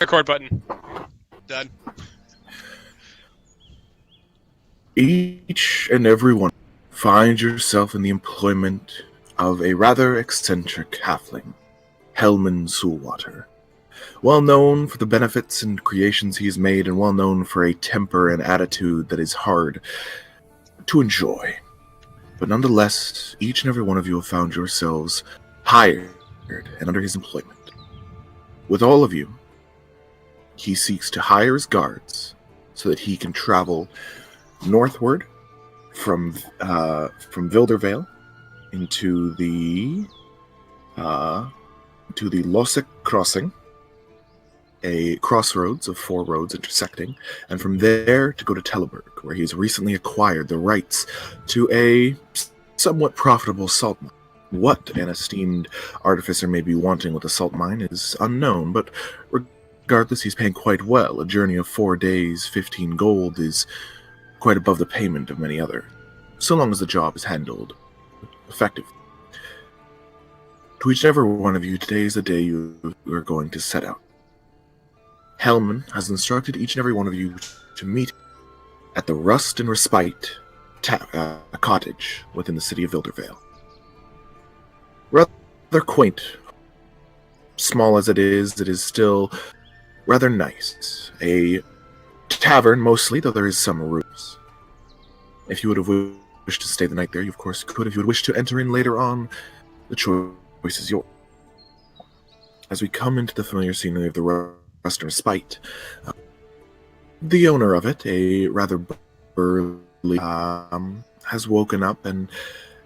Record button. Done. Each and every one finds yourself in the employment of a rather eccentric halfling, Hellman Soulwater. Well known for the benefits and creations he has made, and well known for a temper and attitude that is hard to enjoy. But nonetheless, each and every one of you have found yourselves hired and under his employment. With all of you, he seeks to hire his guards so that he can travel northward from Vildervale into the Losek Crossing, a crossroads of 4 roads intersecting, and from there to go to Teleburg, where he's recently acquired the rights to a somewhat profitable salt mine. What an esteemed artificer may be wanting with a salt mine is unknown, but regardless, he's paying quite well. A journey of 4 days, 15 gold is quite above the payment of many other, so long as the job is handled effectively. To each and every one of you, today is the day you are going to set out. Hellman has instructed each and every one of you to meet at the Rust and Respite cottage within the city of Vildervale. Rather quaint. Small as it is still rather nice. A tavern mostly, though there is some rooms. If you would have wished to stay the night there, you of course could. If you would wish to enter in later on, the choice is yours. As we come into the familiar scenery of the Rust and Respite, the owner of it, a rather burly, has woken up and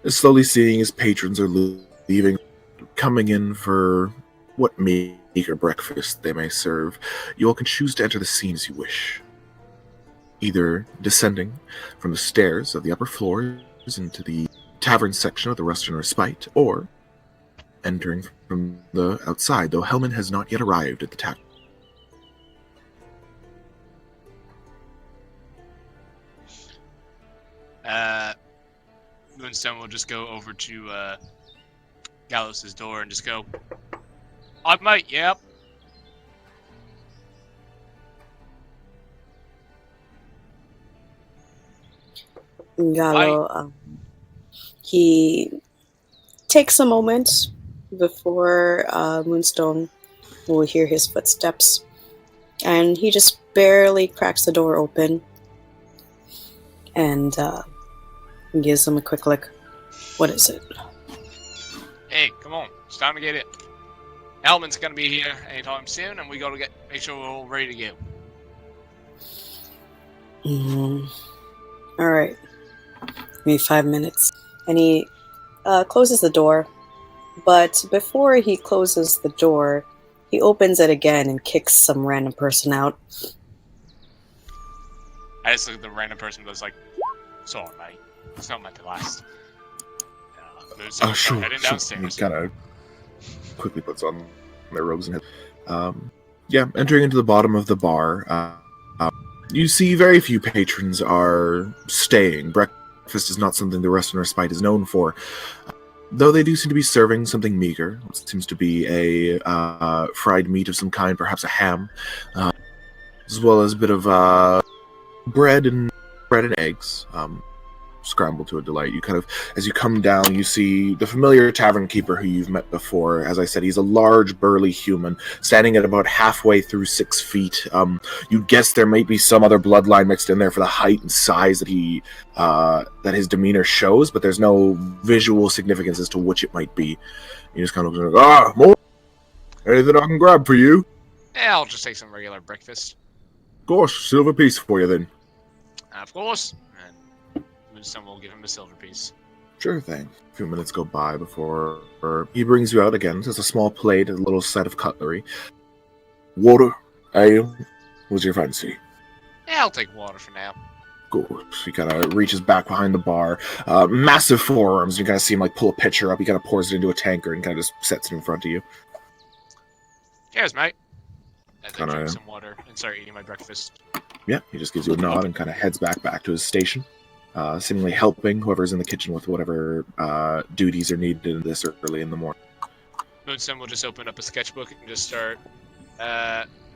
is slowly seeing his patrons are leaving, coming in for what meager breakfast they may serve. You all can choose to enter the scene as you wish, either descending from the stairs of the upper floors into the tavern section of the Rust and Respite, or entering from the outside, though Hellman has not yet arrived at the tavern. Moonstone will just go over to Gallows' door and just go, "I've mate, yep." Gallo, he takes a moment before Moonstone will hear his footsteps, and he just barely cracks the door open and gives him a quick look. What is it? Hey, come on, it's time to get in. Hellman's gonna be here anytime soon, and we gotta make sure we're all ready to go. All right. Give me 5 minutes. And he closes the door, but before he closes the door, he opens it again and kicks some random person out. I just look at the random person that's like, "Sorry, mate. It's not meant to last." Sure. Heading He downstairs. kind of quickly puts on their robes and entering into the bottom of the bar, you see very few patrons are staying. Breakfast is not something the Rust and Respite is known for, though they do seem to be serving something meager. It seems to be a fried meat of some kind, perhaps a ham, as well as a bit of bread and eggs, scrambled to a delight. You kind of, as you come down, you see the familiar tavern keeper who you've met before. As I said, he's a large, burly human, standing at about halfway through 6 feet. You'd guess there might be some other bloodline mixed in there for the height and size that that his demeanor shows, but there's no visual significance as to which it might be. You just kind of look, more? Anything I can grab for you? Yeah, I'll just take some regular breakfast. Gosh, silver piece for you then. Of course. And Moonstone will give him a silver piece. Sure thing. A few minutes go by before he brings you out again. There's a small plate, a little set of cutlery. Water, ale, what's your fancy? Yeah, I'll take water for now. Good. He kind of reaches back behind the bar. Massive forearms. You kind of see him like pull a pitcher up. He kind of pours it into a tankard and kind of just sets it in front of you. Cheers, mate. And then Kinda- drink some water and start eating my breakfast. Yeah, he just gives you a nod and kind of heads back to his station, seemingly helping whoever's in the kitchen with whatever duties are needed this early in the morning. Moonstone will just open up a sketchbook and just start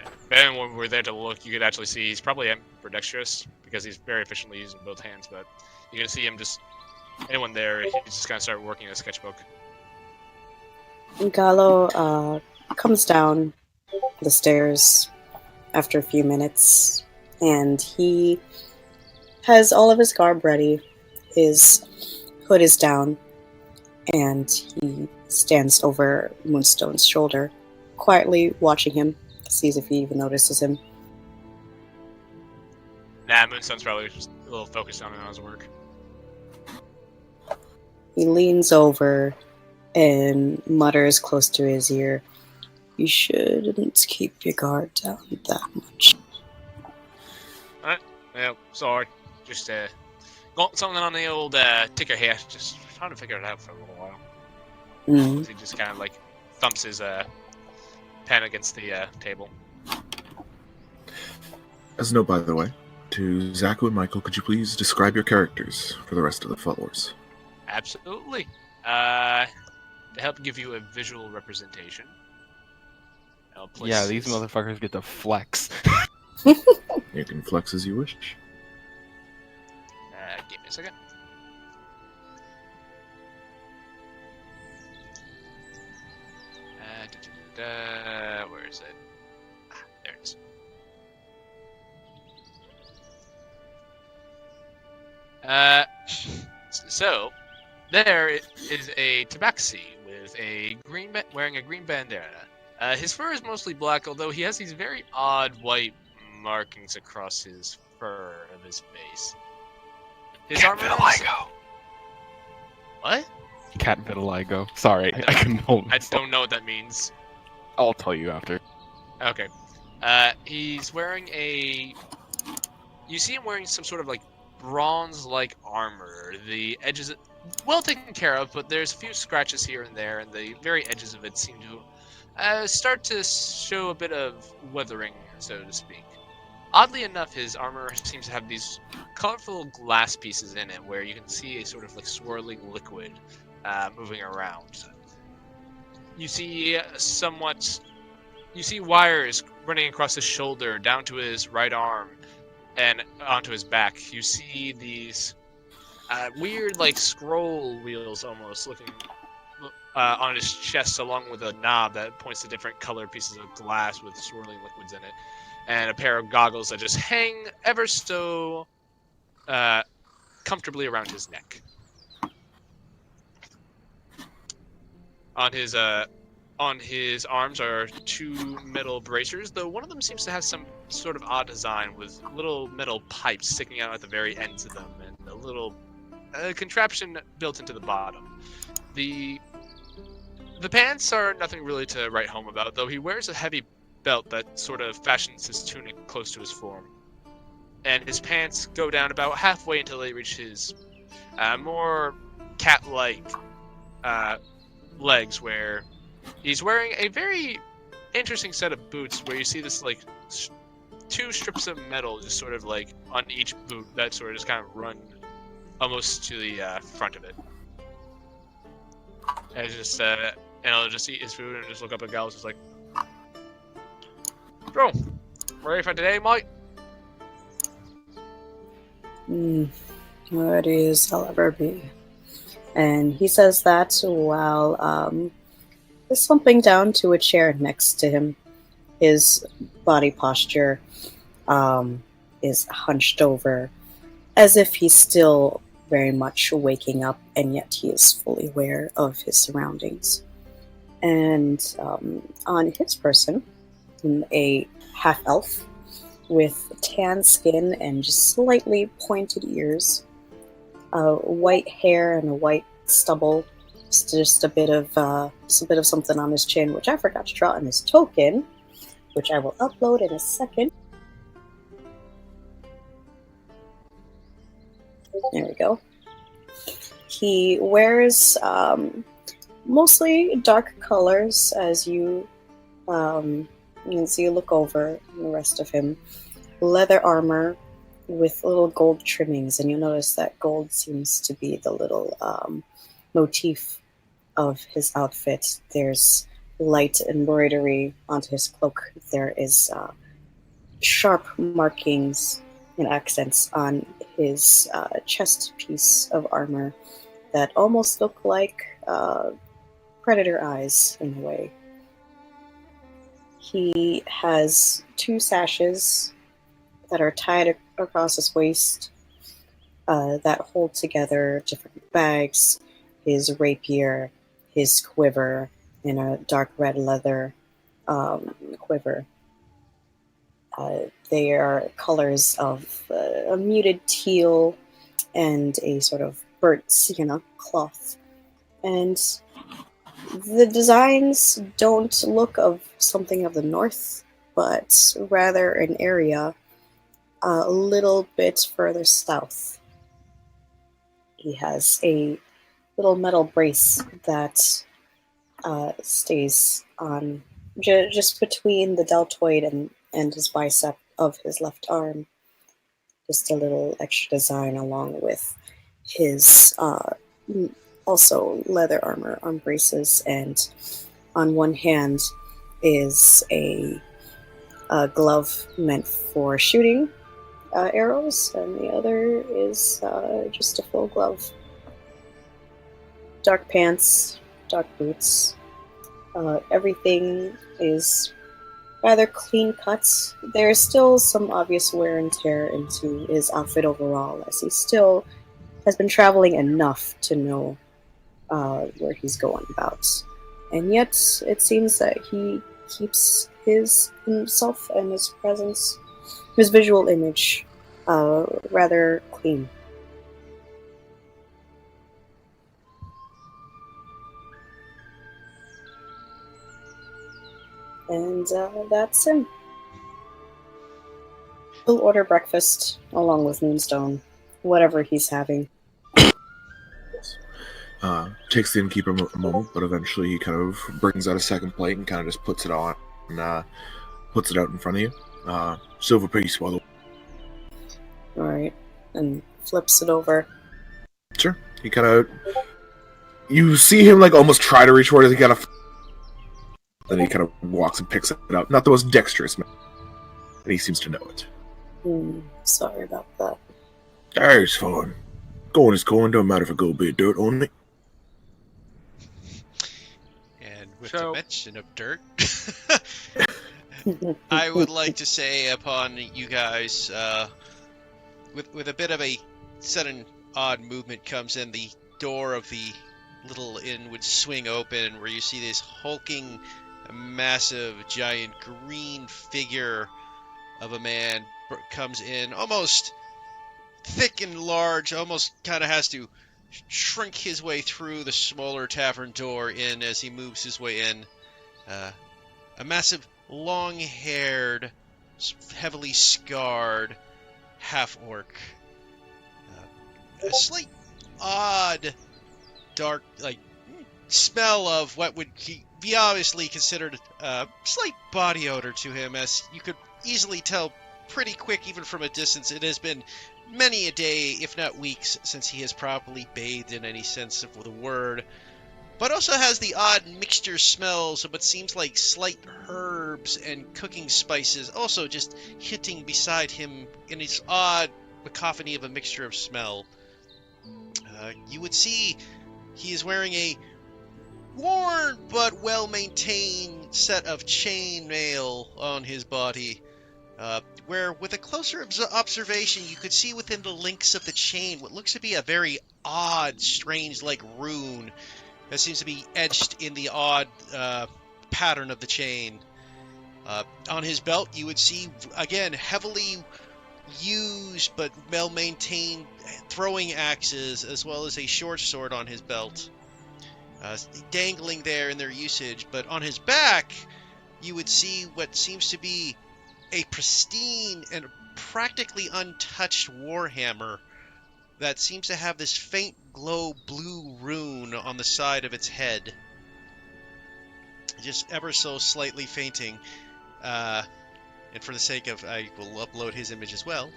If anyone were there to look, you could actually see he's probably ambidextrous because he's very efficiently using both hands. But you can see him just anyone there, he's just gonna start working in a sketchbook. Gallo comes down the stairs after a few minutes, and he has all of his garb ready. His hood is down, and he stands over Moonstone's shoulder, quietly watching him, sees if he even notices him. Nah, Moonstone's probably just a little focused on his work. He leans over and mutters close to his ear, "You shouldn't keep your guard down that much." Alright, yeah, sorry. Just got something on the old ticker here. Just trying to figure it out for a little while. Mm. He just kind of like thumps his pen against the table. As a note, by the way, to Zaku and Michael, could you please describe your characters for the rest of the followers? Absolutely. To help give you a visual representation. Yeah, these motherfuckers get to flex. You can flex as you wish. Give me a second. Where is it? There it is. So there is a tabaxi with a wearing a green bandana. His fur is mostly black, although he has these very odd white markings across his fur of his face. His armor is... What? Cat vitiligo. Sorry, I couldn't hold I myself. don't know what that means. I'll tell you after. Okay. He's wearing a... You see him wearing some sort of like bronze-like armor. The edges... Well taken care of, but there's a few scratches here and there, and the very edges of it seem to start to show a bit of weathering, so to speak. Oddly enough, his armor seems to have these colorful glass pieces in it, where you can see a sort of like swirling liquid moving around. You see wires running across his shoulder, down to his right arm, and onto his back. You see these weird, like, scroll wheels almost looking on his chest, along with a knob that points to different colored pieces of glass with swirling liquids in it, and a pair of goggles that just hang ever so comfortably around his neck. On his arms are two metal bracers, though one of them seems to have some sort of odd design with little metal pipes sticking out at the very ends of them, and a little contraption built into the bottom. The pants are nothing really to write home about, though he wears a heavy belt that sort of fashions his tunic close to his form. And his pants go down about halfway until they reach his more cat-like legs, where he's wearing a very interesting set of boots, where you see this like two strips of metal just sort of like on each boot that sort of just kind of run almost to the front of it. And it's just and I'll just eat his food and just look up at Gallows, just like, "Bro, ready for today, mate?" Ready as I'll ever be. And he says that while slumping down to a chair next to him. His body posture is hunched over, as if he's still very much waking up, and yet he is fully aware of his surroundings. And on his person, a half-elf with tan skin and just slightly pointed ears, white hair and a white stubble, just a bit of something on his chin, which I forgot to draw in his token, which I will upload in a second. There we go. He wears mostly dark colors as you look over the rest of him. Leather armor with little gold trimmings, and you'll notice that gold seems to be the little motif of his outfit. There's light embroidery onto his cloak. There is sharp markings and accents on his chest piece of armor that almost look like predator eyes in a way. He has two sashes that are tied across his waist that hold together different bags, his rapier, his quiver, in a dark red leather quiver. They are colors of a muted teal and a sort of burnt sienna cloth. And the designs don't look of something of the north, but rather an area a little bit further south. He has a little metal brace that stays on just between the deltoid and his bicep of his left arm. Just a little extra design along with his also leather arm braces, and on one hand is a glove meant for shooting arrows, and the other is just a full glove. Dark pants, dark boots. Everything is rather clean cuts. There's still some obvious wear and tear into his outfit overall, as he still has been traveling enough to know where he's going about. And yet, it seems that he keeps himself and his presence, his visual image, rather clean. And that's him. He'll order breakfast along with Moonstone, whatever he's having. Takes the innkeeper a moment, but eventually he kind of brings out a second plate and kind of just puts it on and puts it out in front of you. Silver piece, by the way. Alright, and flips it over. Sure. He kind of... You see him like almost try to reach for it. He kind of... Then he kind of walks and picks it up. Not the most dexterous man. And he seems to know it. Sorry about that. It's fine. Going is going. Don't matter if I go a bit of dirt on it. And with the mention of dirt, I would like to say upon you guys, with a bit of a sudden odd movement comes in, the door of the little inn would swing open, where you see this hulking, massive, giant green figure of a man comes in, almost thick and large, almost kind of has to shrink his way through the smaller tavern door in as he moves his way in. A massive, long-haired, heavily scarred half-orc. A slight, odd, dark, smell of what would be obviously considered a slight body odor to him, as you could easily tell pretty quick, even from a distance. It has been many a day, if not weeks, since he has properly bathed in any sense of the word, but also has the odd mixture smells of what seems like slight herbs and cooking spices, also just hitting beside him in his odd cacophony of a mixture of smell. You would see he is wearing a worn but well-maintained set of chainmail on his body, where with a closer observation you could see within the links of the chain what looks to be a very odd, strange, rune that seems to be etched in the odd pattern of the chain. On his belt you would see, again, heavily used but well-maintained throwing axes, as well as a short sword on his belt, dangling there in their usage. But on his back you would see what seems to be a pristine and practically untouched warhammer that seems to have this faint glow blue rune on the side of its head, just ever so slightly fainting. And for the sake of, I will upload his image as well.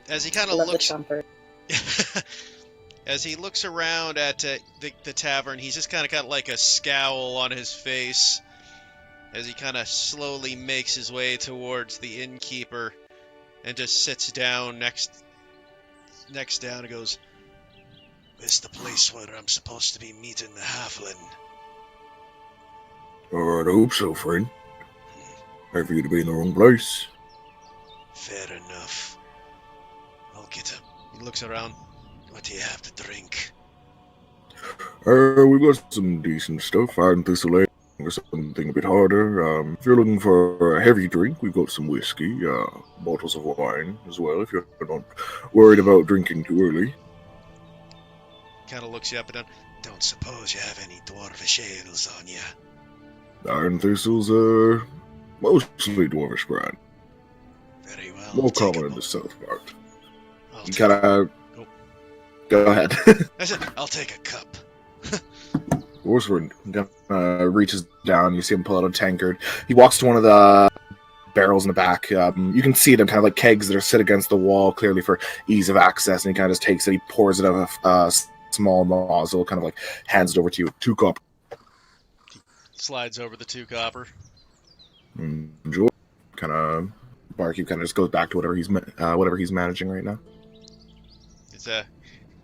As he kind of looks, As he looks around at the tavern, he's just kind of got like a scowl on his face as he kind of slowly makes his way towards the innkeeper and just sits down next down and goes, "Where's the place where I'm supposed to be meeting the halfling?" I hope so, friend. I for you to be in the wrong place. Fair enough. I'll get him. He looks around. What do you have to drink? We've got some decent stuff. Iron Thistle Ale or something a bit harder. If you're looking for a heavy drink, we've got some whiskey, bottles of wine as well, if you're not worried about drinking too early. Kind of looks you up and down. Don't suppose you have any dwarvish ales on you? Iron Thistle's, mostly dwarvish brand. Very well. More common in the south part. I'll You take kinda... Oh. Go ahead. I said, I'll take a cup. Worsford reaches down. You see him pull out a tankard. He walks to one of the barrels in the back. You can see them kind of like kegs that are set against the wall, clearly for ease of access. And he kind of just takes it. He pours it out of a small nozzle, kind of like hands it over to you. 2 cup. Slides over the 2 copper. Enjoy. Kind of barkeep kind of just goes back to whatever he's managing right now. It's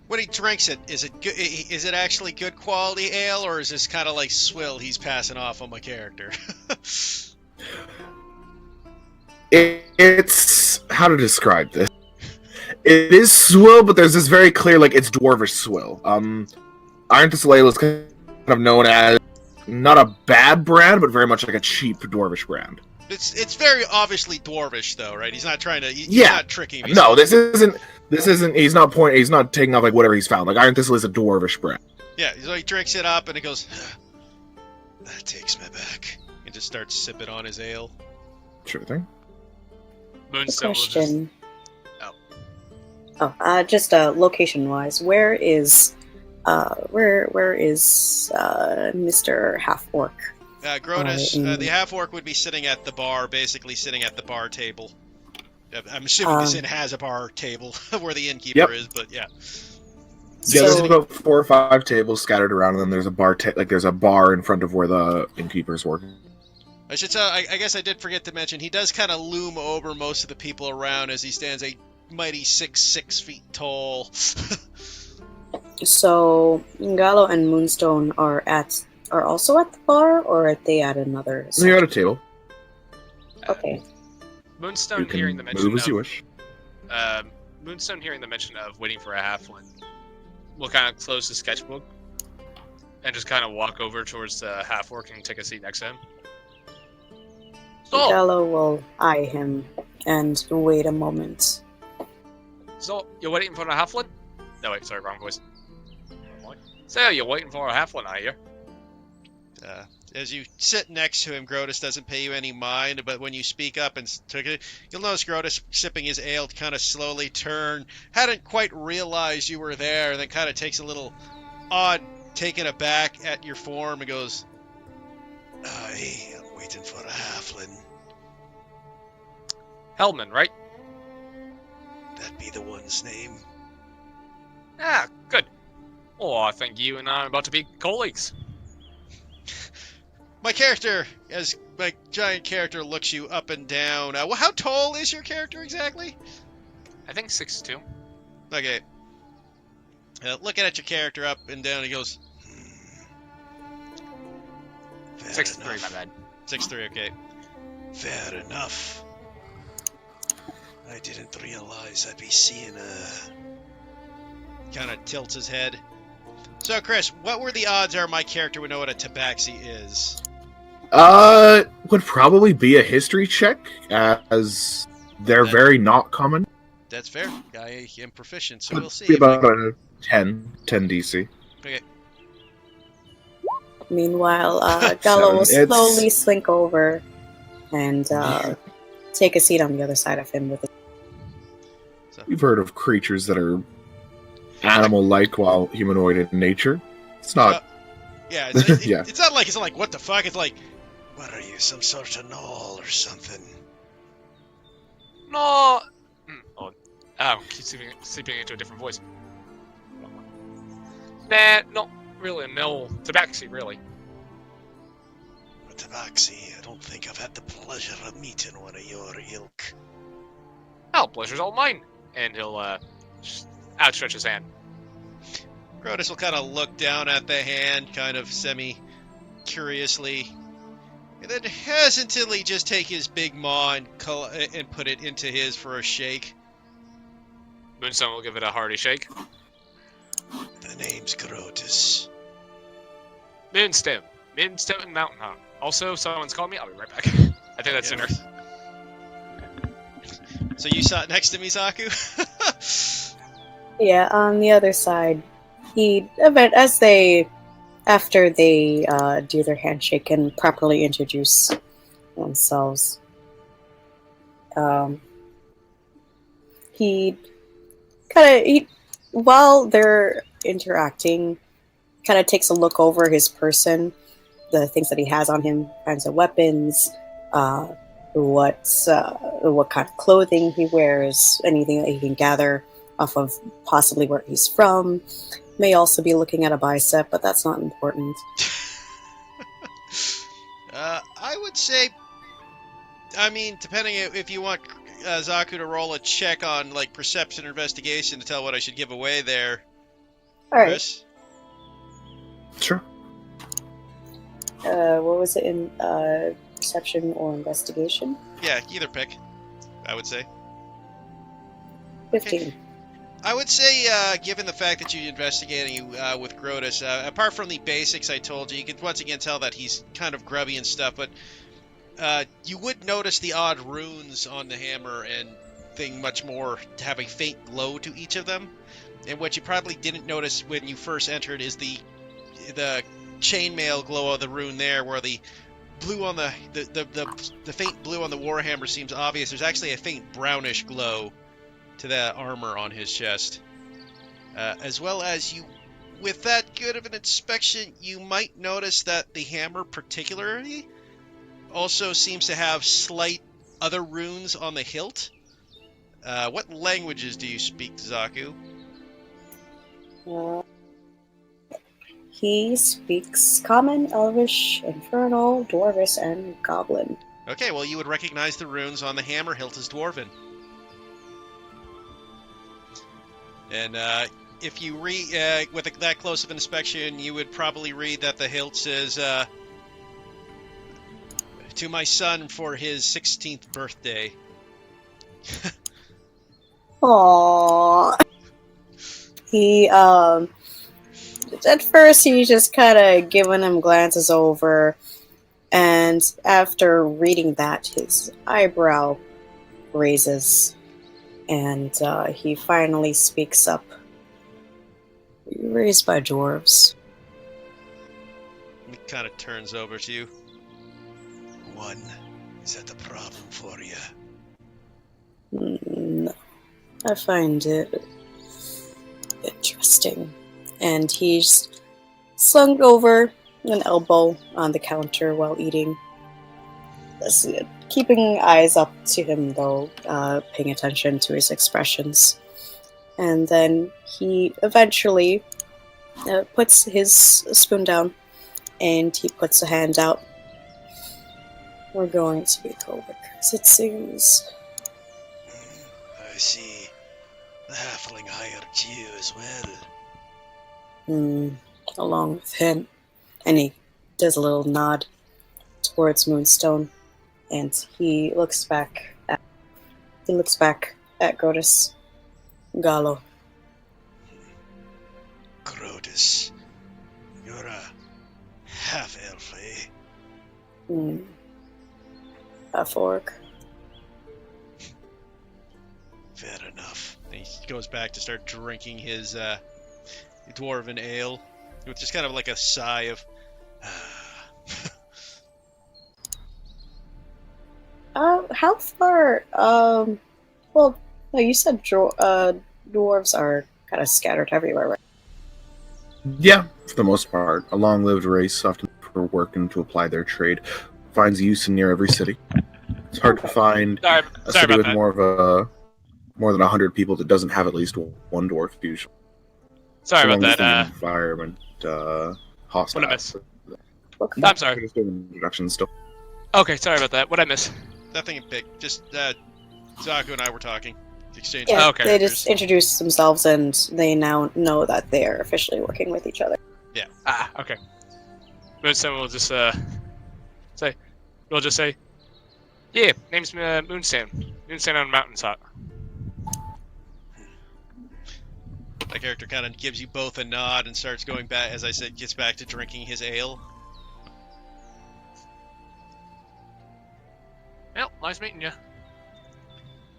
when he drinks it, is it good? Is it actually good quality ale, or is this kind of like swill he's passing off on my character? It's how to describe this. It is swill, but there's this very clear, like, it's dwarvish swill. Iron Thistle Ale is kind of known as not a bad brand, but very much like a cheap dwarvish brand. It's very obviously dwarvish, though, right? He's not trying to. He's not tricking me. No, this isn't. He's not He's not taking off like whatever he's found. Like Iron Thistle is a dwarvish brand. Yeah, so he drinks it up and he goes, "That takes me back," and just starts sipping on his ale. Sure thing. Moonstone will just... Question. Just location-wise, where is Mr. Half Orc? Grodus, the half orc would be sitting at the bar, basically sitting at the bar table. I'm assuming this inn has a bar table where the innkeeper is, but yeah. Yeah, there's about 4 or 5 tables scattered around, and then there's a bar. There's a bar in front of where the innkeeper's working. I should tell. I guess I did forget to mention he does kind of loom over most of the people around as he stands a mighty 6 feet tall. So Gallo and Moonstone are also at the bar, or are they at another? They're at a table. Okay. Moonstone hearing the mention move as you wish. Moonstone hearing the mention of waiting for a halfling will kind of close the sketchbook and just kind of walk over towards the half orc and take a seat next to him. So, Gallo will eye him and wait a moment. So, you're waiting for a halfling? No, wait, sorry, wrong voice. So, you're waiting for a halfling, are you? As you sit next to him, Grodus doesn't pay you any mind, but when you speak up and took it, you'll notice Grodus sipping his ale kind of slowly turn, hadn't quite realized you were there, and then kind of takes a little odd, taken aback at your form and goes, "Aye, I'm waiting for a halfling." Hellman, right? That'd be the one's name. Ah, good. Oh, I think you and I are about to be colleagues. My character, as my giant character looks you up and down. How tall is your character exactly? I think 6'2". Okay. Looking at your character up and down, he goes, 6'3", my bad. 6'3", okay. Fair enough. I didn't realize I'd be seeing kind of tilts his head. So, Chris, what were the odds my character would know what a tabaxi is? Would probably be a history check, as they're very not common. That's fair. I am proficient, so we'll see. Be about a 10 DC. Okay. Meanwhile, Gallo will slowly slink over and take a seat on the other side of him. You've heard of creatures that are animal-like while humanoid in nature. It's not. Yeah, it's not like what the fuck. It's like, what are you, some sort of gnoll or something? No. Oh, keep sleeping into a different voice. Nah, not really. No tabaxi, really. Tabaxi, I don't think I've had the pleasure of meeting one of your ilk. Oh, pleasure's all mine. And he'll outstretch his hand. Grotus will kind of look down at the hand, kind of semi-curiously, and then hesitantly just take his big maw and put it into his for a shake. Moonstone will give it a hearty shake. The name's Grotus. Moonstone Mountain Hawk. Also, someone's calling me. I'll be right back. I think that's sooner. So you sat next to me, Zaku? Yeah, on the other side, after they do their handshake and properly introduce themselves, while they're interacting, kind of takes a look over his person, the things that he has on him, kinds of weapons, what kind of clothing he wears, anything that he can gather off of possibly where he's from. May also be looking at a bicep, but that's not important. I would say, I mean, depending if you want Zaku to roll a check on like perception or investigation to tell what I should give away there. All right. Chris? Sure. What was it in perception or investigation? Yeah, either pick, I would say. 15. Okay. I would say, given the fact that you're investigating with Grotus, apart from the basics I told you, you can once again tell that he's kind of grubby and stuff, but you would notice the odd runes on the hammer and thing much more to have a faint glow to each of them. And what you probably didn't notice when you first entered is the chainmail glow of the rune there, where the blue on the faint blue on the warhammer seems obvious. There's actually a faint brownish glow to the armor on his chest. As well as you, with that good of an inspection, you might notice that the hammer particularly also seems to have slight other runes on the hilt. What languages do you speak, Zaku? He speaks Common, Elvish, Infernal, Dwarvish, and Goblin. Okay, well, you would recognize the runes on the hammer hilt as Dwarven. And if you read, with that close of inspection, you would probably read that the hilt says, to my son for his 16th birthday. Aww. He, at first he's just kind of giving him glances over, and after reading that, his eyebrow raises, and he finally speaks up. Raised by dwarves. He kind of turns over to you. One, is that a problem for you? No. I find it interesting. And he's slung over an elbow on the counter while eating. Keeping eyes up to him, though, paying attention to his expressions. And then he eventually puts his spoon down, and he puts a hand out. We're going to be co-workers, it seems. I see. The halfling hired you as well. Along with him. And he does a little nod towards Moonstone, and he looks back at Grotus. Gallo. Grotus, you're a half-elf, eh? Half-orc. Fair enough. And he goes back to start drinking his dwarven ale, with just kind of like a sigh of... How far, well, no, you said dwarves are kind of scattered everywhere, right? Yeah, for the most part. A long-lived race, often for work and to apply their trade, finds use in near every city. It's hard to find a city with more than 100 people that doesn't have at least one dwarf, usually. Sorry so about long as that. the environment hostile. What I miss? Okay. I'm sorry. We're just doing introductions still. Okay, sorry about that. What I miss? Nothing big. Just Zaku and I were talking, exchanging Yeah, Okay. they just introduced themselves, and they now know that they are officially working with each other. Okay. Moonstone will just say, yeah, name's Moonstone. Moonstone on Mountaintop. My character kind of gives you both a nod and starts going back, as I said, gets back to drinking his ale. Well, nice meeting you.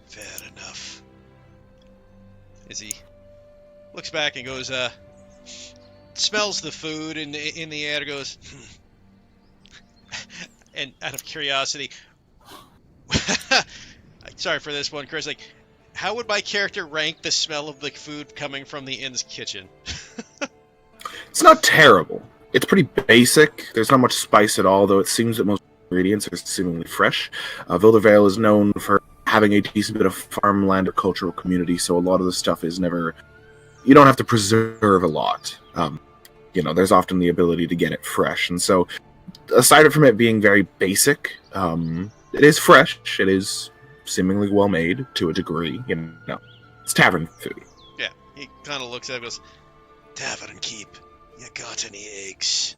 Fair enough. As he looks back and goes, smells the food in the air, goes, and out of curiosity, sorry for this one, Chris, like, how would my character rank the smell of the food coming from the inn's kitchen? It's not terrible. It's pretty basic. There's not much spice at all, though it seems that most ingredients are seemingly fresh. Vildervale is known for having a decent bit of farmland or cultural community, so a lot of the stuff is never... You don't have to preserve a lot. There's often the ability to get it fresh, and so aside from it being very basic, it is fresh. It is seemingly well made to a degree. It's tavern food. Yeah, he kind of looks at it and goes, Tavern keep, you got any eggs?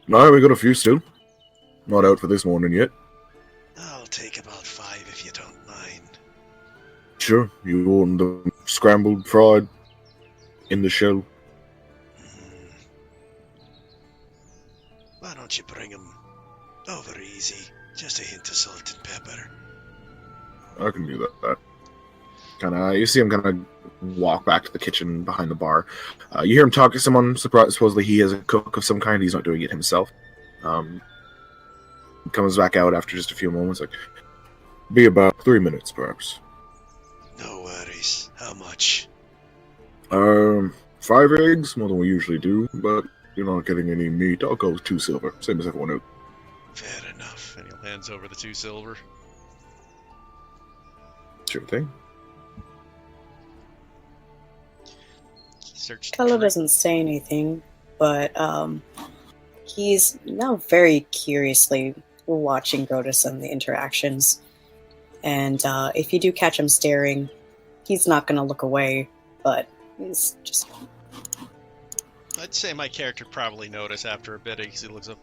No, we got a few still. Not out for this morning yet. I'll take about 5 if you don't mind. Sure, you want them scrambled, fried, in the shell? Why don't you bring them over easy? Just a hint of salt and pepper. I can do that. You see him kind of walk back to the kitchen behind the bar. You hear him talk to someone. Supposedly he is a cook of some kind. He's not doing it himself. Comes back out after just a few moments. Like, be about 3 minutes, perhaps. No worries. How much? 5 eggs, more than we usually do, but you're not getting any meat. I'll go with 2 silver, same as everyone else. Fair enough. And he'll hands over the 2 silver. Sure thing. Search. Kello doesn't say anything, but he's now very curiously watching Grotus and the interactions. And if you do catch him staring, he's not going to look away, but he's just... I'd say my character probably noticed after a bit because he looks up.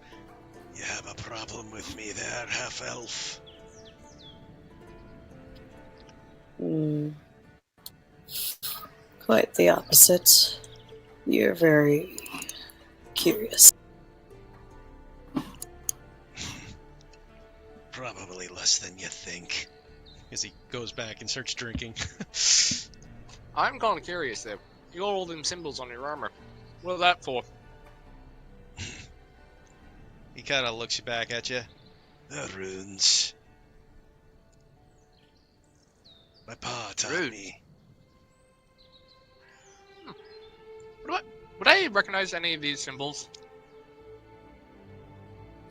You have a problem with me there, half-elf? Quite the opposite. You're very curious. Probably less than you think. As he goes back and starts drinking. I'm kind of curious though. You got all them symbols on your armor. What are that for? He kind of looks back at you. The runes. My pa taught me. Would I recognize any of these symbols?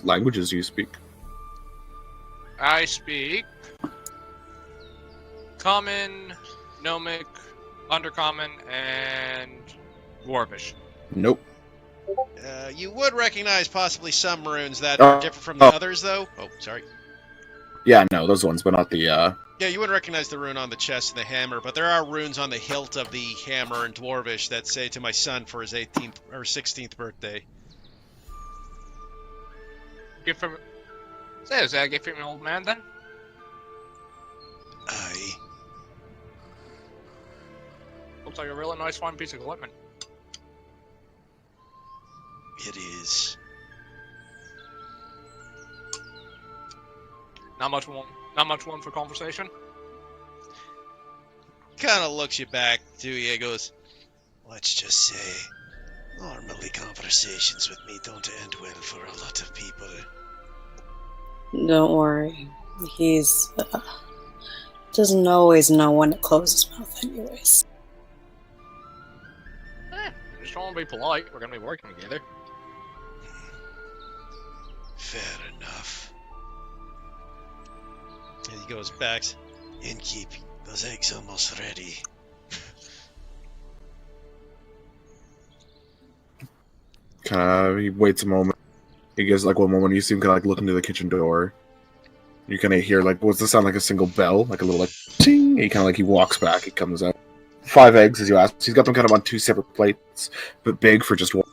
Languages you speak? I speak Common, Gnomic, Undercommon, and Dwarvish. Nope. You would recognize possibly some runes that are different from the others, though. Oh, sorry. Yeah, no, those ones, but not the, Yeah, you wouldn't recognize the rune on the chest and the hammer, but there are runes on the hilt of the hammer in Dwarvish that say to my son for his 18th or 16th birthday. Gift from... Is that a gift from an old man, then? Aye. Looks like a really nice fine piece of equipment. It is. Not much one for conversation. Kind of looks you back to you and goes, let's just say, normally conversations with me don't end well for a lot of people. Don't worry. He's doesn't always know when to close his mouth anyways. Just trying to be polite. We're gonna be working together. Fair enough. And he goes back. Innkeep, those eggs almost ready. he waits a moment. He gives like one moment. You see him kind of like look into the kitchen door. You kind of hear like what's the sound like a single bell, like a little like ting. He kind of like he walks back. He comes out. 5 eggs, as you asked. He's got them kind of on 2 separate plates, but big for just one.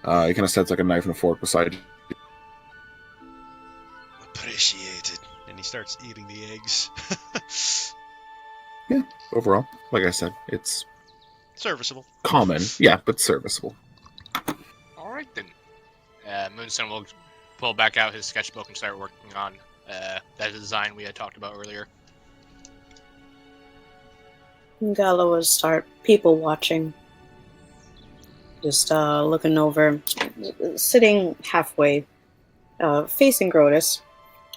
He kind of sets like a knife and a fork beside you. Appreciated. And he starts eating the eggs. Yeah, overall, like I said, it's serviceable. common. Yeah, but serviceable. All right then. Moonstone will pull back out his sketchbook and start working on that design we had talked about earlier. Gallo will start people watching. Just looking over, sitting halfway, facing Grotus,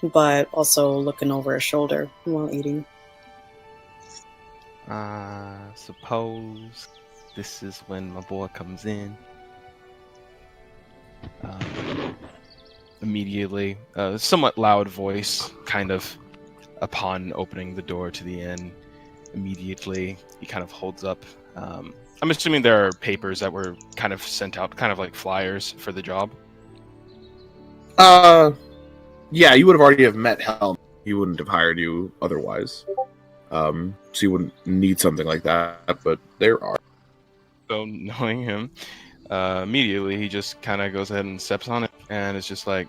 but also looking over his shoulder while eating. Suppose this is when my boy comes in. Immediately, somewhat loud voice, kind of upon opening the door to the inn. Immediately, he kind of holds up. I'm assuming there are papers that were kind of sent out, kind of like flyers for the job. Yeah, you would have already have met Helm. He wouldn't have hired you otherwise. So you wouldn't need something like that, but there are. So knowing him, immediately he just kind of goes ahead and steps on it, and it's just like,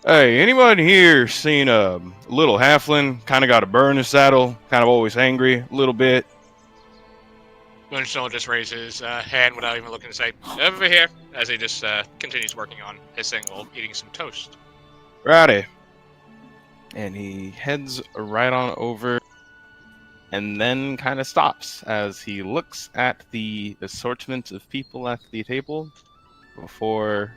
hey, anyone here seen a little halfling? Kind of got a burr in his saddle, kind of always angry, a little bit. Moonstone will just raise his hand without even looking to say, over here, as he just continues working on his thing while eating some toast. Righty. And he heads right on over and then kind of stops as he looks at the assortment of people at the table before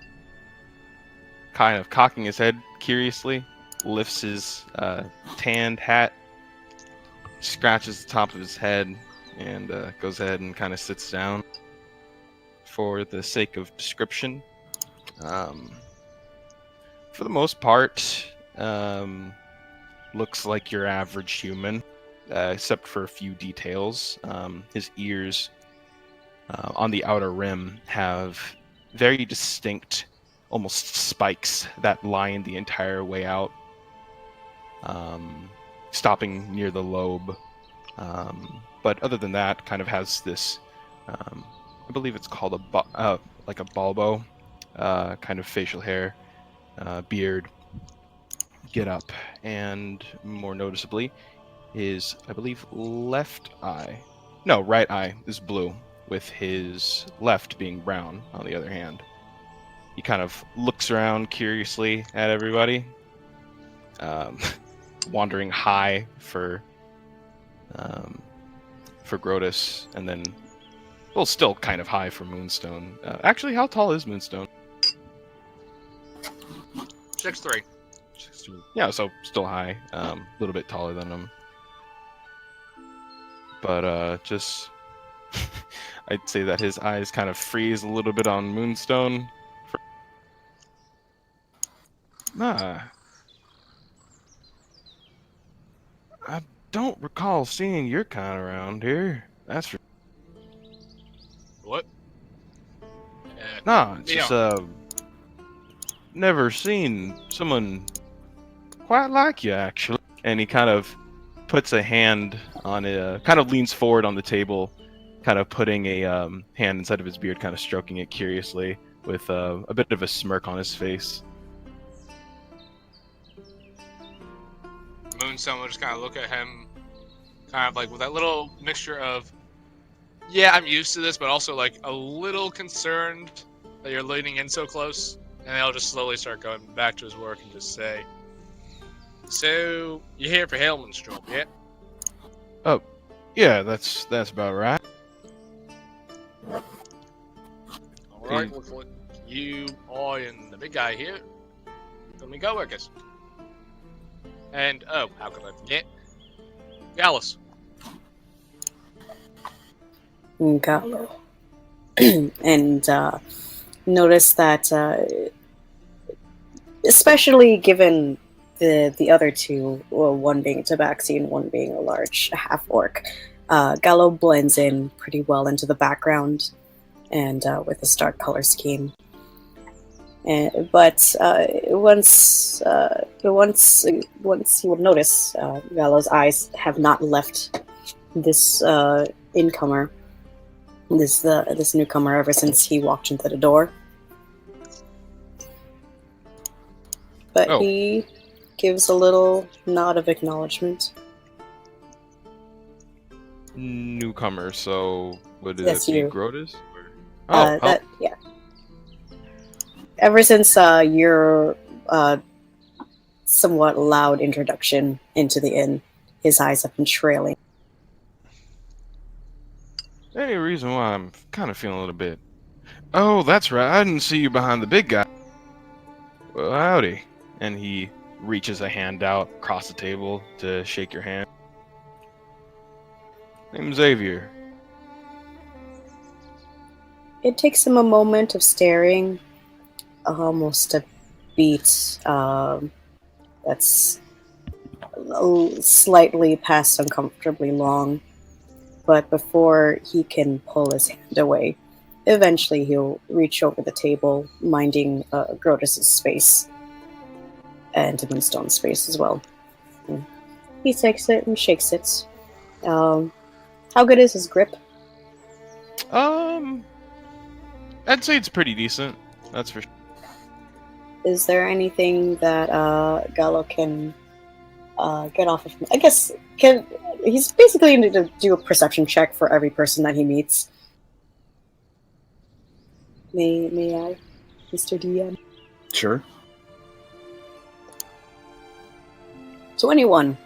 kind of cocking his head curiously, lifts his tanned hat, scratches the top of his head, and goes ahead and kind of sits down. For the sake of description, for the most part, looks like your average human, except for a few details. His ears on the outer rim have very distinct, almost spikes that line the entire way out, stopping near the lobe. But other than that, kind of has this, I believe it's called like a balbo, kind of facial hair, beard, get up, and more noticeably, his, I believe, right eye is blue, with his left being brown on the other hand. He kind of looks around curiously at everybody, wandering high for Grotus, and then, well, still kind of high for Moonstone. Actually, how tall is Moonstone? 6'3". Yeah, so still high. A little bit taller than him. But just, I'd say that his eyes kind of freeze a little bit on Moonstone. I don't recall seeing your kind around here. That's for... What? Nah, it's just never seen someone quite like you, actually. And he kind of puts a hand on it, kind of leans forward on the table, kind of putting a hand inside of his beard, kind of stroking it curiously, with a bit of a smirk on his face. Moonstone will just kind of look at him, kind of like with that little mixture of, yeah, I'm used to this, but also like a little concerned that you're leaning in so close. And he'll just slowly start going back to his work and just say, so, you're here for Hellman's job, yeah? Oh, yeah, that's about right. Alright, looks like you, I, and the big guy here gonna be co-workers. And, oh, how could I forget? Gallus. Gallo. And notice that, especially given the other two, well, one being Tabaxi and one being a large half-orc, Gallo blends in pretty well into the background, and with the stark color scheme. But once you would notice, Gallo's eyes have not left this incomer, this newcomer, ever since he walked into the door. But Oh. he gives a little nod of acknowledgement. Newcomer, so would That's it be you. Grotus? Or... Oh, Yeah. Ever since your somewhat loud introduction into the inn, his eyes have been trailing. any reason why I'm kind of feeling a little bit. Oh, that's right. I didn't see you behind the big guy. Well, howdy. And he reaches a hand out across the table to shake your hand. Name's Xavier. It takes him a moment of staring, almost a beat that's slightly past uncomfortably long. But before he can pull his hand away, eventually he'll reach over the table, minding Grotus's space and Moonstone's space as well. And he takes it and shakes it. How good is his grip? I'd say it's pretty decent. That's for sure. Is there anything that Gallo can get off of him? I guess he's basically going to do a perception check for every person that he meets. May I, Mr. DM? Sure. 21.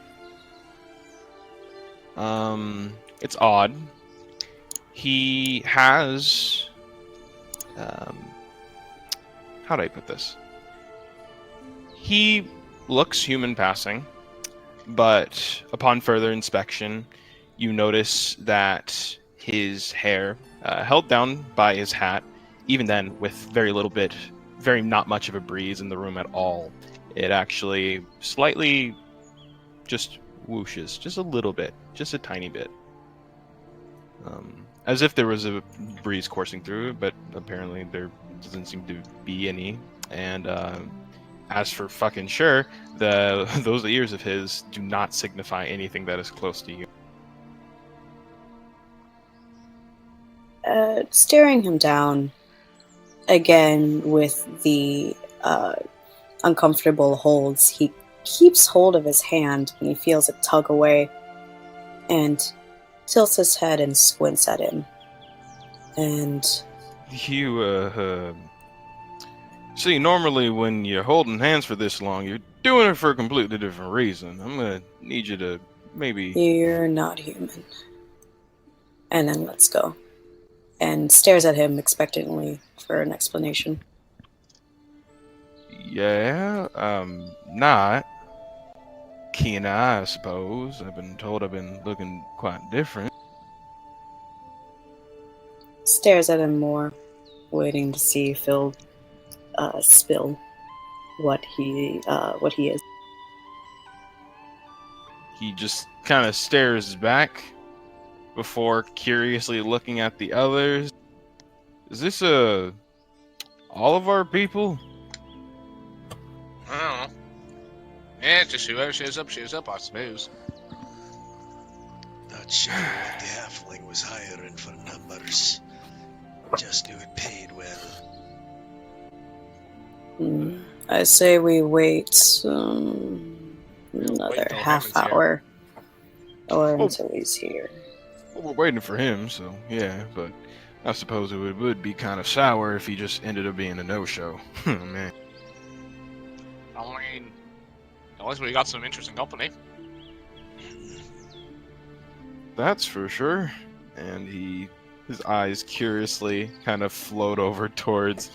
It's odd. He has, how do I put this? He looks human passing, but upon further inspection, you notice that his hair, held down by his hat, even then with very not much of a breeze in the room at all, it actually slightly just whooshes, just a little bit, just a tiny bit. As if there was a breeze coursing through it, but apparently there doesn't seem to be any. And as for fucking sure, those ears of his do not signify anything that is close to you. Staring him down again with the uncomfortable holds, he keeps hold of his hand when he feels it tug away and tilts his head and squints at him. And You, see, normally when you're holding hands for this long, you're doing it for a completely different reason. I'm gonna need you to maybe... You're not human. And then let's go. And stares at him expectantly for an explanation. Yeah, not. Keen eye, I suppose. I've been told I've been looking quite different. Stares at him more, waiting to see Phil spill what he is. He just kind of stares back before curiously looking at the others. Is this all of our people? I don't know. Yeah, just whoever shows up, I suppose. Not sure what the halfling was hiring for numbers. Just knew it paid well. I say we wait another until half Heaven's here. hour or until he's here. Well, we're waiting for him, so yeah, but I suppose it would be kind of sour if he just ended up being a no-show. Man. I mean, at least we got some interesting company. That's for sure. And his eyes curiously kind of float over towards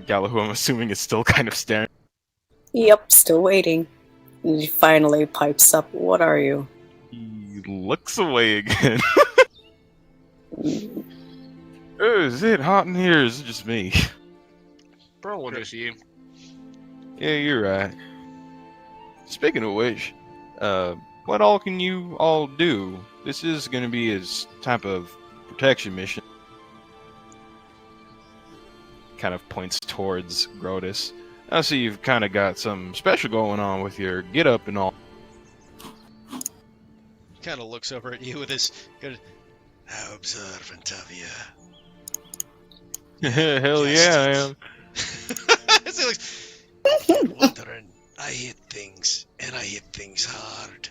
Gallo, who I'm assuming is still kind of staring. Yep, still waiting. And he finally pipes up, "What are you?" He looks away again. Oh, is it hot in here? Is it just me? Probably just you. Yeah, you're right. Speaking of which, what all can you all do? This is going to be his type of protection mission. kind of points towards Grotus. I see you've kind of got some special going on with your get up and all. Kind of looks over at you with his good. How observant of you. Hell yeah, I am. So wondering, I hit things, and I hit things hard.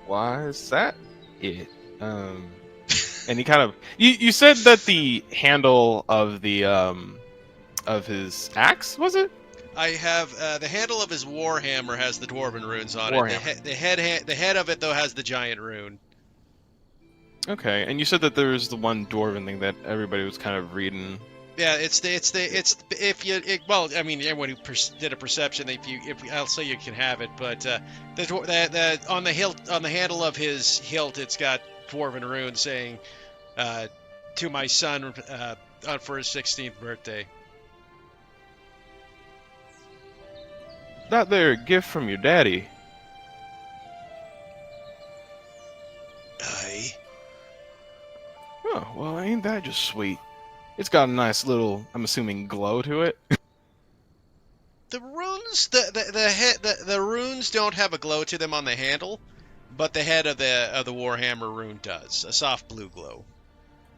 Why is that it? And he kind of you said that the handle of the of his axe, was it? I have the handle of his warhammer has the dwarven runes on it. The head of it though has the giant rune. Okay, and you said that there's the one dwarven thing that everybody was kind of reading. Yeah, well, I mean, everyone who did a perception, I'll say you can have it, but the on the hilt, on the handle of his hilt, it's got dwarven runes saying, "To my son, for his 16th birthday." That there a gift from your daddy. Aye. Oh, well, ain't that just sweet? It's got a nice little, I'm assuming, glow to it. The runes, the runes don't have a glow to them on the handle, but the head of the warhammer rune does, a soft blue glow.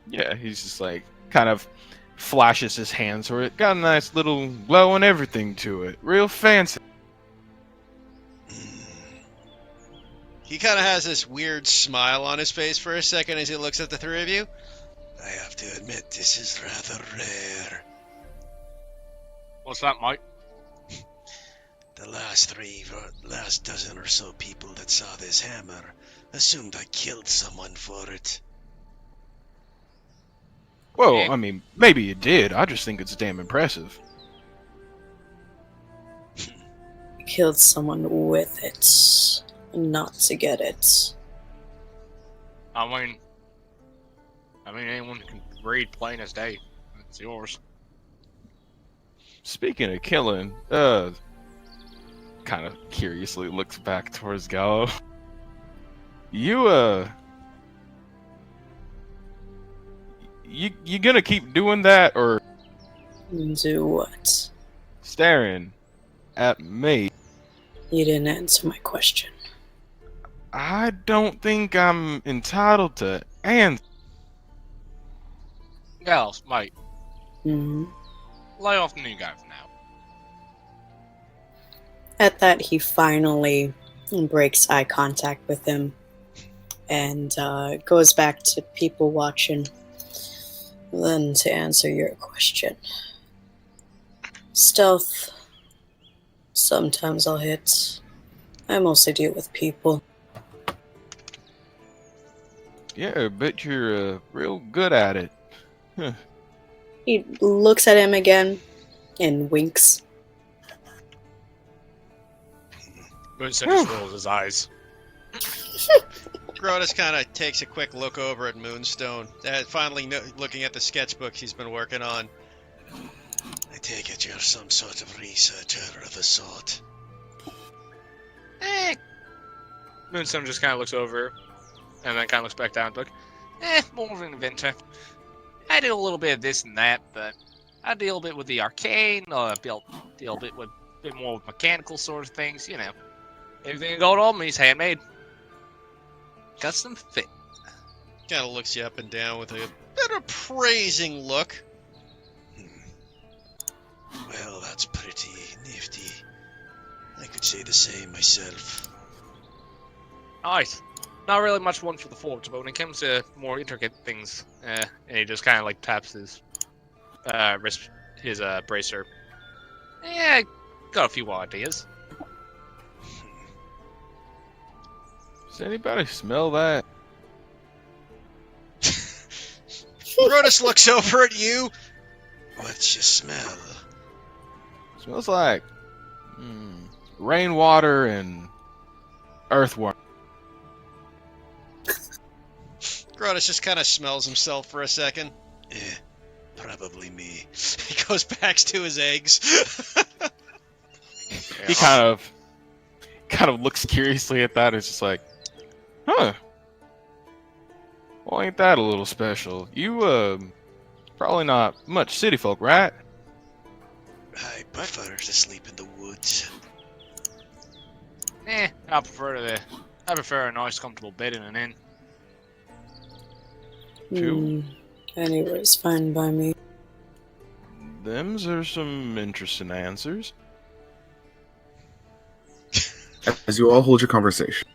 Yeah, he's just like kind of flashes his hands for it. Got a nice little glow and everything to it. Real fancy. He kind of has this weird smile on his face for a second as he looks at the three of you. I have to admit, this is rather rare. What's that, Mike? The last dozen or so people that saw this hammer assumed I killed someone for it. Well, Yeah. I mean, maybe you did. I just think it's damn impressive. Killed someone with it, not to get it. I mean, anyone can read plain as day. It's yours. Speaking of killing, kind of curiously looks back towards Gallo. You gonna keep doing that or Do what? staring at me? You didn't answer my question. I don't think I'm entitled to answer. Gals, Mike, Hmm. lay off the new guy for now. At that, he finally breaks eye contact with him and goes back to people watching. Then, to answer your question, stealth. Sometimes I'll hit. I mostly deal with people. Yeah, I bet you're real good at it. He looks at him again and winks. Moonstone just rolls his eyes. Grotus kind of takes a quick look over at Moonstone, finally looking at the sketchbook he's been working on. I take it you're some sort of researcher of the sort. Moonstone just kind of looks over, and then kind of looks back down at the book. More of an inventor. I do a little bit of this and that, but I deal a bit with the arcane, deal a bit more with mechanical sort of things, you know. Everything in gold on me is handmade. Custom fit. Kind of looks you up and down with a bit of praising look. Well, that's pretty nifty. I could say the same myself. Nice. Not really much one for the forge, but when it comes to more intricate things, and he just kind of like taps his wrist, his bracer. Yeah, got a few ideas. Does anybody smell that? Grotus looks over at you. What's you smell? Smells like rainwater and earthworm. Grotus just kind of smells himself for a second. Probably me. He goes back to his eggs. He kind of looks curiously at that. It's just like, huh? Well, ain't that a little special? You Probably not much city folk, right? I prefer to sleep in the woods. I prefer a nice, comfortable bed in an inn. True. Anywhere's fine by me. Them's are some interesting answers. As you all hold your conversation,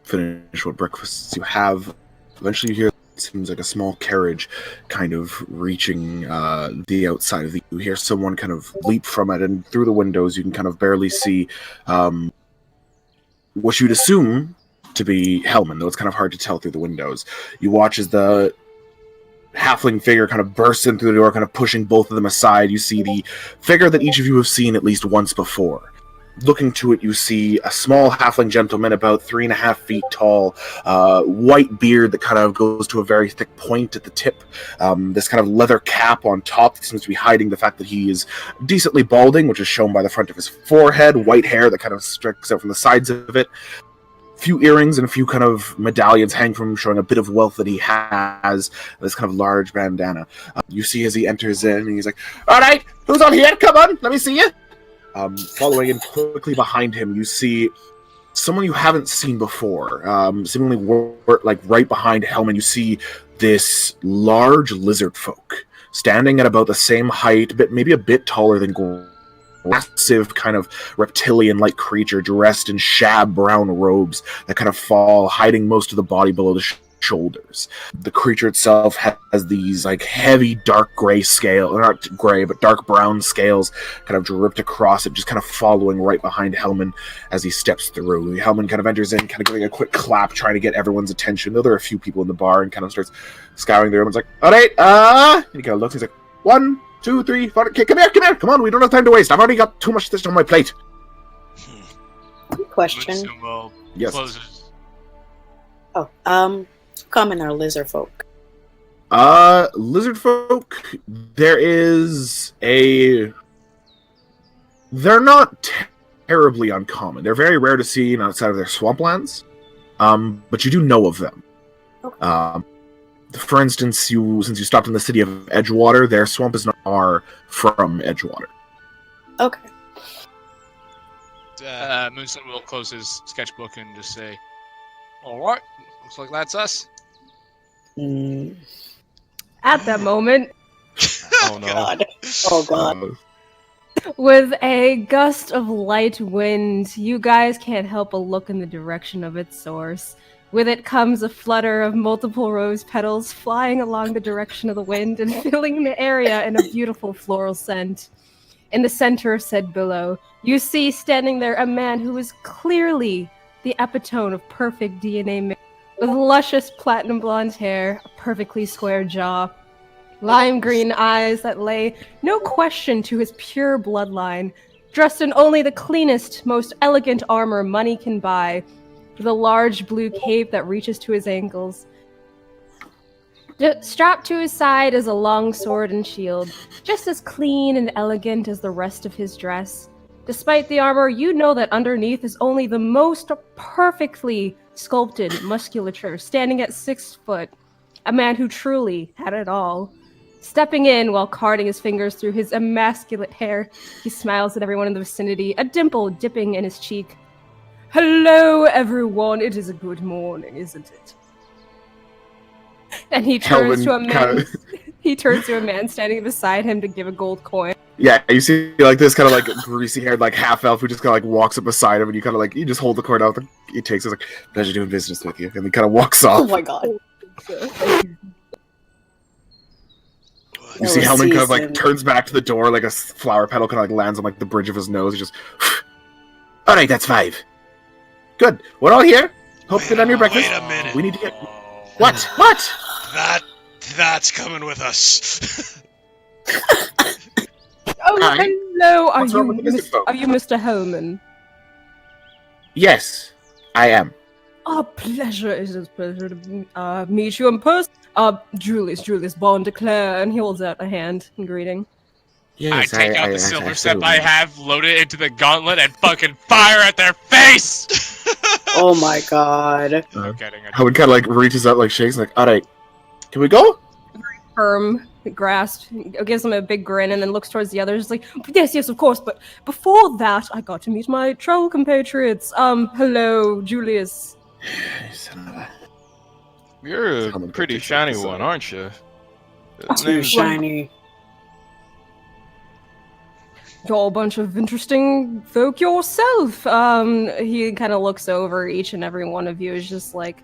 finish what breakfasts you have, eventually you hear it seems like a small carriage kind of reaching the outside of you hear someone kind of leap from it, and through the windows you can kind of barely see what you'd assume to be Hellman, though it's kind of hard to tell through the windows. You watch as the halfling figure kind of bursts in through the door, kind of pushing both of them aside. You see the figure that each of you have seen at least once before. Looking to it, you see a small halfling gentleman, about 3.5 feet tall, white beard that kind of goes to a very thick point at the tip. This kind of leather cap on top that seems to be hiding the fact that he is decently balding, which is shown by the front of his forehead. White hair that kind of stretches out from the sides of it. Few earrings and a few kind of medallions hang from him, showing a bit of wealth that he has. This kind of large bandana. You see as he enters in, and he's like, "All right, who's on here? Come on, let me see you." Following in quickly behind him, you see someone you haven't seen before. Seemingly, like right behind Hellman, you see this large lizard folk standing at about the same height, but maybe a bit taller than Gore. Massive kind of reptilian-like creature dressed in shab brown robes that kind of fall, hiding most of the body below the shoulders. The creature itself has these like heavy dark gray scale, or not gray, but dark brown scales kind of dripped across it, just kind of following right behind Hellman as he steps through. Hellman kind of enters in, kind of giving a quick clap, trying to get everyone's attention, though there are a few people in the bar, and kind of starts scouring the room. It's like, "All right, and he kind of looks, he's like, 1, 2, 3, 4, okay, come here, come on, we don't have time to waste. I've already got too much of this on my plate." Good question. Yes. Closes. Oh, common or lizard folk? Lizard folk, they're not terribly uncommon. They're very rare to see outside of their swamplands, but you do know of them. Okay. For instance, since you stopped in the city of Edgewater, their swamp is not far from Edgewater. Okay. Moonstone will close his sketchbook and just say, "Alright, looks like that's us." At that moment, Oh no. God. Oh God. with a gust of light wind, you guys can't help but look in the direction of its source. With it comes a flutter of multiple rose petals flying along the direction of the wind and filling the area in a beautiful floral scent. In the center of said billow, you see standing there a man who is clearly the epitome of perfect DNA mix, with luscious platinum blonde hair, a perfectly square jaw, lime green eyes that lay no question to his pure bloodline, dressed in only the cleanest, most elegant armor money can buy, with a large blue cape that reaches to his ankles. Strapped to his side is a long sword and shield, just as clean and elegant as the rest of his dress. Despite the armor, you know that underneath is only the most perfectly sculpted musculature, standing at 6 foot. A man who truly had it all. Stepping in while carding his fingers through his immaculate hair, he smiles at everyone in the vicinity, a dimple dipping in his cheek. "Hello, everyone. It is a good morning, isn't it?" And he turns to a man. He turns to a man standing beside him to give a gold coin. Yeah, you see like this kind of like greasy-haired like half elf who just kind of like walks up beside him, and you kind of like you just hold the coin out. He takes it, like, "Pleasure doing business with you," and he kind of walks Oh off. my God. You see Hellman kind of like turns back to the door, like a flower petal kind of like lands on like the bridge of his nose. He just, "All right, that's 5. Good. We're all here. Hope you're done your breakfast. Wait a minute. We need to get what? What? That's coming with us. Oh, Hi. hello. Are What's wrong with the lizard folk? you Mr. Hellman? Yes, I am. Pleasure. It is a pleasure to meet you in person. Julius Bond declare, and he holds out a hand in greeting. Yes, I take out the silver step I absolutely. have, load it into the gauntlet, and fucking fire at their face! Oh my God. I'm kidding. Hellman kind of like reaches out, like shakes, like, "All right, can we go?" Firm grasps, gives him a big grin, and then looks towards the others. Like, yes, yes, of course. But before that, I got to meet my travel compatriots. Hello, Julius. Son of a- You're a Tell them pretty to take shiny this one, out. aren't you? Too shiny. You're a bunch of interesting folk yourself. He kind of looks over each and every one of you, is just like,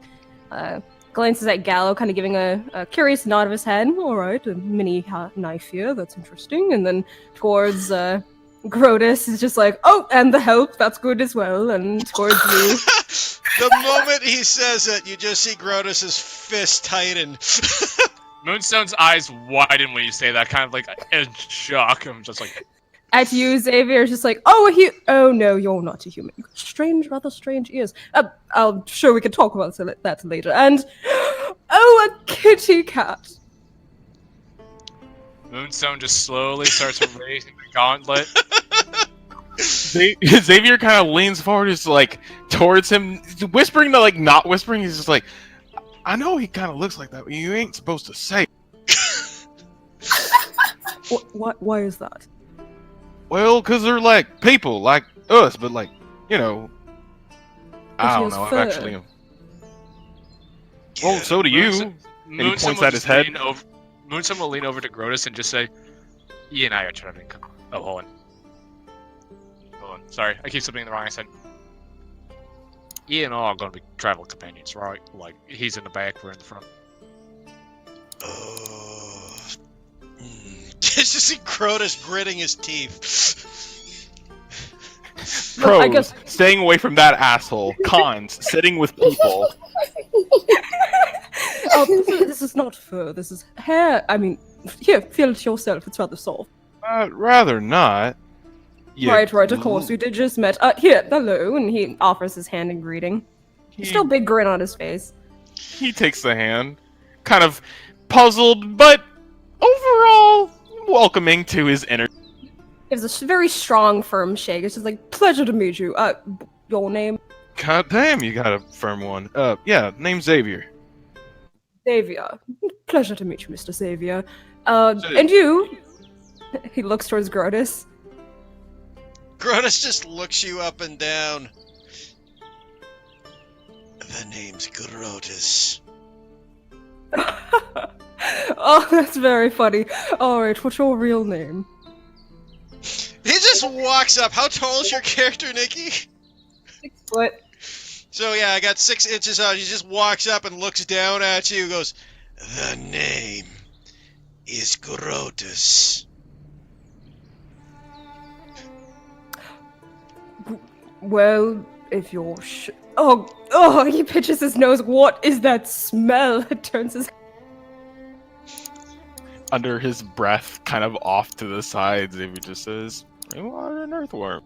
glances at Gallo, kind of giving a curious nod of his head. All right, a mini knife here, that's interesting. And then towards Grotus is just like, oh, and the help, that's good as well. And towards you. The moment he says it, you just see Grotus's fist tighten. Moonstone's eyes widen when you say that, kind of like in shock. I'm just like, At you, Xavier is just like, oh no, you're not a human. Strange, rather strange ears. I'm sure we can talk about that later. And, oh, a kitty cat. Moonstone just slowly starts raising the gauntlet. Xavier kind of leans forward, is like towards him, whispering to like not whispering. He's just like, I know he kind of looks like that, but you ain't supposed to say. Why is that? Well, because they're like people, like us, but like, you know, I he don't has know. fur. I've actually. Well, so do you. Moonstone, he Moonstone points will at his just head. lean over- Moonstone will lean over to Grotus and just say, "You and I are traveling." Oh, hold on. Sorry, I keep something in the wrong accent. You and I are going to be travel companions, right? Like, he's in the back, we're in the front. Just to see Grotus gritting his teeth. Pros, I guess- staying away from that asshole. Cons, sitting with people. Oh, this is not fur, this is hair. I mean, here, feel it yourself, it's rather soft. Rather not. You Right, of course, we did just met. Here, hello, and he offers his hand in greeting. Still big grin on his face. He takes the hand, kind of puzzled, but overall welcoming to his inner. Gives a very strong, firm shake. It's just like, pleasure to meet you. Your name? God damn, you got a firm one. Yeah, name's Xavier. Xavier. Pleasure to meet you, Mr. Xavier. And you? He looks towards Grotus. Grotus just looks you up and down. The name's Grotus. Oh, that's very funny. Alright, what's your real name? He just walks up. How tall is your character, Nikki? 6 foot. So yeah, I got 6 inches out. He just walks up and looks down at you. Goes, the name is Grotus. Well, if you're Oh, he pitches his nose. What is that smell? It turns his... Under his breath, kind of off to the side, Xavier just says, "Rainwater and earthworm."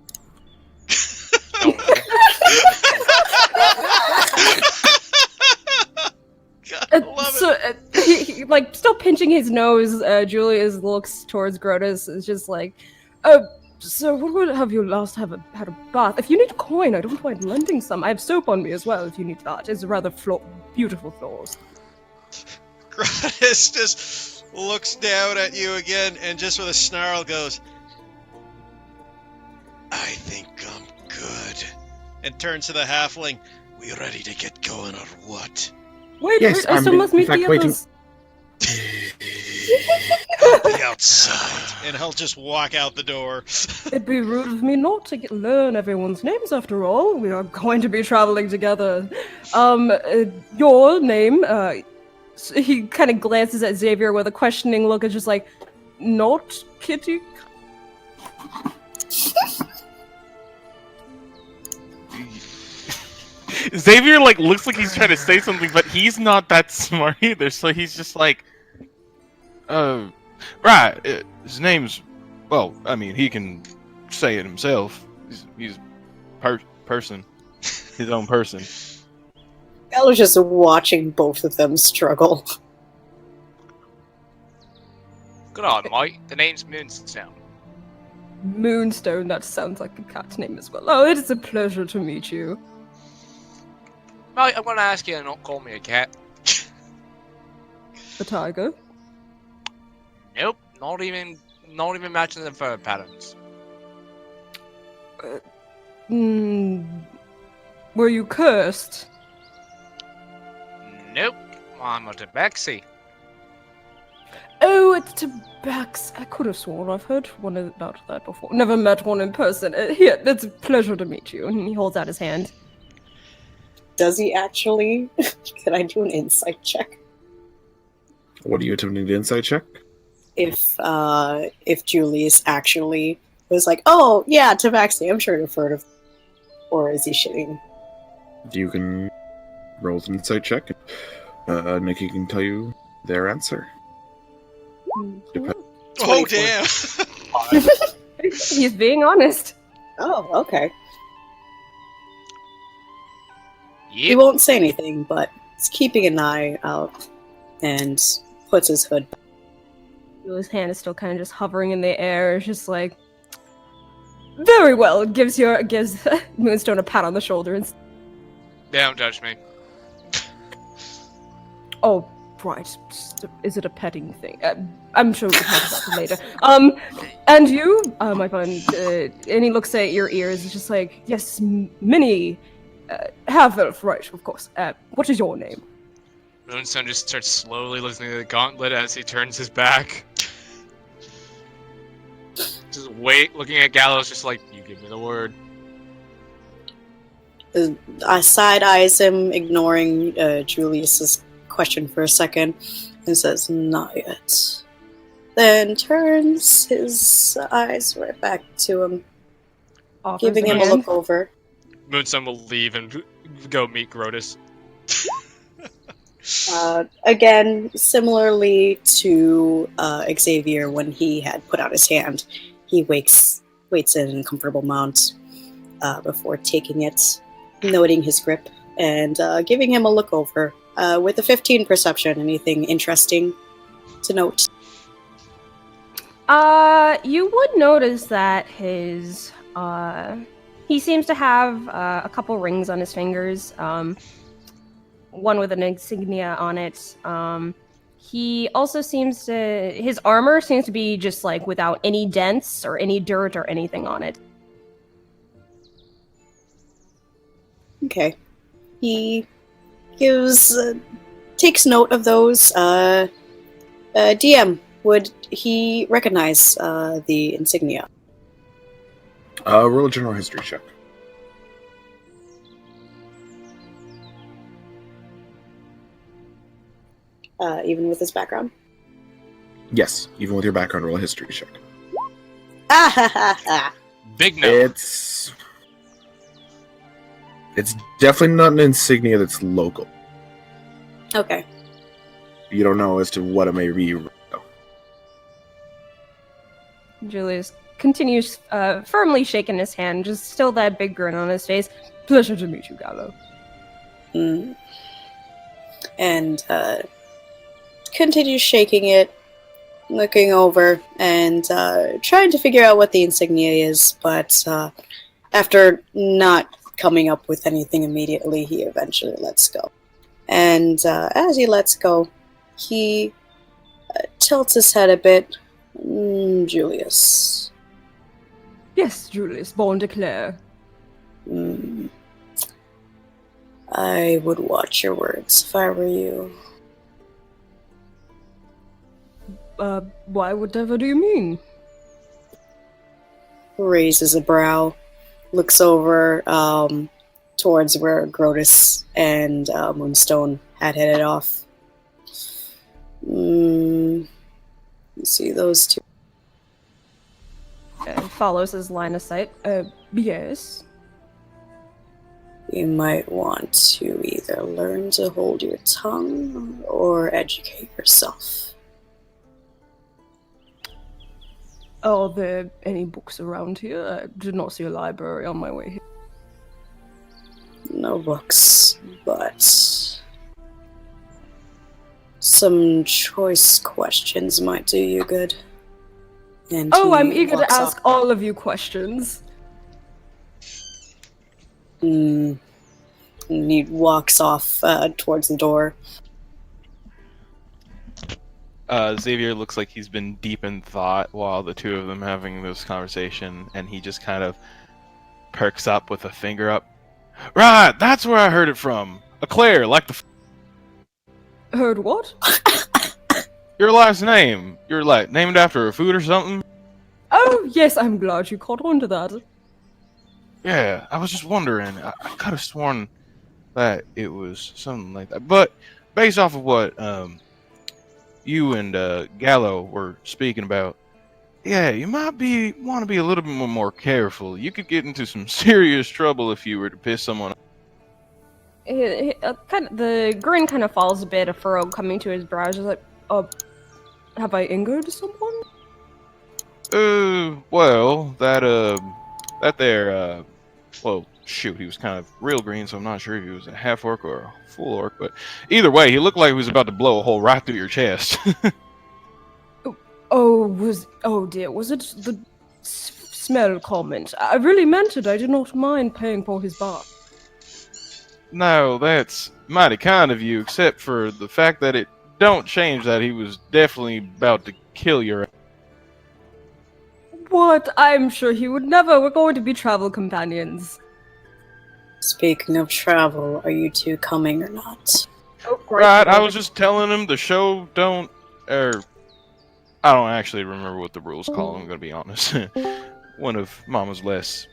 God, I love So, he, like, still pinching his nose, Julius looks towards Grotus. It's just like, so when would have you last had a bath? If you need coin, I don't mind lending some. I have soap on me as well, if you need that. It's rather beautiful floors. Grotus just looks down at you again and just with a snarl goes, I think I'm good. And turns to the halfling, we ready to get going or what? Wait, Yes, I still I'm must in meet fact the waiting. others. I'll be outside. And he'll just walk out the door. It'd be rude of me not to learn everyone's names after all. We are going to be traveling together. Your name, he kind of glances at Xavier with a questioning look. It's just like, not Kitty? Xavier like looks like he's trying to say something, but he's not that smart either. So he's just like, right. His name's, well, I mean, he can say it himself. He's person, his own person. I was just watching both of them struggle. Good on, mate. The name's Moonstone. Moonstone, that sounds like a cat's name as well. Oh, it is a pleasure to meet you. Mate, I'm going to ask you to not call me a cat. The tiger? Nope, not even matching the fur patterns. Were you cursed? Nope, I'm a tabaxi. Oh, it's Tabax. I could have sworn I've heard one about that before. Never met one in person. Here, it's a pleasure to meet you. And he holds out his hand. Does he actually? Can I do an insight check? What are you attempting to insight check? If Julius actually was like, oh yeah, Tabaxi, I'm sure you've heard of, or is he shitting? You can roll an insight check. Nikki can tell you their answer. Dep- Oh, damn! He's being honest. Oh, okay. He Yep. won't say anything, but he's keeping an eye out and puts his hood back. His hand is still kind of just hovering in the air. It's just like, very well. Gives Moonstone a pat on the shoulder and. Don't judge me. Oh, right. Is it a petting thing? I'm sure we can talk about it later. And you, my friend, and he looks at your ears. It's just like, yes, Minnie, half-elf, right? Of course. What is your name? Moonstone just starts slowly listening to the gauntlet as he turns his back. Just looking at Gallows, just like, you give me the word. I side eyes him, ignoring Julius's question for a second, and says, "Not yet." Then turns his eyes right back to him, Offers giving him a hand. look over. Moonstone will leave and go meet Grotus. Again, similarly to Xavier when he had put out his hand, he waits in a comfortable mount before taking it, noting his grip, and giving him a look over. With a 15 perception, anything interesting to note? You would notice that he seems to have a couple rings on his fingers. One with an insignia on it. He also his armor seems to be just like without any dents or any dirt or anything on it. Okay. He takes note of those. DM, would he recognize the insignia? Roll a general history check. Even with his background? Yes, even with your background, roll a history check. Ah ha ha ha! Big no. It's definitely not an insignia that's local. Okay. You don't know as to what it may be. Julius continues firmly shaking his hand, just still that big grin on his face. Pleasure to meet you, Gallo. Mm. And continues shaking it, looking over, and trying to figure out what the insignia is, but after not coming up with anything immediately, he eventually lets go. And as he lets go, he tilts his head a bit. Julius. Yes, Julius, born declare. I would watch your words if I were you. Whatever do you mean? Raises a brow, looks over towards where Grotus and Moonstone had headed off. You see those two? Follows his line of sight. Yes. You might want to either learn to hold your tongue or educate yourself. Are there any books around here? I did not see a library on my way here. No books, but some choice questions might do you good. And I'm he eager to walks ask off. all of you questions. And he walks off towards the door. Xavier looks like he's been deep in thought while the two of them having this conversation, and he just kind of perks up with a finger up. Right, that's where I heard it from. Eclair, like the. Heard what? Your last name. You're like named after a food or something. Oh, yes, I'm glad you caught on to that. Yeah, I was just wondering. I could have sworn that it was something like that, but based off of what you and Gallo were speaking about, yeah, you might want to be a little bit more careful. You could get into some serious trouble if you were to piss someone off. The grin kind of falls a bit, a furrow coming to his brow. Just like, have I injured someone? Well, well, shoot, he was kind of real green, so I'm not sure if he was a half orc or a full orc, but either way, he looked like he was about to blow a hole right through your chest. Oh dear, was it the smell comment? I really meant it. I did not mind paying for his bath. No, that's mighty kind of you, except for the fact that it don't change that he was definitely about to kill your. What? I'm sure he would never. We're going to be travel companions. Speaking of travel, are you two coming or not? Oh, Right, I was just telling him the show don't. I don't actually remember what the rules call. I'm gonna be honest. One of Mama's less.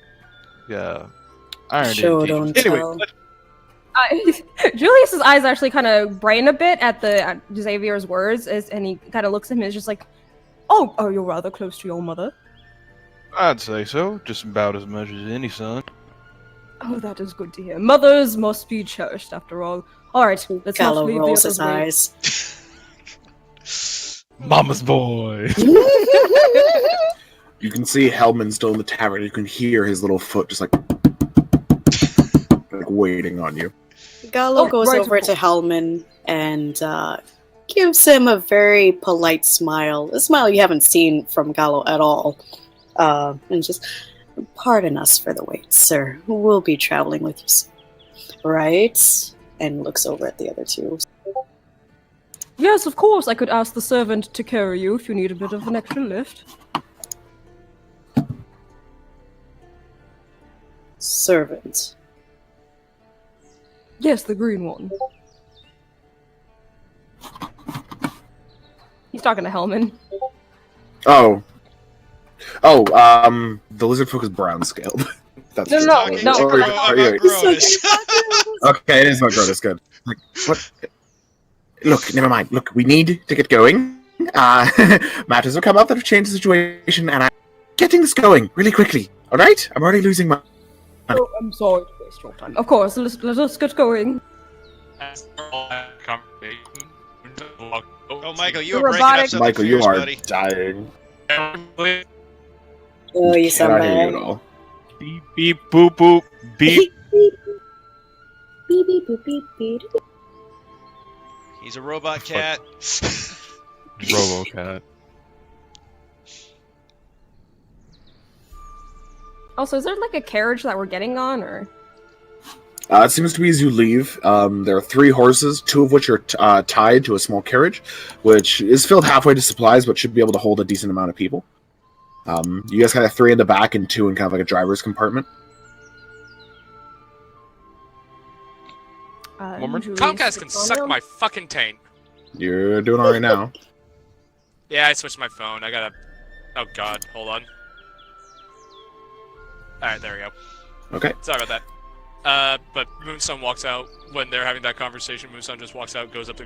Iron Show teachers. don't Anyway, tell. Julius's eyes actually kind of brighten a bit at Xavier's words, and he kind of looks at him and is just like, "Oh, you're rather close to your mother." I'd say so. Just about as much as any son. Oh, that is good to hear. Mothers must be cherished, after all. All right, let's not Gallo leave rolls the his others eyes. Mama's boy. You can see Hellman still in the tavern. You can hear his little foot just like waiting on you. Gallo goes right, over of to Hellman and gives him a very polite smile. A smile you haven't seen from Gallo at all. And just, pardon us for the wait, sir. We'll be traveling with you soon. Right? And looks over at the other two. Yes, of course. I could ask the servant to carry you if you need a bit of an extra lift. Servant. Yes, the green one. He's talking to Hellman. Oh, the lizard folk is brown scaled. That's No, Talking no, to no. Gro- about Grodus. Okay, it is not good. It's good. Like, what? Look, never mind. Look, we need to get going. Matters have come up that have changed the situation, and I'm getting this going really quickly. All right? I'm already losing my. Oh, I'm sorry to waste your time. Of course, let us get going. Oh, Michael, you The are breaking up robotic- something Michael, you fierce, are buddy. dying. Oh, you sound Cannot hear you bad. at all. Beep beep boop boop beep. Beep, beep, beep, beep, beep. He's a robot cat. RoboCat. Also, is there like a carriage that we're getting on, or? It seems to be as you leave. There are 3 horses, 2 of which are tied to a small carriage, which is filled halfway to supplies, but should be able to hold a decent amount of people. You guys kind of 3 in the back and 2 in kind of like a driver's compartment. Julius Comcast can sits on suck him. my fucking taint. You're doing all right now. Yeah, I switched my phone. I gotta. Oh god, hold on. Alright, there we go. Okay. Sorry about that. But Moonstone walks out. When they're having that conversation, Moonstone just walks out, goes up to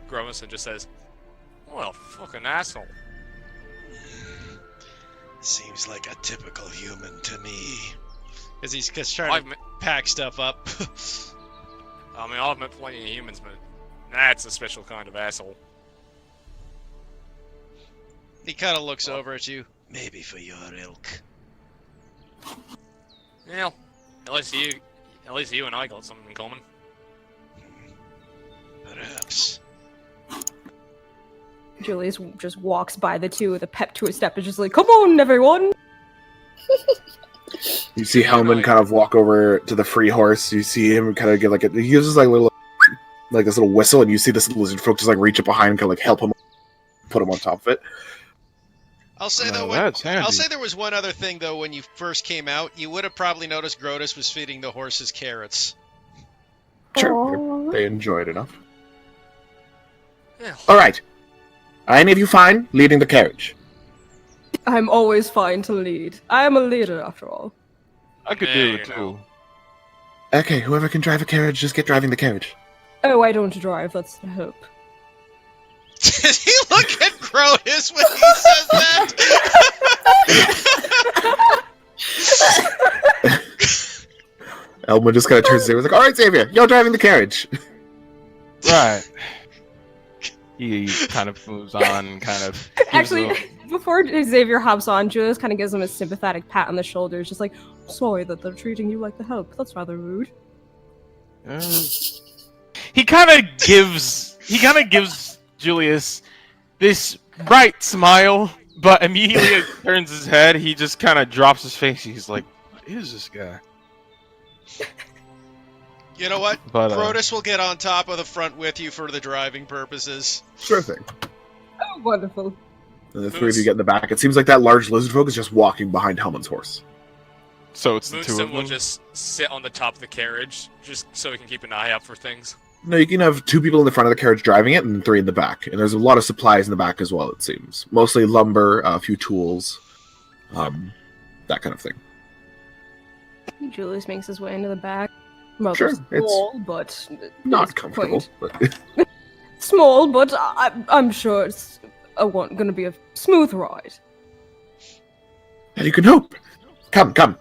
Gromus, and just says, "Well, fucking asshole." Seems like a typical human to me. Because he's just trying I've to met, pack stuff up. I mean, I've met plenty of humans, but that's a special kind of asshole. He kind of looks over at you. Maybe for your ilk. Well, at least you and I got something in common. Perhaps. Julius just walks by the two with a pep to his step. Is just like, "Come on, everyone!" You see Hellman kind of walk over to the free horse. You see him kind of get like he gives this like little like this little whistle, and you see this lizard folk just like reach up behind and kind of like help him. put him on top of it. I'll say No, though, that's handy. I'll say there was one other thing though. When you first came out, you would have probably noticed Grotus was feeding the horses carrots. Sure, Aw. they enjoy it enough. Yeah. All right. Are any of you fine leading the carriage? I'm always fine to lead. I am a leader, after all. I could Yeah, do you it too. know. Okay, whoever can drive a carriage, just get driving the carriage. Oh, I don't drive, that's the hope. Did he look at Grotus when he says that? Elma just kind of turns to Xavier, like, all right, Xavier, you're driving the carriage. Right. He kind of moves on, kind of. gives Actually, a- before Xavier hops on, Julius kind of gives him a sympathetic pat on the shoulders, just like, sorry that they're treating you like the hope. That's rather rude. He kind of gives Julius this bright smile, but immediately as he turns his head, he just kind of drops his face. He's like, "What is this guy?" You know what? But Grotus will get on top of the front with you for the driving purposes. Sure thing. Oh, wonderful. And the three of you get in the back. It seems like that large lizard folk is just walking behind Hellman's horse. so it's the two Moonstone of will them. just sit on the top of the carriage, just so we can keep an eye out for things. No, you can have 2 people in the front of the carriage driving it and 3 in the back. And there's a lot of supplies in the back as well, it seems. Mostly lumber, a few tools, that kind of thing. Julius makes his way into the back. Well, Sure, they're small, but Not that's the comfortable, point. but Small, but I'm sure it's going to be a smooth ride. you can hope. Come.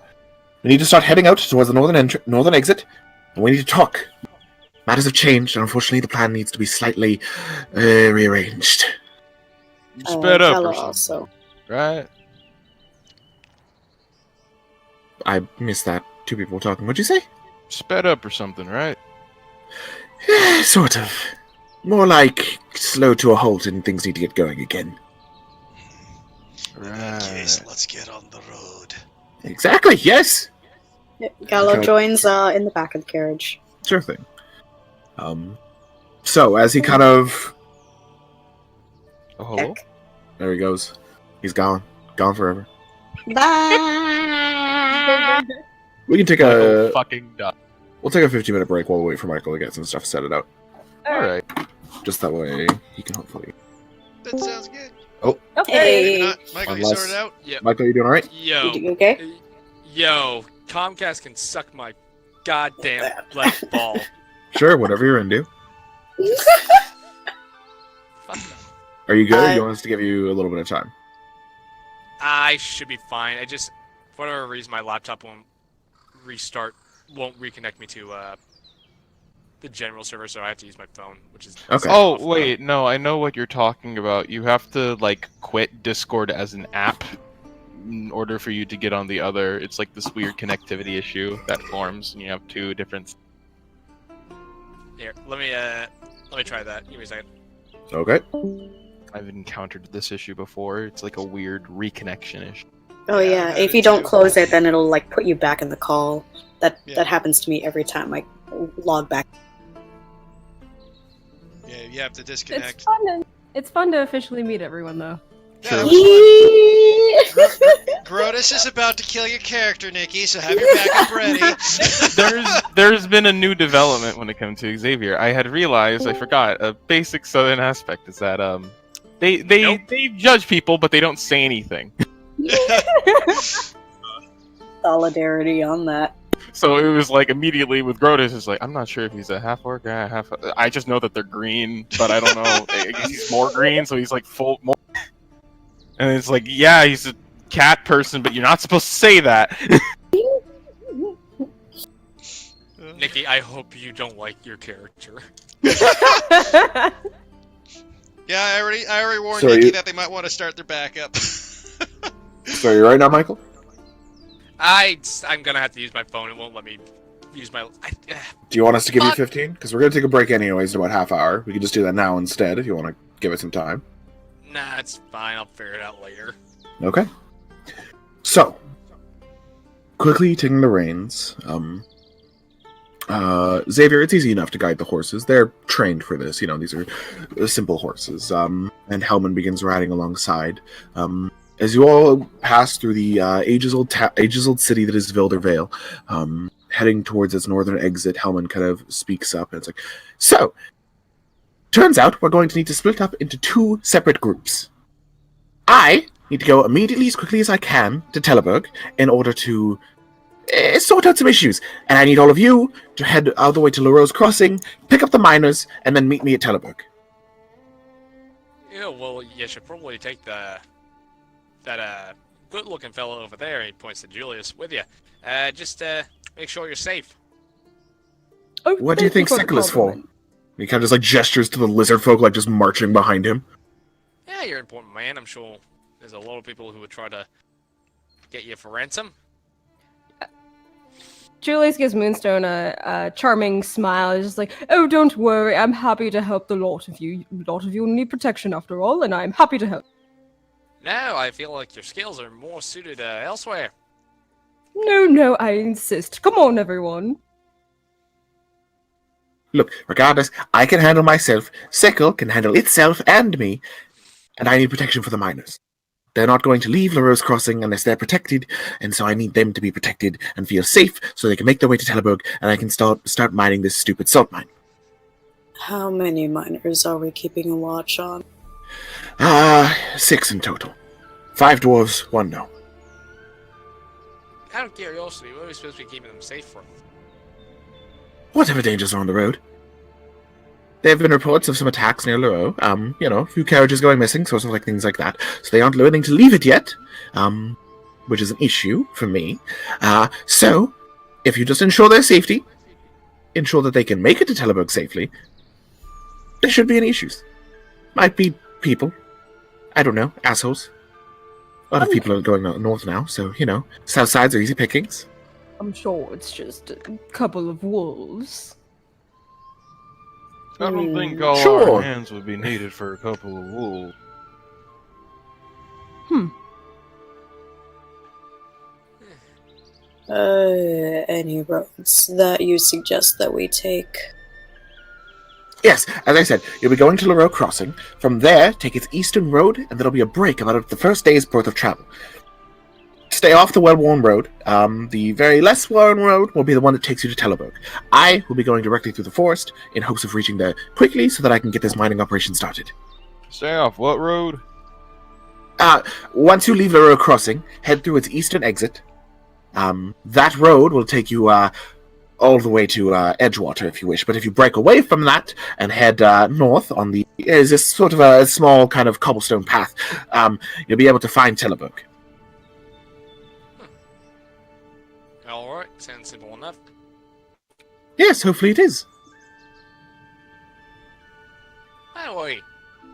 We need to start heading out towards the northern exit, and we need to talk. Matters have changed, and unfortunately the plan needs to be slightly rearranged. Sped up Gallo or something, also. right? I missed that. 2 people were talking. What'd you say? Sped up or something, right? Sort of. More like slow to a halt and things need to get going again. In that case, let's get on the road. Exactly, yes! Gallo Okay. joins in the back of the carriage. Sure thing. So, as he kind of... Oh, hello? Heck. There he goes. He's gone. Gone forever. Bye! We can take Michael a... fucking duck. We'll take a 15-minute break while we wait for Michael to get some stuff set it out. All right. Just that way he can hopefully... That sounds good. Hey! Michael, you Unless- sorted out? Yep. Michael, you doing alright? Yo. You okay? Yo. Comcast can suck my goddamn left ball. Sure, whatever you're into. Fuck them. Are you good? Or I- you want us to give you a little bit of time? I should be fine. For whatever reason, my laptop won't reconnect me to the general server, so I have to use my phone, which is Okay. Oh awful. wait, no, I know what you're talking about. You have to like quit Discord as an app in order for you to get on the other. It's like this weird connectivity issue that forms, and you have 2 different. Here, let me try that. Give me a second. Okay. I've encountered this issue before. It's like a weird reconnection issue. Oh Yeah, yeah, I've if had you it don't too. close it, then it'll like put you back in the call. That Yeah. happens to me every time I log back. Yeah, you have to It's disconnect. it's fun to officially meet everyone, though. Yeah, Sure. it was fun. Grotus is about to kill your character, Nikki, so have your backup ready. There's been a new development when it comes to Xavier. I had realized, I forgot, a basic Southern aspect is that they Nope. they judge people, but they don't say anything. Solidarity on that. So it was like immediately with Grotus, it's like I'm not sure if he's a half orc or a half. I just know that they're green, but I don't know. I guess he's more green, so he's like full more. And it's like, yeah, he's a cat person, but you're not supposed to say that. Nikki, I hope you don't like your character. Yeah, I already warned So Nikki you- that they might want to start their backup. So you're right now, Michael? I'm gonna have to use my phone. It won't let me use my. Do you want us to give you Fuck. 15? Because we're going to take a break anyways in about half hour. We can just do that now instead if you want to give it some time. Nah, it's fine. I'll figure it out later. Okay. So, quickly taking the reins, Xavier, it's easy enough to guide the horses. They're trained for this. These are simple horses. And Hellman begins riding alongside. As you all pass through the ages-old city that is Vildervale, heading towards its northern exit, Hellman kind of speaks up, and it's like, so, turns out we're going to need to split up into 2 separate groups. I need to go immediately, as quickly as I can, to Teleburg in order to sort out some issues. And I need all of you to head all the way to LaRose Crossing, pick up the miners, and then meet me at Teleburg. Yeah, well, you should probably take that good-looking fellow over there, he points to Julius, with you. Just make sure you're safe. Oh, What do you think for the Sickle is for? compliment. He kind of just gestures to the lizard folk, just marching behind him. Yeah, you're an important man. I'm sure there's a lot of people who would try to get you for ransom. Julius gives Moonstone a charming smile. He's just like, oh, don't worry. I'm happy to help the lot of you. A lot of you need protection after all, and I'm happy to help. No, I feel like your skills are more suited elsewhere. No, I insist. Come on, everyone. Look, regardless, I can handle myself, Sickle can handle itself and me, and I need protection for the miners. They're not going to leave LaRose Crossing unless they're protected, and so I need them to be protected and feel safe so they can make their way to Teleburg and I can start mining this stupid salt mine. How many miners are we keeping a watch on? 6 in total. 5 dwarves, 1 gnome. Out of curiosity, what are we supposed to be keeping them safe from? Whatever dangers are on the road. There have been reports of some attacks near Laro. A few carriages going missing, sort of like things like that. So they aren't willing to leave it yet, which is an issue for me. So, if you just ensure their safety, ensure that they can make it to Teleburg safely, there shouldn't be any issues. Might be people. I don't know, assholes. A lot of people are going north now, so, south sides are easy pickings. I'm sure it's just a couple of wolves. I don't think all Sure. our hands would be needed for a couple of wolves. Any roads that you suggest that we take? Yes, as I said, you'll be going to Laro Crossing. From there, take its eastern road, and there'll be a break about the first day's worth of travel. Stay off the well-worn road. The very less worn road will be the one that takes you to Teleburg. I will be going directly through the forest in hopes of reaching there quickly so that I can get this mining operation started. Stay off what road? Once you leave Laro Crossing, head through its eastern exit. That road will take you all the way to Edgewater, if you wish. But if you break away from that and head north on is this sort of a small kind of cobblestone path, you'll be able to find Teleburg. Alright, sounds simple enough. Yes, hopefully it is. Don't worry.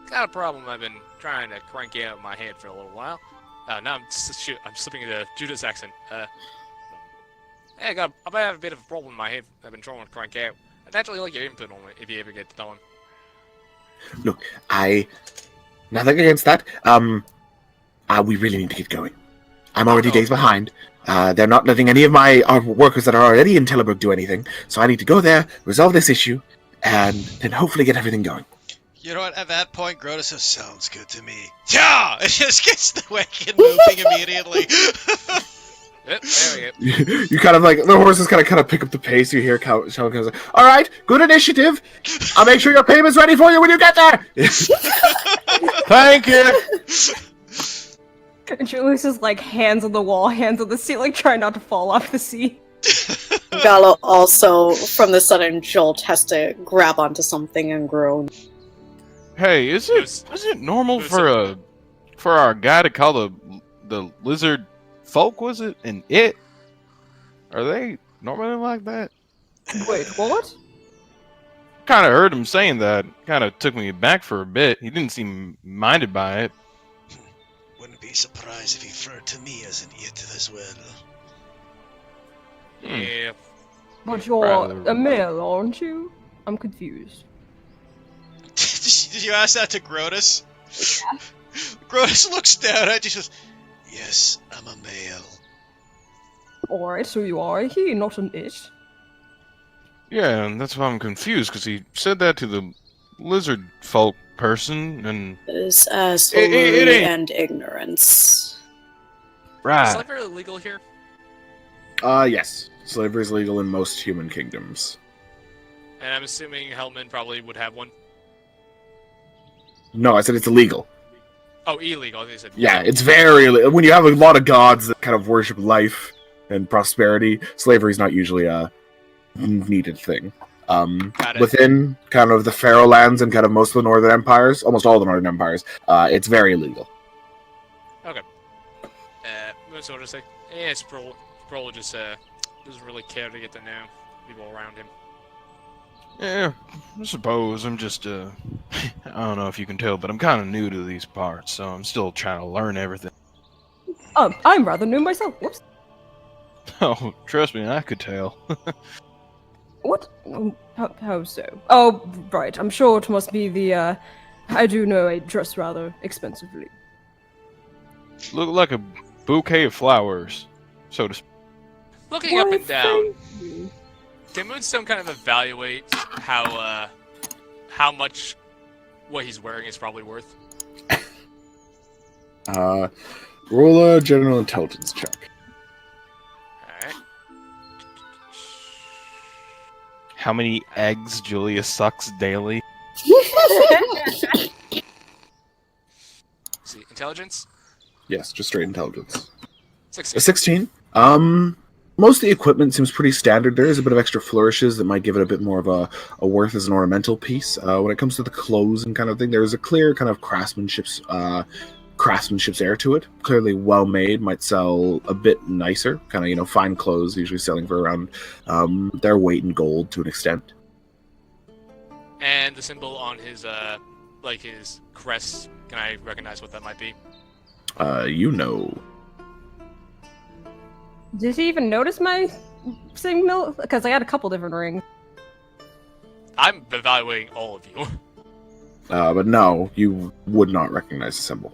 Got a problem I've been trying to crank out in my head for a little while. Now I'm slipping into Judah's accent. Yeah, I have a bit of a problem in my head I've been trying to crank out. I'd actually like your input on it if you ever get to time. Look, nothing against that. We really need to get going. I'm already days behind. They're not letting any of our workers that are already in Teleburg do anything, so I need to go there, resolve this issue, and then hopefully get everything going. You know what? At that point, Grotus says, "Sounds good to me." Yeah, it just gets the wagon moving immediately. Yep, there we go. You kind of the horses kind of pick up the pace. You hear Sheldon goes, "All right, good initiative. I'll make sure your payment's ready for you when you get there." Thank you! And Julius is hands on the wall, hands on the ceiling, trying not to fall off the seat. Gallo also, from the sudden jolt, has to grab onto something and groan. Hey, is it normal for our guy to call the lizard folk, was it? And it? Are they normally like that? Wait, what? Kind of heard him saying that. Kind of took me back for a bit. He didn't seem minded by it. Wouldn't be surprised if he referred to me as an it as well. Yeah. But you're a male, aren't you? I'm confused. Did you ask that to Grotus? Yeah. Grotus looks down at you and says, "Yes, I'm a male." Alright, so you are a he, not an it. Yeah, and that's why I'm confused, because he said that to the lizard folk person, and... This it assholery ain't... and ignorance. Is Right. slavery illegal here? Yes. Slavery is legal in most human kingdoms. And I'm assuming Hellman probably would have one. No, I said it's illegal. Oh, illegal. I think you said Yeah, it's very... When you have a lot of gods that kind of worship life and prosperity, slavery is not usually a needed thing. Got it. Within kind of the Pharaoh lands and kind of most of the northern empires, almost all the northern empires, it's very illegal. So to say, yeah, Sproul just doesn't really care to get to know people around him. Yeah, I suppose I'm just, I don't know if you can tell, but I'm kind of new to these parts, so I'm still trying to learn everything. I'm rather new myself. Whoops. Oh, trust me, I could tell. What? How so? Oh, right. I'm sure it must be the, I do know I dress rather expensively. Look like a bouquet of flowers, so to speak. Looking up and down, can Moonstone kind of evaluate how much what he's wearing is probably worth? Roll a general intelligence check. Alright. How many eggs Julia sucks daily? See, intelligence? Yes, just straight intelligence. 16. A 16. Most of the equipment seems pretty standard. There is a bit of extra flourishes that might give it a bit more of a worth as an ornamental piece. When it comes to the clothes and kind of thing, there is a clear kind of craftsmanship's air to it. Clearly well made, might sell a bit nicer. Kind of, fine clothes, usually selling for around their weight in gold to an extent. And the symbol on his his crest, can I recognize what that might be? Did he even notice my signal? Because I had a couple different rings. I'm evaluating all of you. But no, you would not recognize the symbol.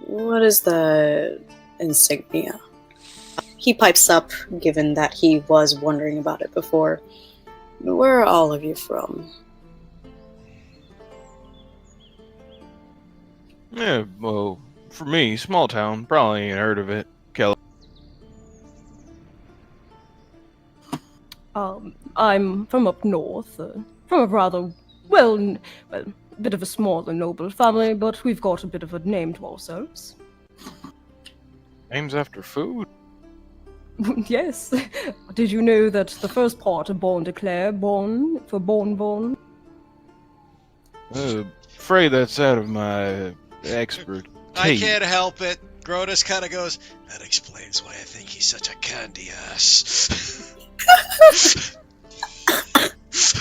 What is the insignia? He pipes up, given that he was wondering about it before. Where are all of you from? Yeah, well, for me, small town, probably ain't heard of it. Kelly. I'm from up north, from a rather well, a bit of a small and noble family, but we've got a bit of a name to ourselves. Names after food? Yes. Did you know that the first part of Bon Declare, Bon, for Bon? Afraid that's out of my expertise. I can't help it. Grotus kind of goes, that explains why I think he's such a candy ass.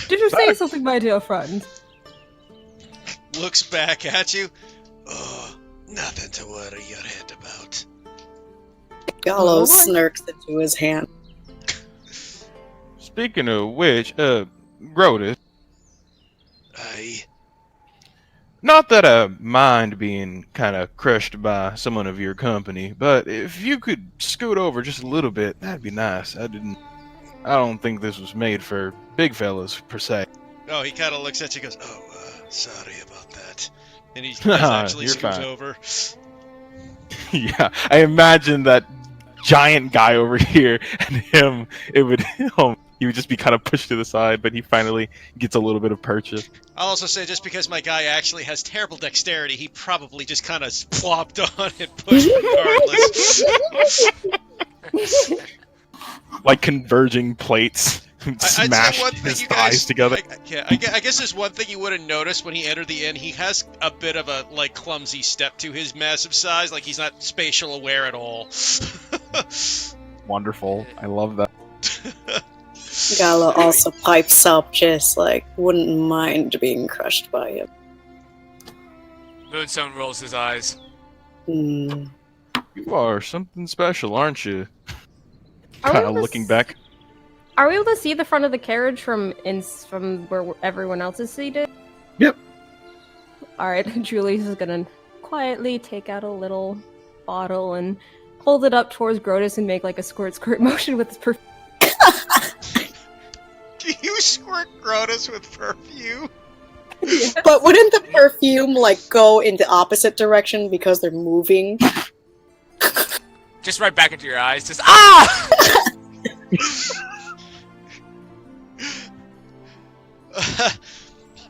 Did you say something, my dear friend? Looks back at you. Oh, nothing to worry your head about. Gallo snirks into his hand. Speaking of which, Grotus. Aye. Not that I mind being kind of crushed by someone of your company, but if you could scoot over just a little bit, that'd be nice. I don't think this was made for big fellas, per se. Oh, he kind of looks at you and goes, sorry about that. And he does actually You're scoots fine. over. Yeah, I imagine that giant guy over here and him, he would just be kind of pushed to the side, but he finally gets a little bit of purchase. I'll also say, just because my guy actually has terrible dexterity, he probably just kind of plopped on and pushed regardless. Like converging plates, smash his thighs together. I guess there's one thing you would have noticed when he entered the inn. He has a bit of a clumsy step to his massive size. Like, he's not spatial aware at all. Wonderful. I love that. Gallo also pipes up, just wouldn't mind being crushed by him. Moonstone rolls his eyes. Hmm. You are something special, aren't you? Are we Kind of able to looking back. Are we able to see the front of the carriage from where everyone else is seated? Yep. Alright, Julie is gonna quietly take out a little bottle and hold it up towards Grotus and make like a squirt motion with his perfume. Do you squirt Grotus with perfume? But wouldn't the perfume like go in the opposite direction because they're moving? Just right back into your eyes. Just ah!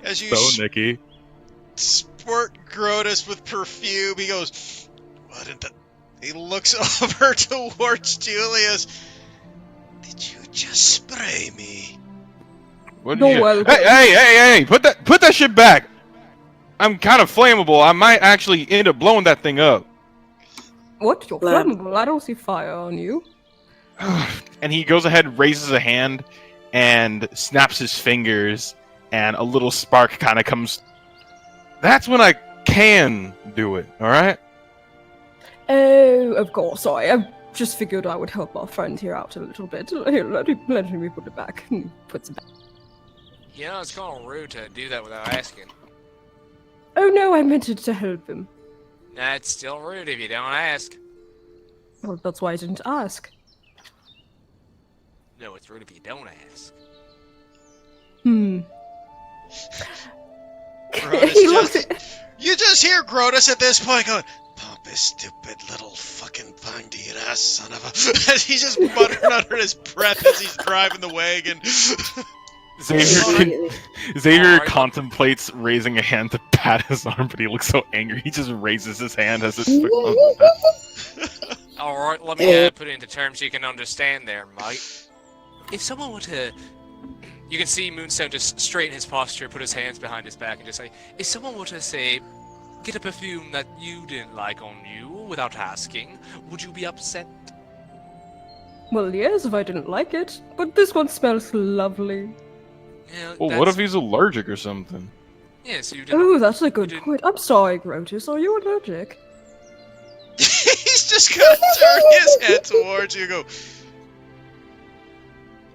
As you So, Nikki. squirt Grotus with perfume, he goes, "What in the?" He looks over towards Julius. Did you just spray me? What did No, you... well- Hey! Put that shit back. I'm kind of flammable. I might actually end up blowing that thing up. What? You're Lamb. flammable. I don't see fire on you. And he goes ahead, raises a hand, and snaps his fingers, and a little spark kind of comes. That's when I can do it. All right. Oh, of course. Sorry, I just figured I would help our friend here out a little bit. Here, let me put it back. Puts it back. You know, it's kind of rude to do that without asking. Oh no, I meant it to help him. That's still rude if you don't ask. Well, that's why I didn't ask. No, it's rude if you don't ask. Grotus He looked You just hear Grotus at this point going, "Pompous, stupid little fucking pine-eating ass son of a..." As he's just muttering under his breath as he's driving the wagon. Xavier Alright. contemplates raising a hand to pat his arm, but he looks so angry. He just raises his hand as it's. Alright, let me put it into terms you can understand there, mate. If someone were to... You can see Moonstone just straighten his posture, put his hands behind his back, and just say, if someone were to say, get a perfume that you didn't like on you without asking, would you be upset? Well, yes, if I didn't like it, but this one smells lovely. Yeah, Well, what if he's allergic or something? Yes, you didn't... Oh, that's a good didn't- point. I'm sorry, Grotus. Are you allergic? He's just gonna turn his head towards you and go,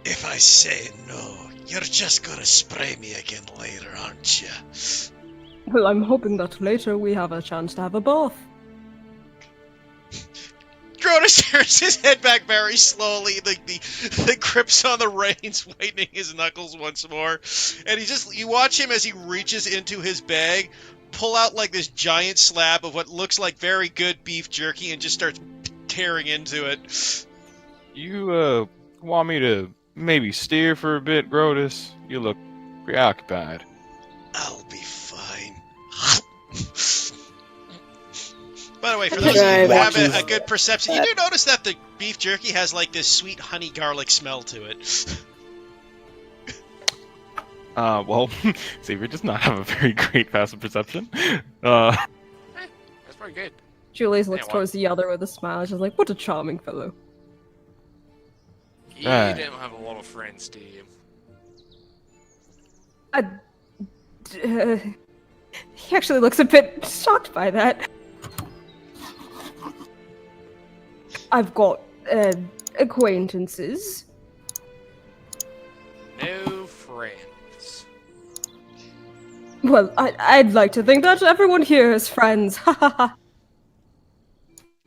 "If I say no, you're just gonna spray me again later, aren't you?" Well, I'm hoping that later we have a chance to have a bath. Grotus turns his head back very slowly, the grips on the reins, whitening his knuckles once more, and you watch him as he reaches into his bag, pull out like this giant slab of what looks like very good beef jerky and just starts tearing into it. You want me to maybe steer for a bit, Grotus? You look preoccupied. I'll be fine. By the way, for those of you Right, who have watches a good perception, you do notice that the beef jerky has like this sweet honey garlic smell to it. Well, Xavier does not have a very great passive perception. That's pretty good. Julius looks Yeah, what? towards the other with a smile. She's like, what a charming fellow. You Right. don't have a lot of friends, do you? He actually looks a bit shocked by that. I've got acquaintances. No friends. Well, I'd like to think that everyone here is friends. Ha ha ha.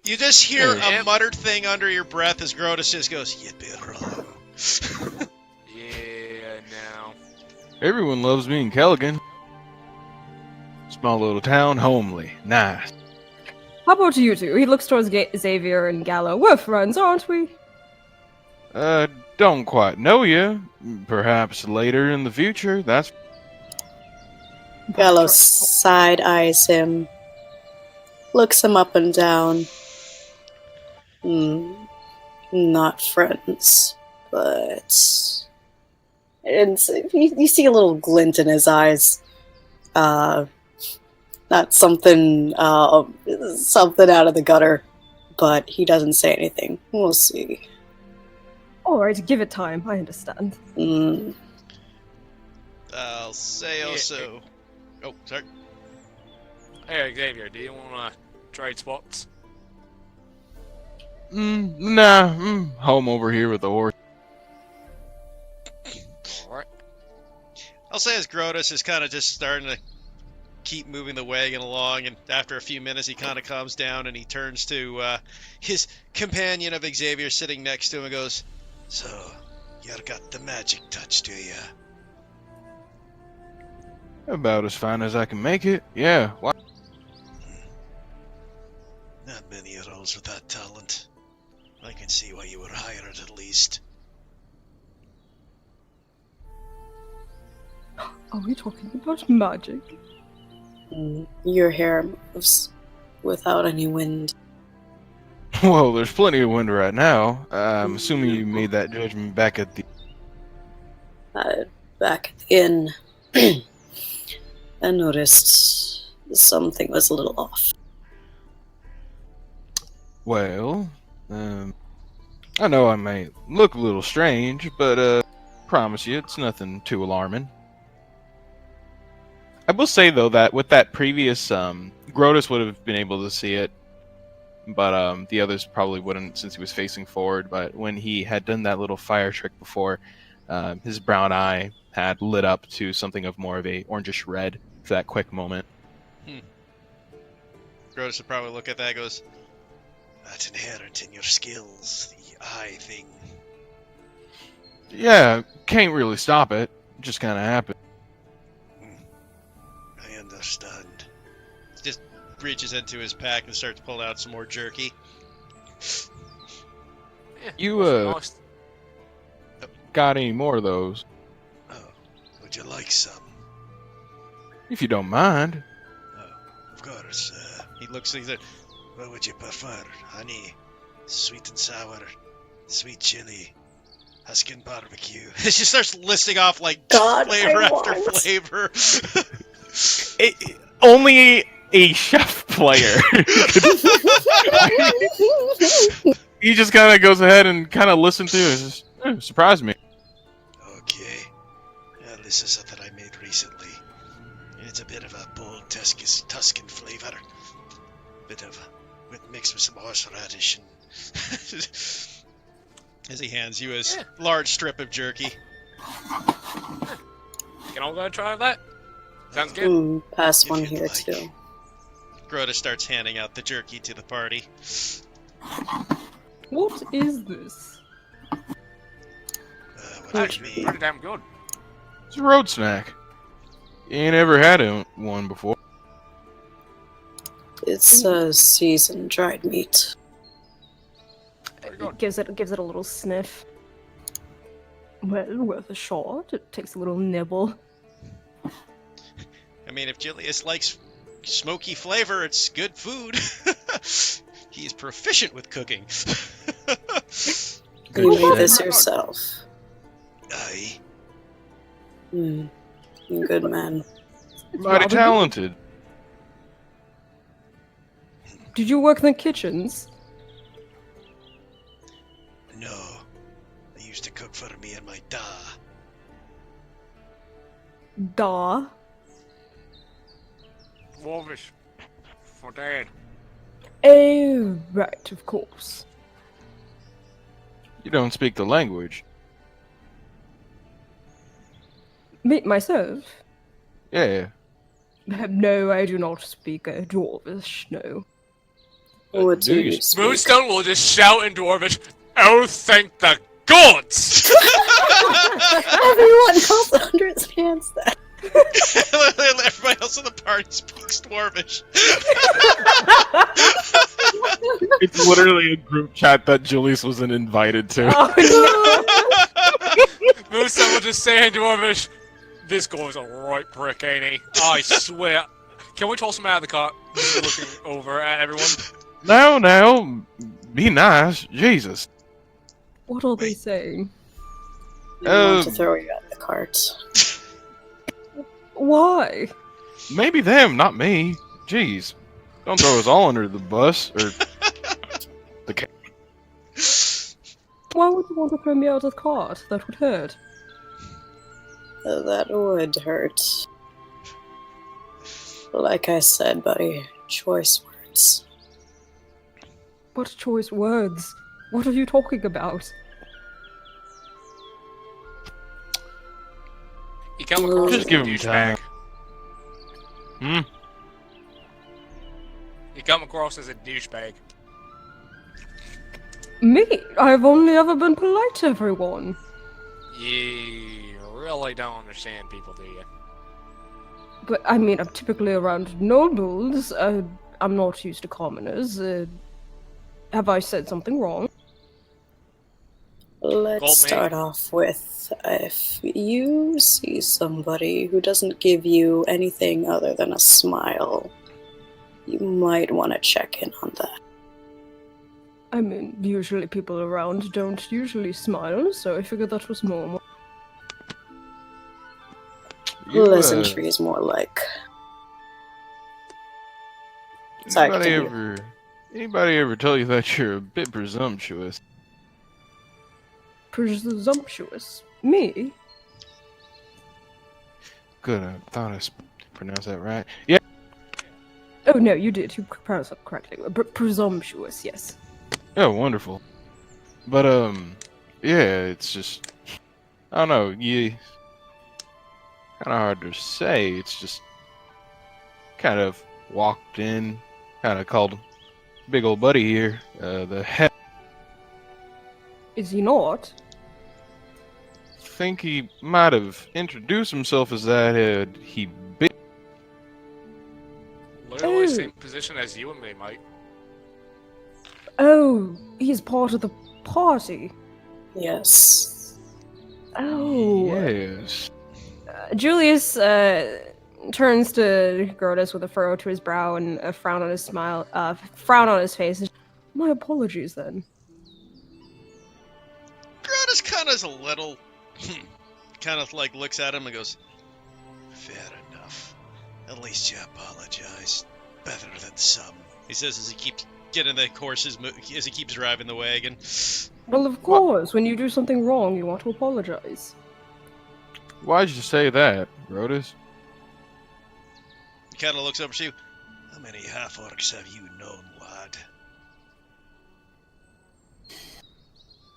You just hear Yep. a muttered thing under your breath as Grotus just goes, "You'd be wrong." Yeah, no. Everyone loves me in Caligan. Small little town, homely, nice. How about you two? He looks towards Xavier and Gallo. We're friends, aren't we? Don't quite know you. Perhaps later in the future. That's Gallo side eyes him, looks him up and down. Not friends, but you see a little glint in his eyes. Not something something out of the gutter, but he doesn't say anything. We'll see. Alright, give it time. I understand. I'll say Yeah. also. Oh, sorry. Hey, Xavier, do you want to trade spots? nah. Home over here with the horse. Alright. I'll say as Grotus is kind of just starting to keep moving the wagon along, and after a few minutes he kind of calms down and he turns to his companion of Xavier sitting next to him and goes, "So, you got the magic touch, do ya?" About as fine as I can make it. Yeah. Why? Not many roles with that talent. I can see why you were hired at least. Are we talking about magic? Your hair moves without any wind. Well, there's plenty of wind right now. I'm assuming you made that judgment back at the. Back at the inn, I noticed something was a little off. Well, I know I may look a little strange, but promise you, it's nothing too alarming. I will say though that with that previous, Grotus would have been able to see it, but the others probably wouldn't since he was facing forward. But when he had done that little fire trick before, his brown eye had lit up to something of more of a orangish red for that quick moment. Grotus would probably look at that and goes, "That's inherent in your skills, the eye thing." Yeah, can't really stop it. It just kind of happened. I understand. Just reaches into his pack and starts pulling out some more jerky. Yeah, You, wasn't nice. Got any more of those? Oh, would you like some? If you don't mind. Oh, of course. He looks at you. What would you prefer? Honey, sweet and sour, sweet chili, Huskin barbecue. It just starts listing off like God, flavor I after want. flavor. Only a chef player. He just kind of goes ahead and kind of listens to it. It's just, surprised me. Okay. Well, this is something I made recently. It's a bit of a bold Tuscan flavor. Bit of mixed with some horseradish and as he hands you his large strip of jerky. Can all go and try that? Sounds good. Pass If one you'd here like. too. Grotus starts handing out the jerky to the party. What is this? What do Actually, you mean? pretty damn good. It's a road snack. You ain't ever had one before. It's seasoned dried meat. Very good. Gives it a little sniff. Well, worth a shot. It takes a little nibble. I mean, if Julius likes smoky flavor, it's good food. He's proficient with cooking. You Good made this shit. yourself. Aye. Good man. Mighty Rather talented. good. Did you work in the kitchens? No. They used to cook for me and my da. Da. Dwarvish. For dad. Oh, right, of course. You don't speak the language. Me, myself? Yeah. No, I do not speak Dwarvish, no. What do do you you speak? Moonstone will just shout in Dwarvish, "Oh, thank the gods!" Everyone else understands that. Everybody else in the party speaks Dwarvish. It's literally a group chat that Julius wasn't invited to. Oh, Moonstone will just say in Dwarvish, "This guy's a right prick, ain't he? I swear." Can we toss him out of the cart? Just looking over at everyone. No, be nice. Jesus. what are they Wait. saying? I want to throw you out the cart. Why? Maybe them, not me. Jeez. Don't throw us all under the bus. Or the Why would you want to throw me out of the cart? That would hurt. That would hurt. Like I said, buddy, choice words. What choice words? What are you talking about? You come across Just as a give him douchebag. time. Hmm? You come across as a douchebag. Me? I've only ever been polite to everyone. You really don't understand people, do you? But I mean, I'm typically around nobles. I'm not used to commoners. Have I said something wrong? Let's Gold mate. start off with if you see somebody who doesn't give you anything other than a smile, you might want to check in on that. I mean, usually people around don't usually smile, so I figured that was normal. Pleasantry is more like. Sorry, continue. Anybody ever tell you that you're a bit presumptuous? Presumptuous. Me? Good, I thought I pronounced that right. Yeah. Oh no, you did. You pronounced that correctly. Presumptuous, yes. Oh, wonderful. But yeah, it's just I don't know. You kind of hard to say. It's just kind of walked in, kind of called big old buddy here the head. Is he not? Think he might have introduced himself as that. He big. Literally Oh. same position as you and me, Mike. Oh, he's part of the party. Yes. Oh. Yes. Julius turns to Grotus with a furrow to his brow and a frown on his frown on his face. My apologies, then. Grotus kind of is a little, kind of like looks at him and goes, "Fair enough. At least you apologize. Better than some." He says as he keeps getting the horses, as he keeps driving the wagon. Well, of course, when you do something wrong, you want to apologize. Why'd you say that, Rotus? He kind of looks over to you. How many half-orcs have you known, lad?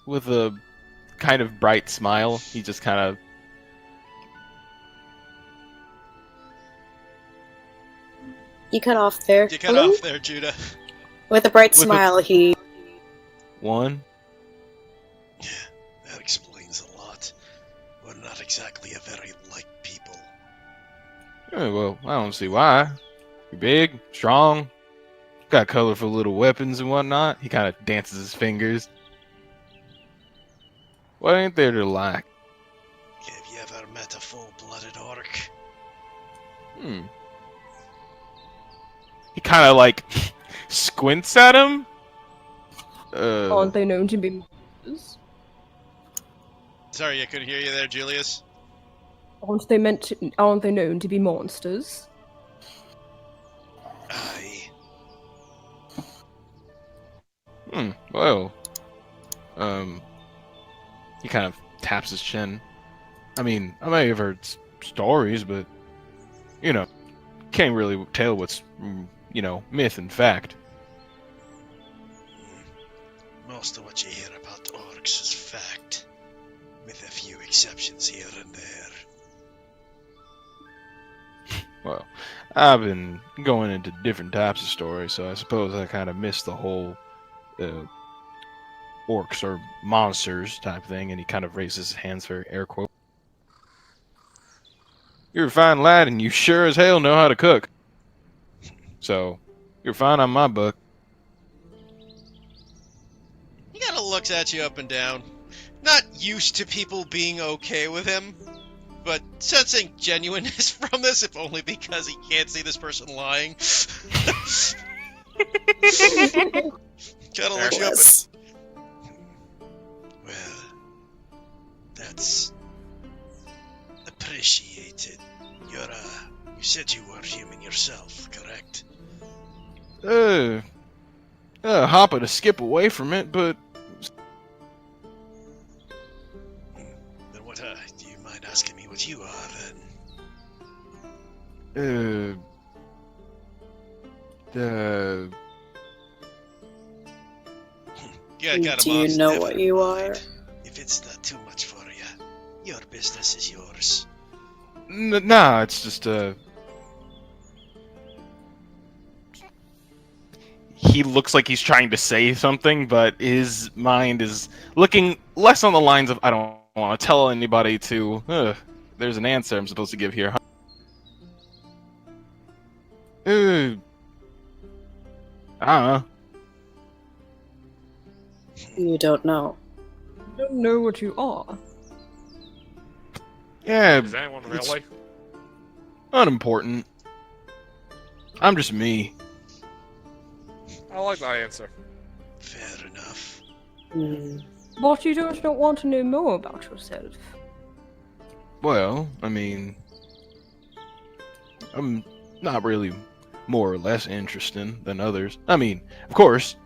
With a kind of bright smile, he just kind of. You cut off there. You cut Hello? off there, Judah. With a bright With a- smile, he. One. Yeah, that explains a lot. We're not exactly a very liked people. Oh, well, I don't see why. You're big, strong, got colorful little weapons and whatnot. He kind of dances his fingers. What ain't there to like? Have you ever met a full-blooded orc? He kind of like squints at him. Aren't they known to be monsters? Sorry, I couldn't hear you there, Julius. Aren't they known to be monsters? Aye. Well, he kind of taps his chin. I mean, I may have heard stories, but you know, can't really tell what's myth and fact. Most of what you hear about orcs is fact, with a few exceptions here and there. Well, I've been going into different types of stories, so I suppose I kind of missed the whole orcs or monsters type thing, and he kind of raises his hands for air quote. You're a fine lad, and you sure as hell know how to cook. So, you're fine on my book. He kind of looks at you up and down. Not used to people being okay with him, but sensing genuineness from this, if only because he can't see this person lying. Kind of looks you up. Yes. Well, that's appreciated. You said you were human yourself, correct? Hop to skip away from it, but Then what, do you mind asking me what you are, then? Yeah, got a Do you monster. know Never what you mind. are? If it's not too much for you, your business is yours. nah, it's just he looks like he's trying to say something, but his mind is looking less on the lines of, I don't want to tell anybody to, there's an answer I'm supposed to give here. I don't know. You don't know. I don't know what you are. Yeah, Is anyone it's really? unimportant. I'm just me. I like that answer. Fair enough. Hmm. But you don't want to know more about yourself. Well, I mean, I'm not really more or less interesting than others. I mean, of course,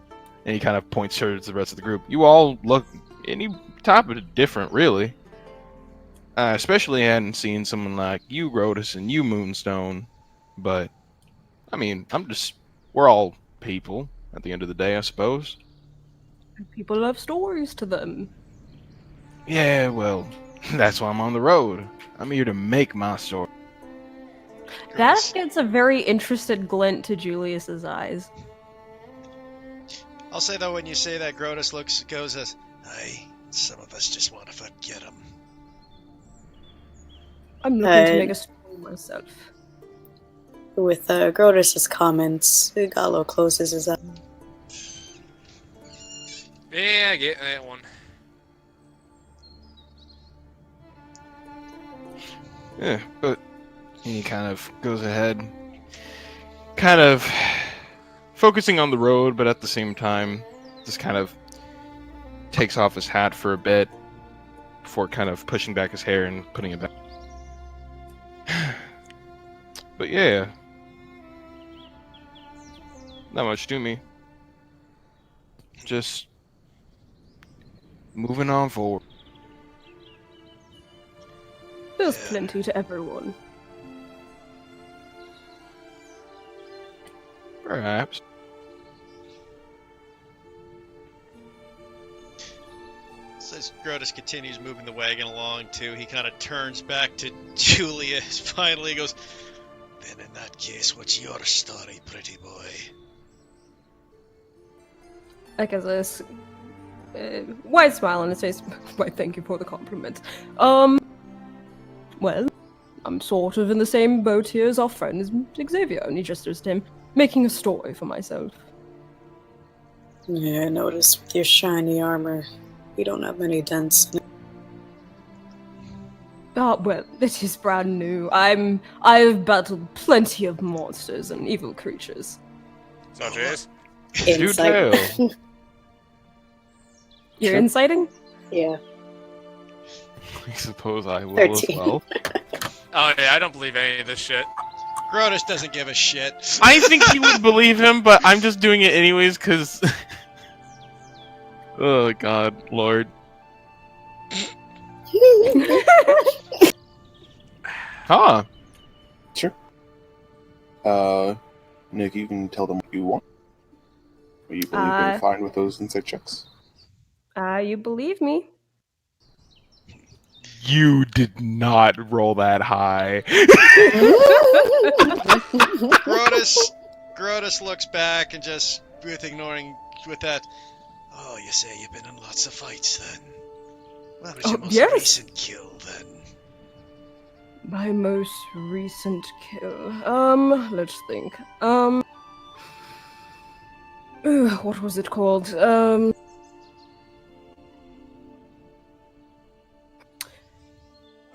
and he kind of points towards the rest of the group. You all look any type of different, really. Especially hadn't seen someone like you, Rotus, and you, Moonstone. But, I mean, we're all people at the end of the day, I suppose. People have stories to them. Yeah, well, that's why I'm on the road. I'm here to make my story. That Grotus. gets a very interested glint to Julius's eyes. I'll say though, when you say that, Grotus goes as, "Aye, some of us just want to forget him." I'm looking to make a story myself. With Grotus's comments, Gallo closes his eyes. Yeah, I get that one. Yeah, but he kind of goes ahead, kind of focusing on the road, but at the same time, just kind of takes off his hat for a bit before kind of pushing back his hair and putting it back. But yeah, not much to me. Just moving on forward. There's plenty to everyone. Perhaps. So as Grotus continues moving the wagon along too, he kind of turns back to Julius. Finally, goes, "Then in that case, what's your story, pretty boy?" Like as a wide smile on his face. Why, thank you for the compliment. Well, I'm sort of in the same boat here as our friend Xavier, only just as him, making a story for myself. Yeah, I noticed with your shiny armor, you don't have many dents in it. Well, it is brand new. I've battled plenty of monsters and evil creatures. Such as? Do tell. You're Sure. inciting? Yeah. I suppose I will 13. as well. Oh yeah, I don't believe any of this shit. Grotus doesn't give a shit. I think he would believe him, but I'm just doing it anyways because. Oh God, Lord. Huh? Sure. Nick, you can tell them what you want. What you believe they find with those insight checks. You believe me? You did not roll that high. Grotus looks back and just with that. "Oh, you say you've been in lots of fights then. What was your most yes. recent kill then?" My most recent kill. Let's think. What was it called?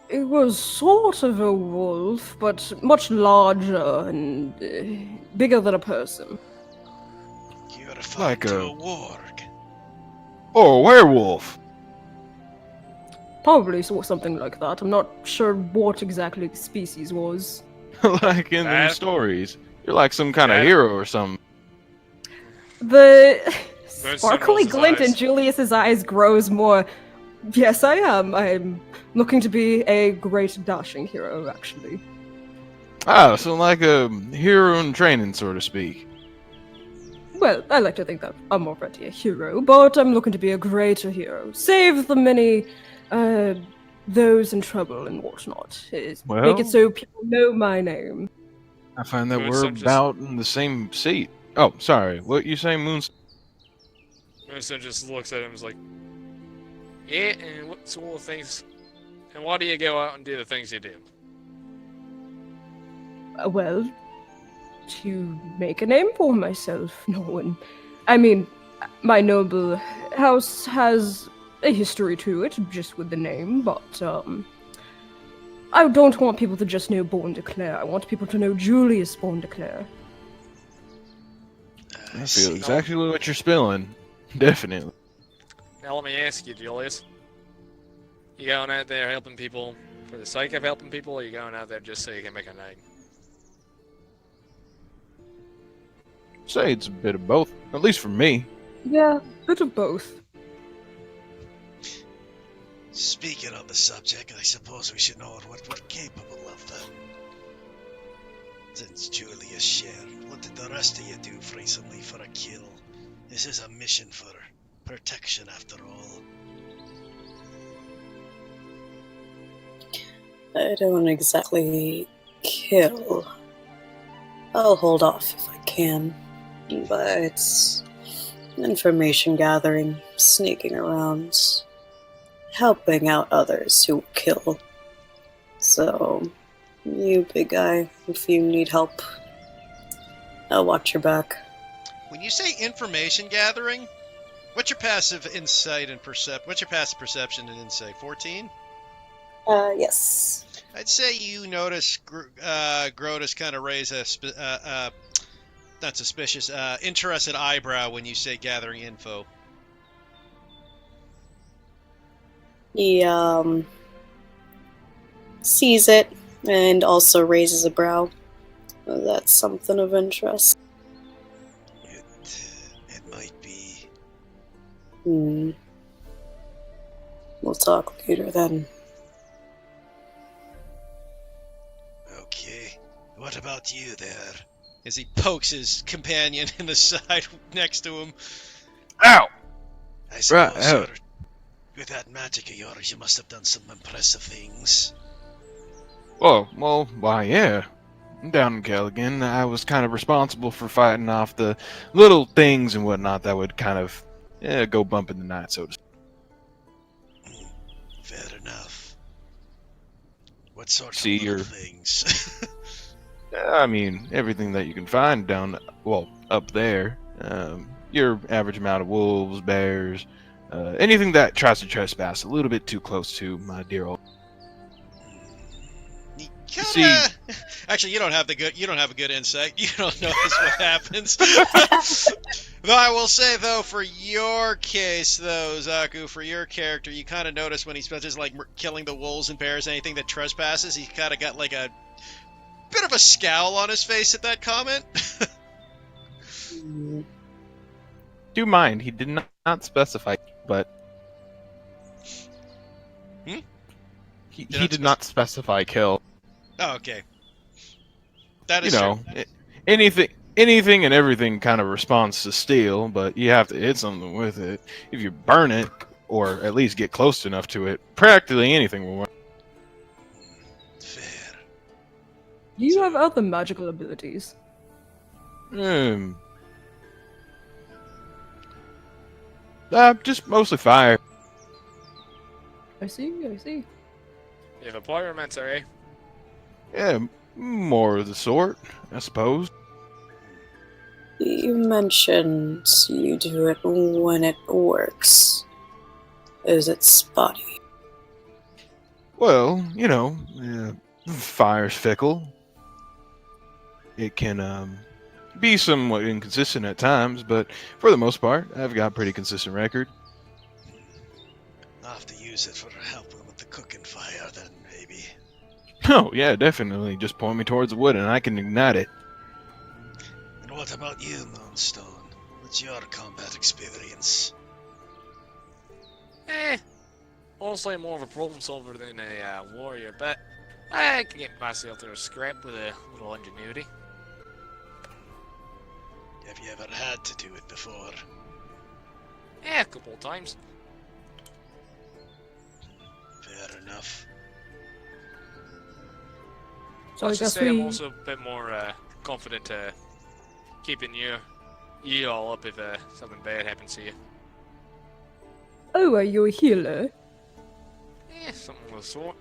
It was sort of a wolf, but much larger and bigger than a person. You gotta Like find a- a warg. Oh, a werewolf. Probably saw something like that. I'm not sure what exactly the species was. Like in the That- stories. You're like some kind of that- hero or something. The There's sparkly some glint in eyes. Julius's eyes grows more. Yes, I am. I'm looking to be a great dashing hero, actually. Ah, so like a hero in training, so to speak. Well, I like to think that I'm already a hero, but I'm looking to be a greater hero. Save the many, those in trouble and whatnot. Make Well- it so people know my name. I find that Good we're subject. about in the same seat. Oh, sorry. What you saying, Moonstone? Moonstone just looks at him and is like, yeah, and what sort of things, and why do you go out and do the things you do? Well, to make a name for myself, no one. I mean, my noble house has a history to it, just with the name, but, I don't want people to just know Born de Clare. I want people to know Julius Born de Clare. I feel see. exactly what you're spilling. Definitely. Now let me ask you, Julius. You going out there helping people for the sake of helping people, or you going out there just so you can make a name? Say it's a bit of both. At least for me. Yeah, bit of both. Speaking on the subject, I suppose we should know what we're capable of then. Since Julius shared, what did the rest of you do recently for a kill? This is a mission for protection after all. I don't exactly kill. I'll hold off if I can. But information gathering, sneaking around, helping out others who kill. So, you big guy, if you need help, I'll watch your back. When you say information gathering, what's your passive insight and What's your passive perception and insight? 14? Yes. I'd say you notice Grotus kind of raise a not suspicious, interested eyebrow when you say gathering info. He, sees it and also raises a brow. That's something of interest. It might be. We'll talk later then. Okay. What about you there? As he pokes his companion in the side next to him. Ow! I suppose Right, with that magic of yours, you must have done some impressive things. Well, why, yeah. Down in Caligan, I was kind of responsible for fighting off the little things and whatnot that would kind of go bump in the night, so to speak. Fair enough. What sort See, of little you're- things? I mean, everything that you can find down, up there. Your average amount of wolves, bears, anything that tries to trespass a little bit too close to my dear old. You See- kinda... Actually, you don't have a good insight. You don't notice what happens. Though I will say, though, for your case, though, Zaku, for your character, you kind of notice when he's just like killing the wolves and bears, anything that trespasses, he kind of got like a bit of a scowl on his face at that comment. Do mind, he did not specify, but he did not specify kill. Oh, okay. That You is know, true. anything and everything kind of responds to steel, but you have to hit something with it. If you burn it, or at least get close enough to it, practically anything will work. Fair. Do you have other magical abilities? Just mostly fire. I see. You have a pyromancer, eh? Yeah, more of the sort, I suppose. You mentioned you do it when it works. Is it spotty? Well, fire's fickle. It can be somewhat inconsistent at times, but for the most part, I've got a pretty consistent record. I'll have to use it for helping with the cooking fire, then, maybe. Oh, yeah, definitely. Just point me towards the wood and I can ignite it. And what about you, Moonstone? What's your combat experience? Honestly, more of a problem solver than a warrior, but I can get myself through a scrap with a little ingenuity. Have you ever had to do it before? Yeah, a couple of times. Fair enough. So I Let's just guess say I'm we. also a bit more confident keeping you you all up if something bad happens to you. Oh, are you a healer? Yeah, something of the sort.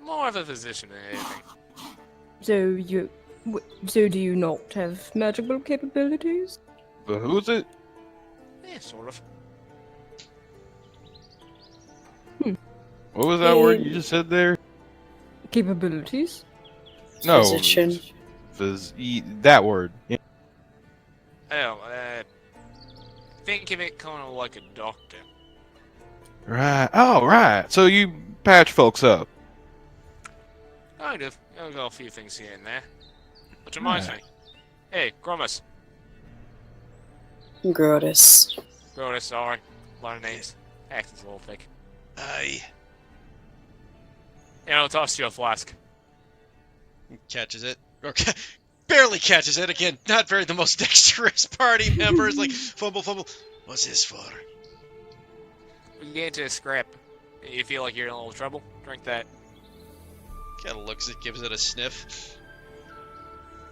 More of a physician than anything. So do you not have magical capabilities? But who's it? Yeah, sort of. What was that word you just said there? Capabilities? No. Physician. That word. Yeah. Oh, think of it kind of like a doctor. Right. Oh, right. So you patch folks up. Kind of. I've got a few things here and there. Which reminds me. Hey, Gromus. Grotus. Grotus, sorry. A lot of names. Accent's a little thick. Aye. Yeah, I'll toss you a flask. Catches it. Or barely catches it. Again, not very the most dexterous party members. Like, fumble, fumble. What's this for? When you get into a scrap, you feel like you're in a little trouble, drink that. Kind of looks it, gives it a sniff.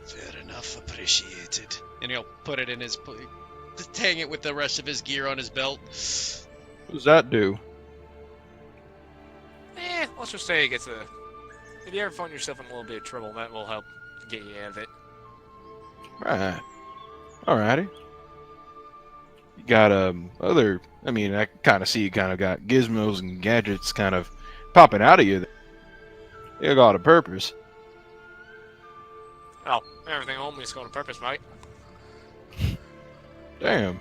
Fair enough, appreciated. And he'll put it in his... Just hang it with the rest of his gear on his belt. What does that do? Let's just say it gets a... If you ever find yourself in a little bit of trouble, that will help get you out of it. Right. Alrighty. You got other... I mean, I kind of see you kind of got gizmos and gadgets kind of popping out of you. You got a purpose. Oh, everything on me is going to purpose, mate. Damn.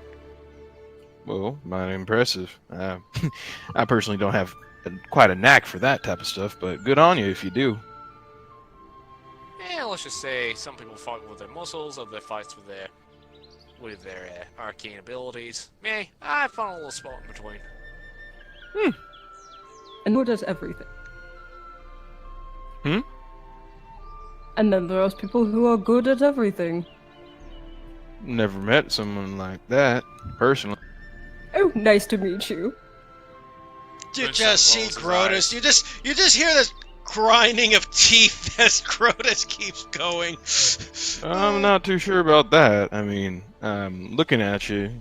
Well, mighty impressive. I personally don't have quite a knack for that type of stuff, but good on you if you do. Let's just say some people fight with their muscles, others fights with their arcane abilities. Me, I found a little spot in between. And who does everything? Hmm? And then there are people who are good at everything. Never met someone like that, personally. Oh, nice to meet you. You Good just son see rolls his Grotus. eyes. You just hear this grinding of teeth as Grotus keeps going. I'm not too sure about that. I mean, looking at you,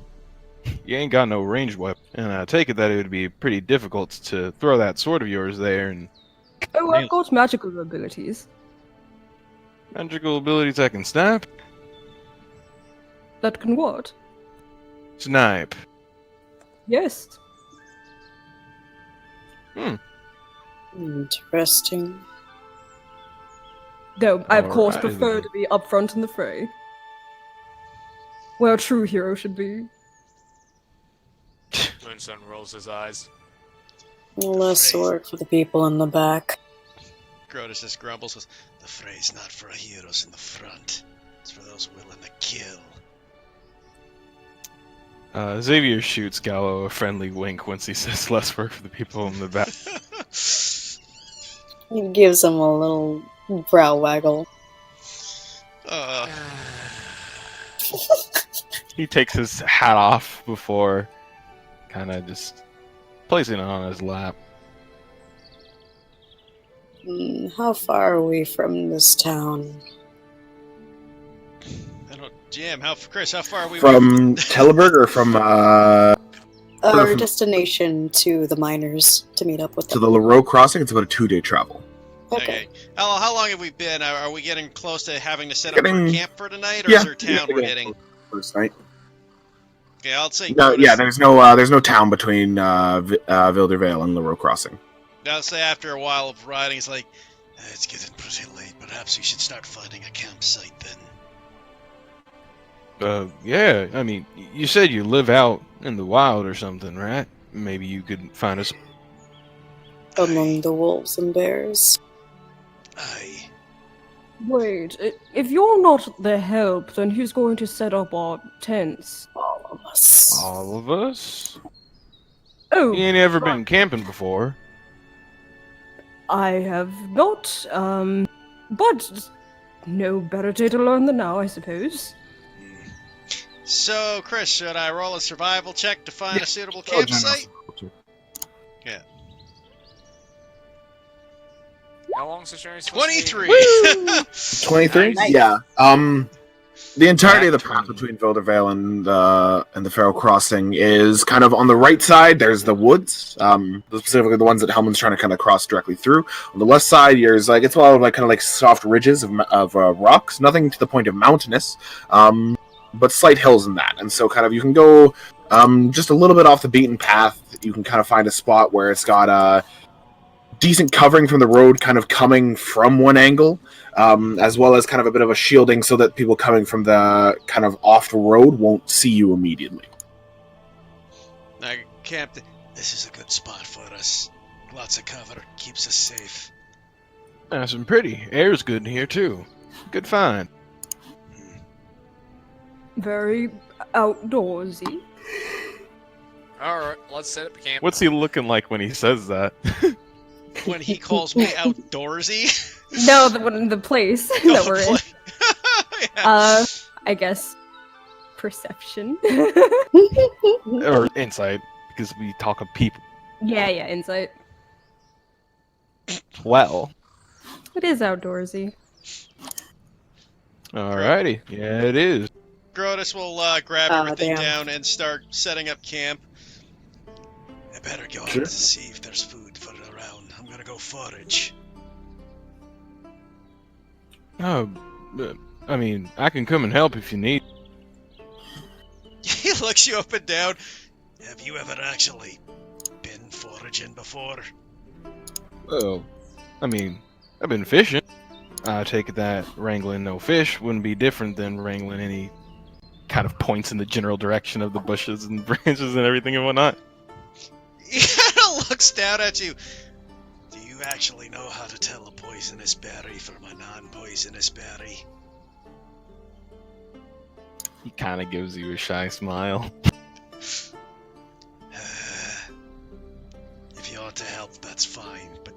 you ain't got no ranged weapon, and I take it that it would be pretty difficult to throw that sword of yours there and Oh, I've got magical abilities. magical abilities I can snap. That can what? Snipe. Yes. Interesting. Though I of course Alrighty prefer then. to be upfront in the fray. Where a true hero should be. Moonstone rolls his eyes. Less Phrase. work for the people in the back. Grotus just grumbles with, the fray's not for heroes in the front. It's for those willing to kill. Xavier shoots Gallo a friendly wink once he says less work for the people in the back. He gives him a little brow waggle. He takes his hat off before kind of just placing it on his lap. How far are we from this town? I don't... Jam, Chris, how far are we From Teleburg or from Our from- destination to the miners to meet up with to them. the Lareau crossing? It's about a 2-day travel. Okay. How long have we been? Are we getting close to having to set up Getting- our camp for tonight, or Yeah, is there town we're hitting? First night. Okay, I'll say No, Grotus. yeah, there's no town between Vildervale and Lareau crossing. I'll say after a while of riding, it's like, it's getting pretty late. Perhaps we should start finding a campsite then. Yeah, I mean, you said you live out in the wild or something, right? Maybe you could find us. Among the wolves and bears. Aye. Wait, if you're not the help, then who's going to set up our tents? All of us. All of us? Oh, You ain't ever been camping before. I have not, but no better day to learn than now, I suppose. So, Chris, should I roll a survival check to find a suitable Oh, campsite? How long's this journey supposed to be? 23! 23? Nice. Yeah. The entirety of the That path 20. between Vildervale and the Pharaoh Crossing is kind of on the right side. There's the woods, specifically the ones that Helman's trying to kind of cross directly through. On the west side, there's like it's a lot of like kind of like soft ridges of rocks, nothing to the point of mountainous, but slight hills in that. And so kind of you can go just a little bit off the beaten path. You can kind of find a spot where it's got decent covering from the road, kind of coming from one angle. As well as kind of a bit of a shielding so that people coming from the kind of off the road won't see you immediately. Now, Captain, this is a good spot for us. Lots of cover, keeps us safe. Nice and pretty. Air's good in here too. Good find. Very outdoorsy. All right, let's set up camp. What's he looking like when he says that? When he calls me outdoorsy. No, the place that we're in. Yeah. I guess perception. Or insight, because we talk of people. yeah, insight. Well. It is outdoorsy. Alrighty. Yeah, it is. Grotus will grab Oh, everything damn. down and start setting up camp. I better go out Sure. to see if there's food for around. I'm gonna go forage. Oh, I mean, I can come and help if you need. He looks you up and down. Have you ever actually been foraging before? Well, I mean, I've been fishing. I take it that wrangling no fish wouldn't be different than wrangling any kind of points in the general direction of the bushes and branches and everything and whatnot. He kind of looks down at you. Do you actually know how to tell a poisonous berry from a non-poisonous berry? He kind of gives you a shy smile. If you want to help, that's fine, but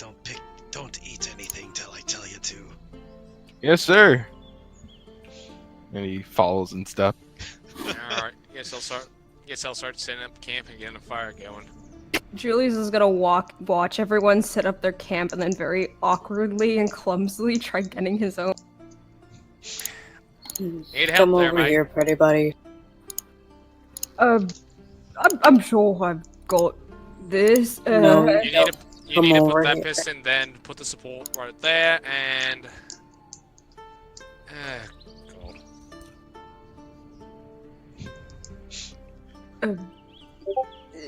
don't eat anything till I tell you to. Yes, sir. And he follows and stuff. All right, guess I'll start setting up camp and getting a fire going. Julius is gonna watch everyone set up their camp, and then very awkwardly and clumsily try getting his own. Need help Come there, over mate. here, pretty buddy. I'm sure I've got this. No. You need to Come put over that here. piston, then put the support right there, and God.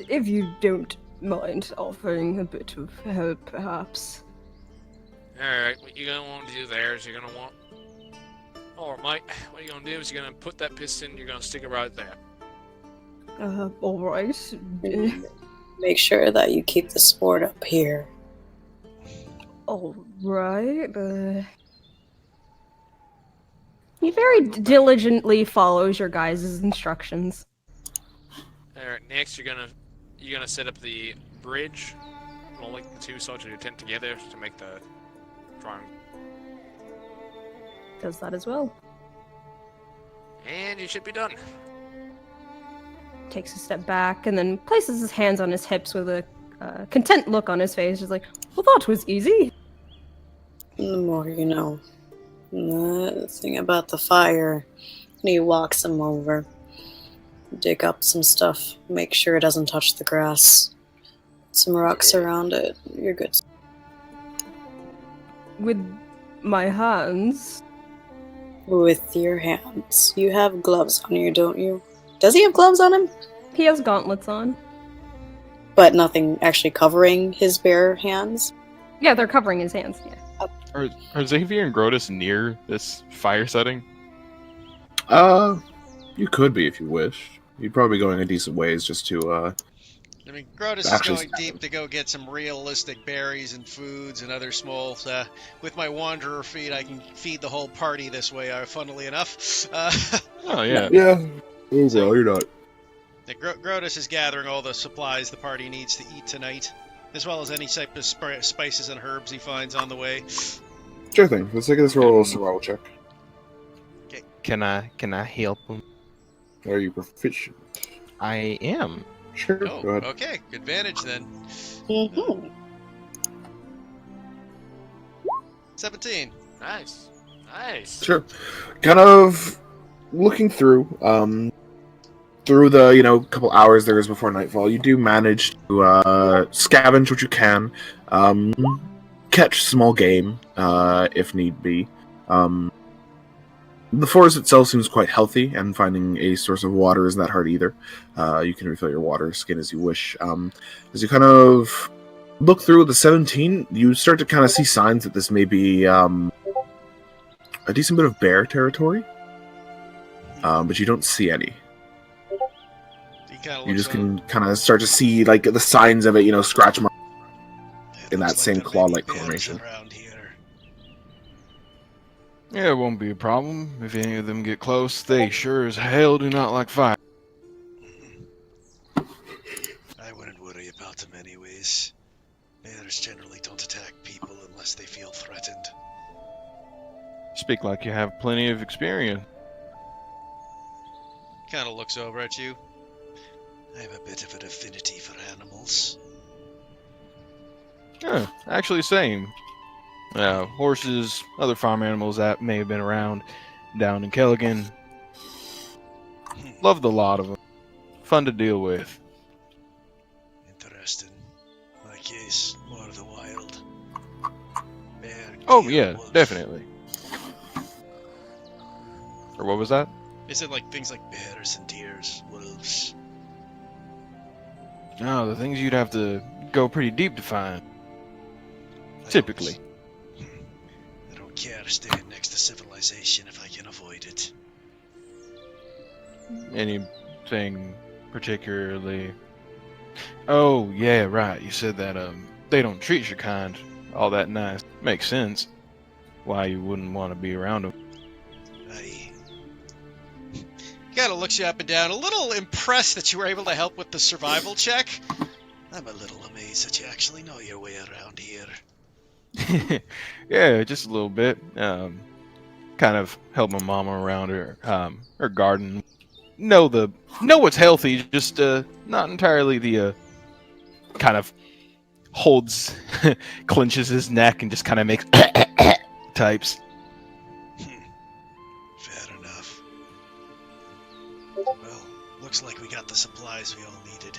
If you don't mind offering a bit of help, perhaps. Alright, what you're gonna want to do there is you're gonna want. Alright, mate, what you're gonna do is you're gonna put that piston, you're gonna stick it right there. All right. Make sure that you keep the sport up here. All right. He very diligently follows your guys' instructions. Alright, next you're gonna set up the bridge. Well, link the two sides of your tent together to make the triangle. Does that as well. And you should be done. Takes a step back and then places his hands on his hips with a content look on his face. Just like, well, that was easy. The more you know. The thing about the fire. And he walks him over. Dig up some stuff. Make sure it doesn't touch the grass. Some rocks around it. You're good. With my hands. With your hands. You have gloves on you, don't you? Does he have gloves on him? He has gauntlets on. But nothing actually covering his bare hands? Yeah, they're covering his hands. Yeah. Are Xavier and Grotus near this fire setting? You could be if you wish. You'd probably be going a decent ways just to, I mean, Grotus is Actually- going deep to go get some realistic berries and foods and other smalls. With my wanderer feed, I can feed the whole party this way, funnily enough. Oh, yeah. Yeah. Oh, well, you're not. Grotus is gathering all the supplies the party needs to eat tonight, as well as any type of spices and herbs he finds on the way. Sure thing. Let's take this roll survival check. Can I help him? Are you proficient? I am. Sure. Oh, Go ahead. okay. Advantage then. Mm-hmm. 17. Nice. Nice. Sure. Kind of looking through the couple hours there is before nightfall, you do manage to scavenge what you can, catch small game if need be. The forest itself seems quite healthy, and finding a source of water isn't that hard either. You can refill your water skin as you wish. As you kind of look through the 17, you start to kind of see signs that this may be a decent bit of bear territory, but you don't see any. You just can kind of start to see like the signs of it, scratch marks in that same claw-like formation. Yeah, it won't be a problem. If any of them get close, they sure as hell do not like fire. I wouldn't worry about them anyways. Bears generally don't attack people unless they feel threatened. Speak like you have plenty of experience. Kind of looks over at you. I have a bit of an affinity for animals. Yeah, actually same. Horses, other farm animals that may have been around down in Kelligan. Loved a lot of them. Fun to deal with. Interesting. My case, more of the wild. Bear, Oh deer, yeah, wolf. definitely. Or what was that? Is it like things like bears and deers, wolves? No, the things you'd have to go pretty deep to find. Typically. I don't care staying next to civilization if I can avoid it. Anything particularly? Oh yeah, right. You said that they don't treat your kind all that nice. Makes sense. Why you wouldn't want to be around them. He kind of looks you up and down, a little impressed that you were able to help with the survival check. I'm a little amazed that you actually know your way around here. Yeah, just a little bit. Kind of help my mama around her garden. Know what's healthy, just not entirely the kind of holds, clenches his neck and just kind of makes types. Fair enough. Well, looks like we got the supplies we all needed.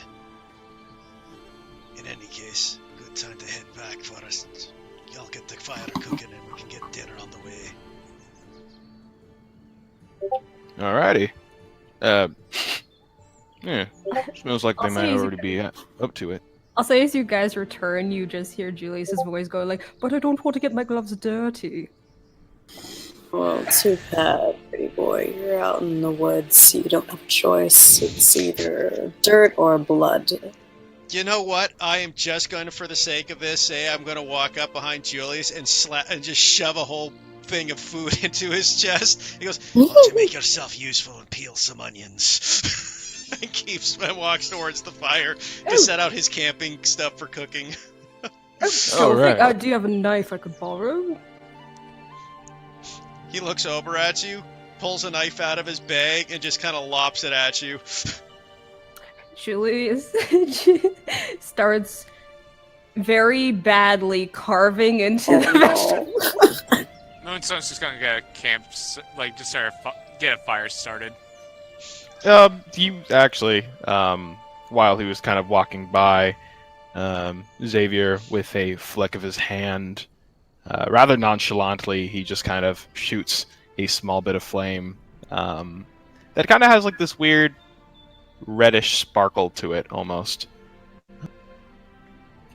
In any case, good time to head back for us. Y'all get the fire cooking and we can get dinner on the way. Alrighty. Yeah. Smells like they I'll might say as you already be up to it. I'll say as you guys return, you just hear Julius's voice go like, "But I don't want to get my gloves dirty." Well, too bad, pretty boy. You're out in the woods. You don't have a choice. It's either dirt or blood. You know what? I am just going to, for the sake of this, say I'm going to walk up behind Julius and just shove a whole thing of food into his chest. He goes, "Why don't you make yourself useful and peel some onions?" And walks towards the fire to set out his camping stuff for cooking. So, right. do you have a knife I could borrow? He looks over at you, pulls a knife out of his bag, and just kind of lops it at you. Julius starts very badly carving into the vegetable. Moonstone's just gonna get a camp, just start get a fire started. He actually, while he was kind of walking by, Xavier, with a flick of his hand, rather nonchalantly, he just kind of shoots a small bit of flame that kind of has like this weird reddish sparkle to it, almost.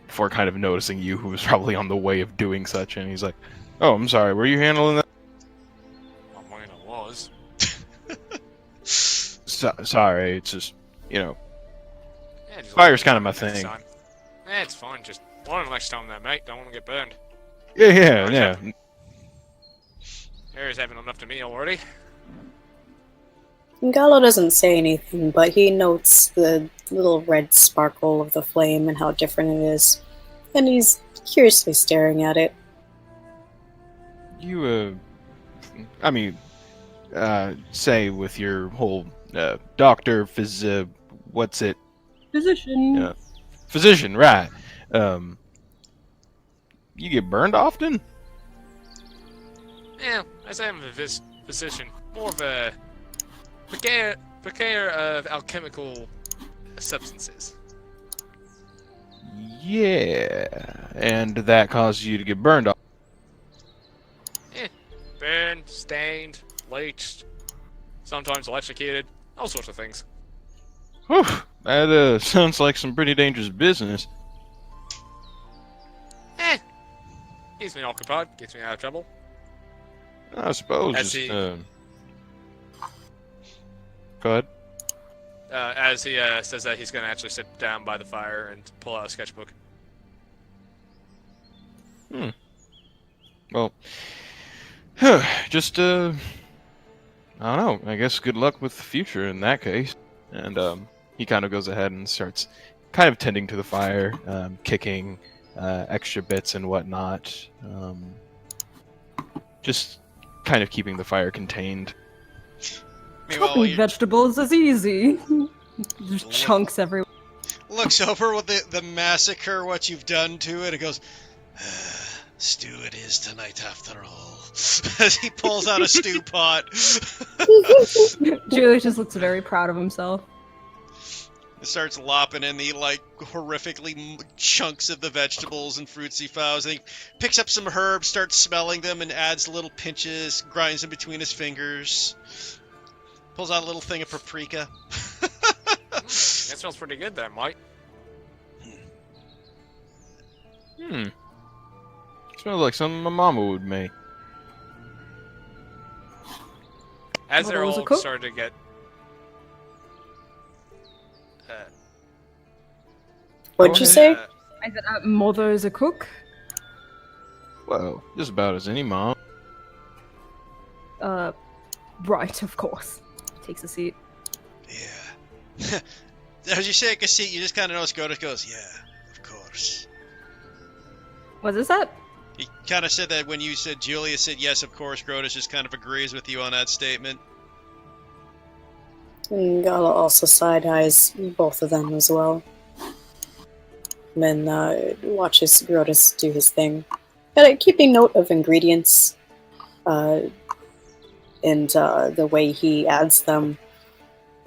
Before kind of noticing you, who was probably on the way of doing such, and he's like, "Oh, I'm sorry, were you handling that?" I mean, I was. Sorry, it's just, Yeah, just fire's kind of my thing. Son. Yeah, it's fine. Just one next time, that mate. Don't want to get burned. Yeah. Harry's having enough to me already. Gallo doesn't say anything, but he notes the little red sparkle of the flame and how different it is. And he's curiously staring at it. You, say with your whole doctor, what's it? Physician. Physician, right. You get burned often? Yeah, I say I'm a physician. More of a purveyor of alchemical substances. Yeah, and that causes you to get burned off. Burned, stained, bleached, sometimes electrocuted, all sorts of things. Whew, that sounds like some pretty dangerous business. Keeps me occupied, gets me out of trouble. I suppose. As Just, he- go ahead. As he says that, he's going to actually sit down by the fire and pull out a sketchbook. Well, just I don't know. I guess good luck with the future in that case. And he kind of goes ahead and starts kind of tending to the fire, kicking extra bits and whatnot. Just kind of keeping the fire contained. Meanwhile, Chopping vegetables is easy. There's chunks everywhere. looks over with the massacre, what you've done to it, and goes, stew it is tonight after all. As he pulls out a stew pot. Julius just looks very proud of himself. Starts lopping in the, like, horrifically chunks of the vegetables and fruits he found. He picks up some herbs, starts smelling them, and adds little pinches, grinds them between his fingers. Pulls out a little thing of paprika. That smells pretty good there, Mike. Smells like something my mama would make. As Well, they're was a all cook? starting to get... What'd you Go say? I said, mother's a cook. Well, just about as any mom. Right, of course. Takes a seat. Yeah. As you take a seat, you just kind of notice Grotus goes, yeah, of course. What is that? He kind of said that when you said Julia said yes, of course. Grotus just kind of agrees with you on that statement. And Gala also side eyes both of them as well. And then watches Grotus do his thing. Keeping note of ingredients and the way he adds them,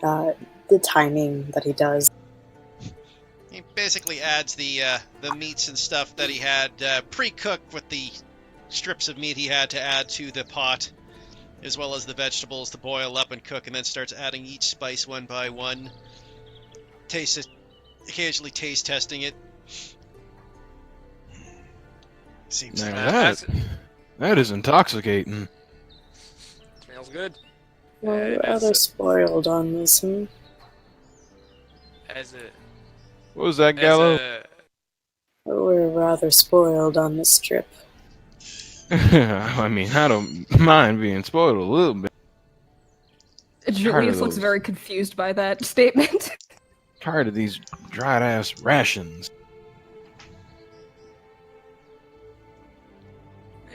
the timing that he does. He basically adds the meats and stuff that he had pre-cooked with the strips of meat he had to add to the pot, as well as the vegetables to boil up and cook, and then starts adding each spice one by one. Occasionally taste testing it. Seems Now that is intoxicating. Smells good. We're as rather a- spoiled on this, hmm? As a... What was that, As Gallo? a... We're rather spoiled on this trip. I mean, I don't mind being spoiled a little bit. Julius looks those. very confused by that statement. Tired of these dried ass rations.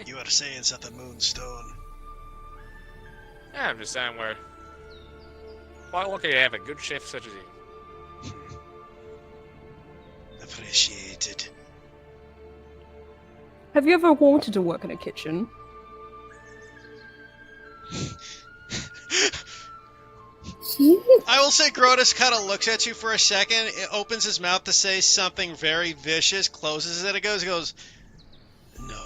You are saying something, Moonstone. Yeah, I'm just saying we're... Quite lucky to have a good chef such as you. Appreciated. Have you ever wanted to work in a kitchen? I will say Grotus kind of looks at you for a second, it opens his mouth to say something very vicious, closes it, he goes, no,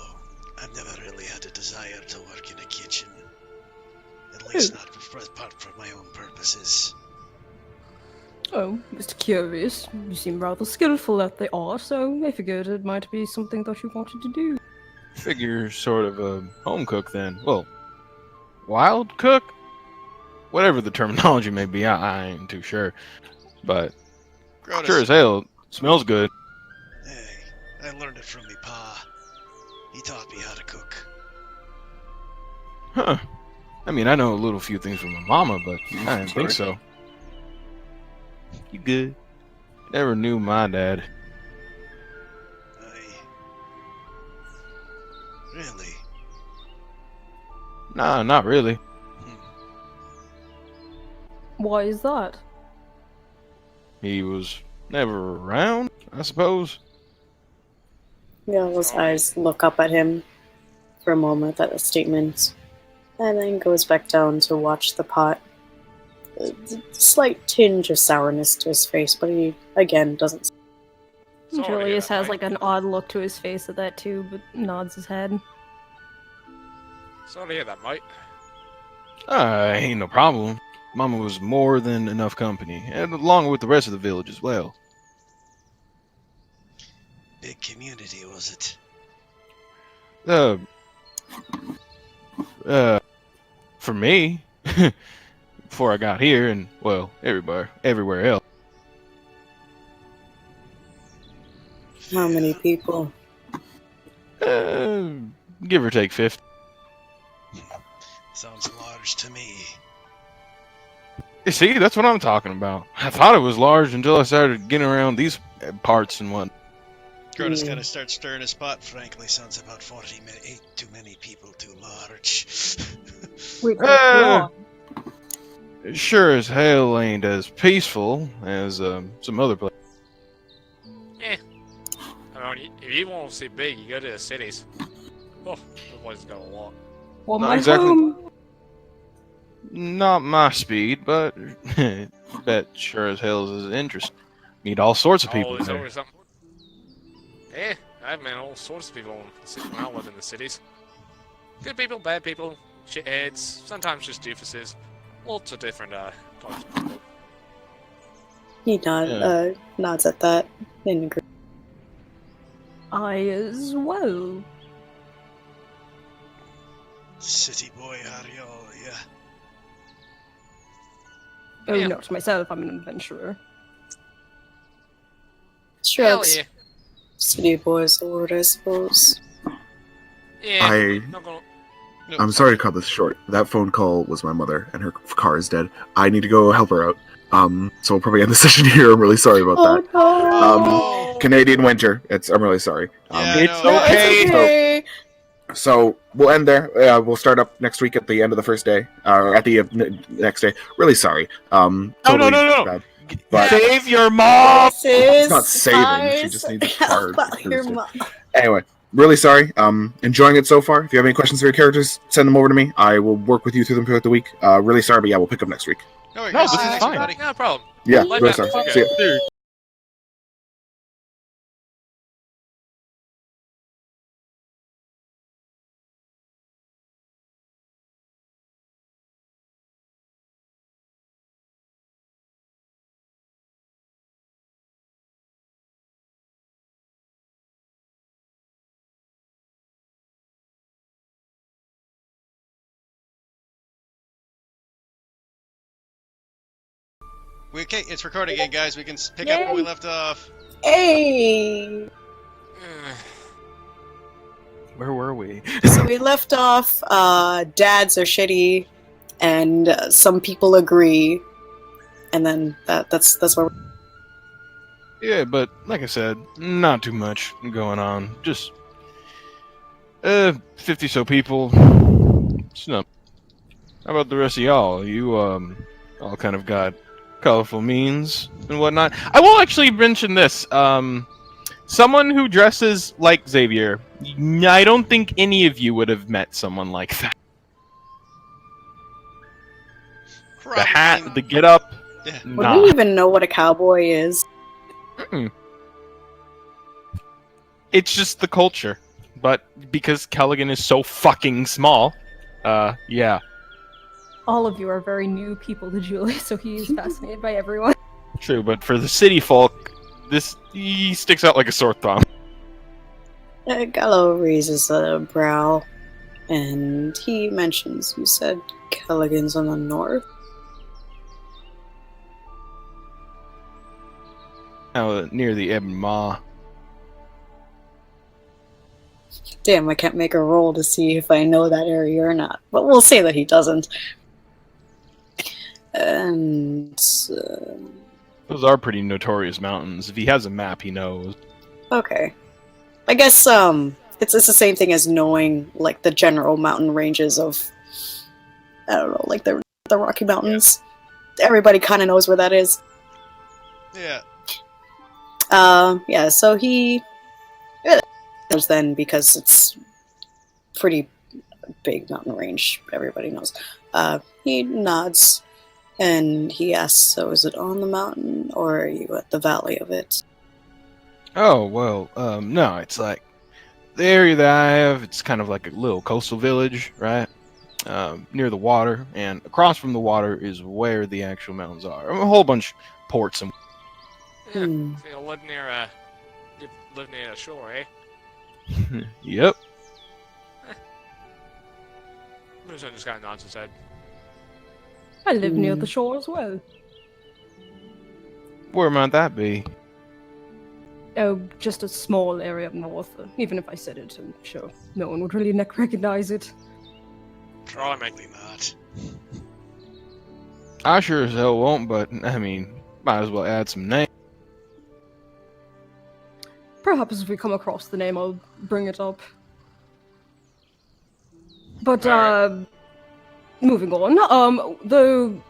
I've never really had a desire to work in a kitchen. At least not apart from my own purposes. Oh, just curious. You seem rather skillful at the art, so I figured it might be something that you wanted to do. Figure sort of a home cook then. Well, wild cook? Whatever the terminology may be, I ain't too sure. But Grotus, sure as hell, smells good. hey, I learned it from me pa. He taught me how to cook. Huh. I mean, I know a little few things from my mama, but I didn't think so. You good? Never knew my dad. Really? Nah, not really. Why is that? He was never around, I suppose. Gala's eyes look up at him for a moment at the statement, and then goes back down to watch the pot. a slight tinge of sourness to his face, but he, again, doesn't. Sorry to hear Julius that, has mate. like an odd look to his face at that too, but nods his head. Sorry to hear that, mate. Ain't no problem. Mama was more than enough company, and along with the rest of the village as well. Big community, was it? For me, before I got here, and well, everywhere else. How many people? Give or take 50. Sounds large to me. You see, that's what I'm talking about. I thought it was large until I started getting around these parts and what. Cronus Yeah. kind of starts stirring his pot. Frankly, sounds about 40 8 too many people, too large. Wait, Sure as hell ain't as peaceful as some other places. I mean, if you want to see big, you go to the cities. Oh, the place has got a lot. well, Not my exactly. home. Not my speed, but bet sure as hell is interesting. Meet all sorts of people Oh, there's there. always something. Yeah, I've met all sorts of people when I lived in the cities. Good people, bad people, shitheads, sometimes just doofuses. Lots of different types of people. He Yeah. nods at that in agreement. I as well. City boy, Ariel, yeah. Oh, Yeah. not myself. I'm an adventurer. Hell Shrugs. yeah. City boys, Lord, I suppose. Yeah, not gonna... I'm sorry to cut this short. That phone call was my mother, and her car is dead. I need to go help her out. So we'll probably end the session here. I'm really sorry about that. no! Canadian winter. I'm really sorry. Yeah, It's no, okay. It's okay. So we'll end there. We'll start up next week at the end of the first day, or at the next day. Really sorry. Totally no. bad. But Save your mom! it's not saving. She just needs a car. About your boosted. mom. Anyway, really sorry. Enjoying it so far. If you have any questions for your characters, send them over to me. I will work with you through them throughout the week. Really sorry, but yeah, we'll pick up next week. No, No, guys, this is thanks, fine. everybody. No problem. Yeah, Life really happens, sorry. you See ya. Dude. Okay, it's recording again, guys. We can pick up where we left off. Hey! Where were we? So we left off, dads are shitty, and some people agree. And then that's where Yeah, but like I said, not too much going on. Just 50 so people. It's not. How about the rest of y'all? You all kind of got colorful means and whatnot. I will actually mention this. Someone who dresses like Xavier. I don't think any of you would have met someone like that. The hat, the get up. Yeah. Would Nah. we even know what a cowboy is? Mm-mm. It's just the culture. But because Callaghan is so fucking small, yeah. All of you are very new people to Julie, so he is fascinated by everyone. True, but for the city folk, he sticks out like a sore thumb. Gallo raises a brow, and he mentions, you said Callaghan's on the north? Now, near the Ebon Maw. Damn, I can't make a roll to see if I know that area or not. But we'll say that he doesn't. And Those are pretty notorious mountains. If he has a map, he knows. okay, I guess it's the same thing as knowing like the general mountain ranges of, I don't know, like the Rocky Mountains. Everybody kind of knows where that is. Yeah. Yeah. So he knows then because it's pretty big mountain range. Everybody knows. He nods And he asks, so is it on the mountain or are you at the valley of it? Oh, well, no, it's like the area that I have, it's kind of like a little coastal village, right? Near the water, and across from the water is where the actual mountains are. A whole bunch of ports and Yeah, Hmm. so you live near a shore, eh? yep. Moonstone just kind of nods his head. I live near the shore as well. Where might that be? Oh, just a small area up north. Even if I said it, I'm sure no one would really recognize it. Probably not. I sure as hell won't, but I mean, might as well add some names. Perhaps if we come across the name, I'll bring it up. But, Alright. moving on, though,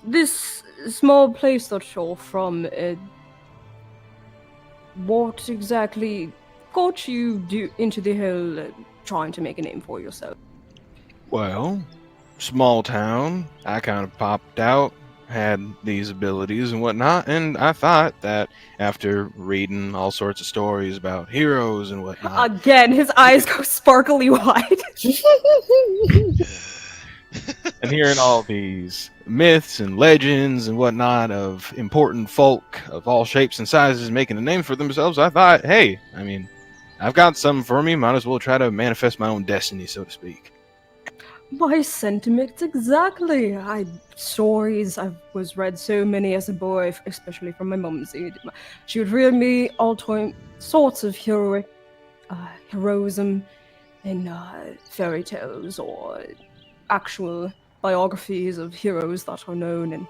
this small place that you're from, what exactly got you into the hill trying to make a name for yourself? Well, small town. I kind of popped out, had these abilities and whatnot, and I thought that after reading all sorts of stories about heroes and whatnot, Again, his eyes go sparkly wide. and hearing all these myths and legends and whatnot of important folk of all shapes and sizes making a name for themselves, I thought, hey, I mean, I've got something for me, might as well try to manifest my own destiny, so to speak. My sentiments exactly. Stories I was read so many as a boy, especially from my mum's age. She would read me all sorts of heroism in fairy tales or actual biographies of heroes that are known, and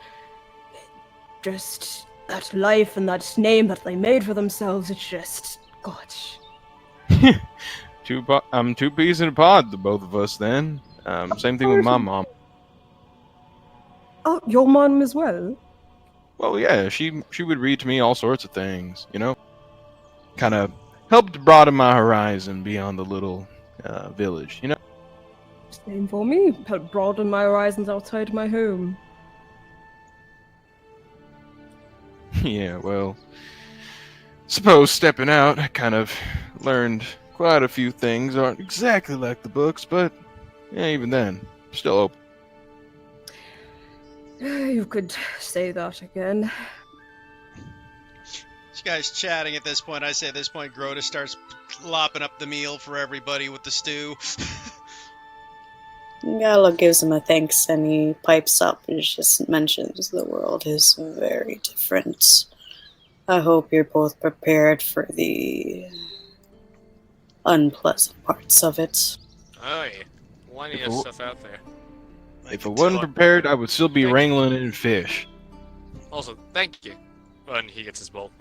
just that life and that name that they made for themselves. It's just, gosh. I'm two peas in a pod, the both of us. Then, same thing with my mom. Oh, your mom as well? Well, yeah, she would read to me all sorts of things, you know, kind of helped broaden my horizon beyond the little village, you know. Same for me. Helped broaden my horizons outside my home. Yeah, well, suppose stepping out, I kind of learned quite a few things aren't exactly like the books, but yeah, even then, still open. You could say that again. You guys chatting at this point. I say at this point, Grota starts lopping up the meal for everybody with the stew. Gallo gives him a thanks and he pipes up and just mentions the world is very different. I hope you're both prepared for the unpleasant parts of it. Oh yeah, plenty of stuff out there. If I wasn't prepared, I would still be Thank you. wrangling in fish. Also, thank you. And he gets his bowl.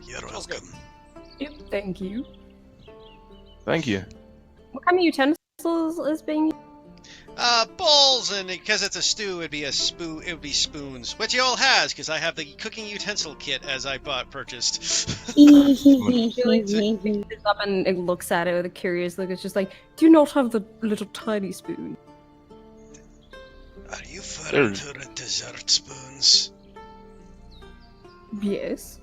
You're Smells good. welcome. Yep, thank you. Thank you. What kind of utensils is being used? Bowls, and because it's a stew, it'd be a spoon. It would be spoons, which he all has, because I have the cooking utensil kit as I purchased. He picks up and it looks at it with a curious look. It's just like, do you not have the little tiny spoon? Are you referring to the dessert spoons? Yes.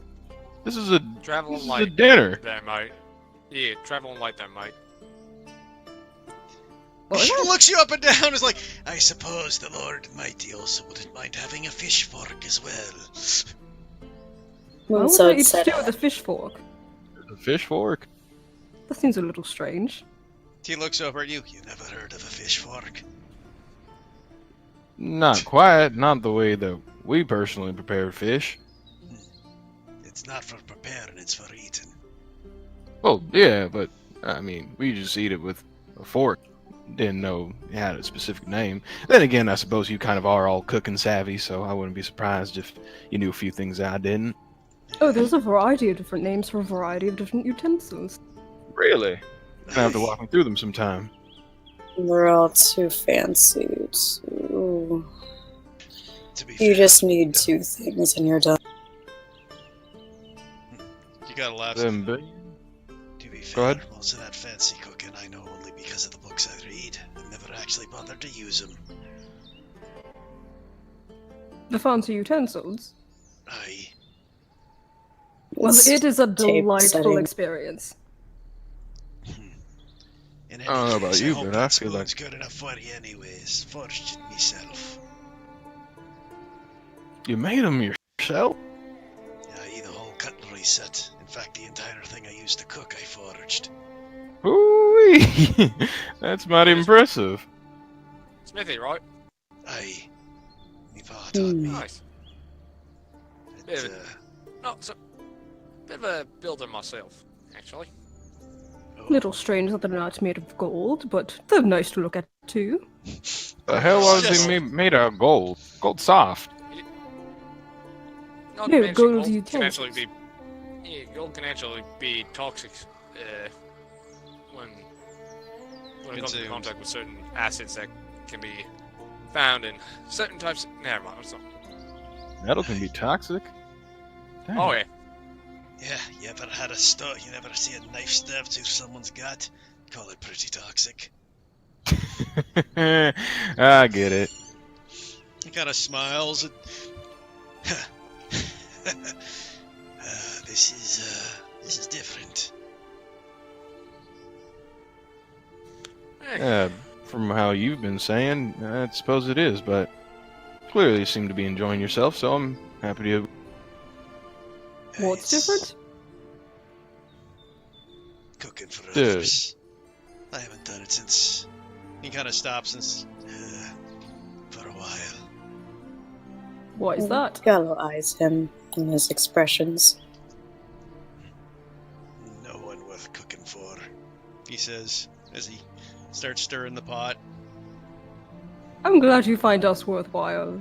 This is a Traveling light. dinner. There, mate. Yeah, traveling light there, mate. He looks you up and down. Is like, I suppose the Lord Mighty also wouldn't mind having a fish fork as well. Why would So I it eat said, stew with a fish fork? A fish fork. That seems a little strange. He looks over at you. You never heard of a fish fork? Not quite. Not the way that we personally prepare fish. It's not for preparing, it's for eating. Well, yeah, but I mean, we just eat it with a fork. Didn't know it had a specific name. Then again, I suppose you kind of are all cooking savvy, so I wouldn't be surprised if you knew a few things I didn't. Oh, there's a variety of different names for a variety of different utensils. Really? You're gonna have to walk me through them sometime. we're all too fancy. To To be You fair, just need two things and you're done. you gotta laugh. Them big- To be Go fair, ahead. most of that fancy cooking I know only because of the books I read. I've never actually bothered to use them. The fancy utensils. Aye. Well, It's it is a tape delightful setting. experience. In I don't know any about case, I you, hope but I that feel spoon's like- good enough for you anyways. Forged it myself. You made them yourself? Aye, the whole cutlery set. In fact, the entire thing I used to cook, I forged. Ooh-wee. That's mighty impressive. Smithy, right? Aye. Me pa taught me. Nice. It, Bit of No, so bit of a builder myself, actually. oh, Little strange that they're not made of gold, but they're nice to look at too. The hell was Just- he made out of gold? Gold soft. Not No, to mention gold gold can actually utensils. be gold can actually be toxic when it comes into Consumed. contact with certain acids that can be found in certain types. Never mind. It's not. Metal can be toxic. Damn. Oh yeah. Yeah, you ever had a you never see a knife stabbed through someone's gut? Call it pretty toxic. I get it. He kind of smiles and... this is different. From how you've been saying, I suppose it is, but clearly you seem to be enjoying yourself, so I'm happy to. What's It's different? Cooking for Dude. others. I haven't done it since... He kind of stops for a while. What is that? Gallo eyes him in his expressions. No one worth cooking for, he says as he starts stirring the pot. I'm glad you find us worthwhile.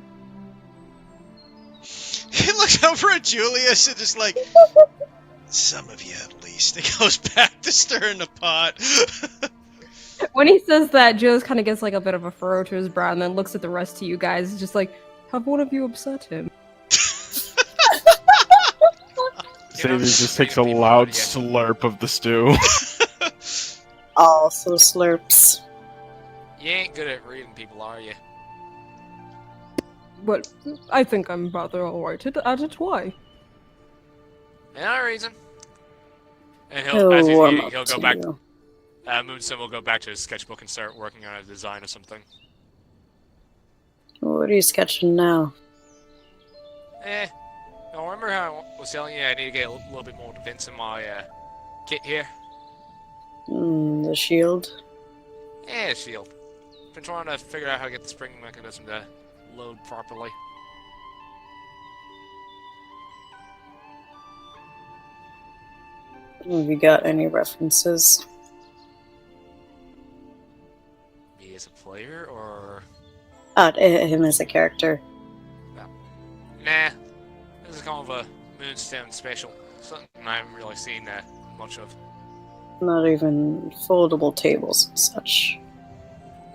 He looks over at Julius and just like, some of you at least. He goes back to stirring the pot. When he says that, Jules kind of gets like a bit of a furrow to his brow and then looks at the rest of you guys, just like, have one of you upset him? Xavier just takes a loud slurp of the stew. Also slurps. You ain't good at reading people, are you? But I think I'm rather alright at it. Why? No reason. And He'll as he's warm eating, up he'll go to back. you. Moonstone will go back to his sketchbook and start working on a design or something. What are you sketching now? I remember how I was telling you I need to get a little bit more defense in my kit here? The shield. Yeah, shield. Been trying to figure out how to get the spring mechanism to load properly. Have you got any references? Me as a player, or... Him as a character. Nah. This is kind of a Moonstone special. Something I haven't really seen much of. Not even foldable tables and such.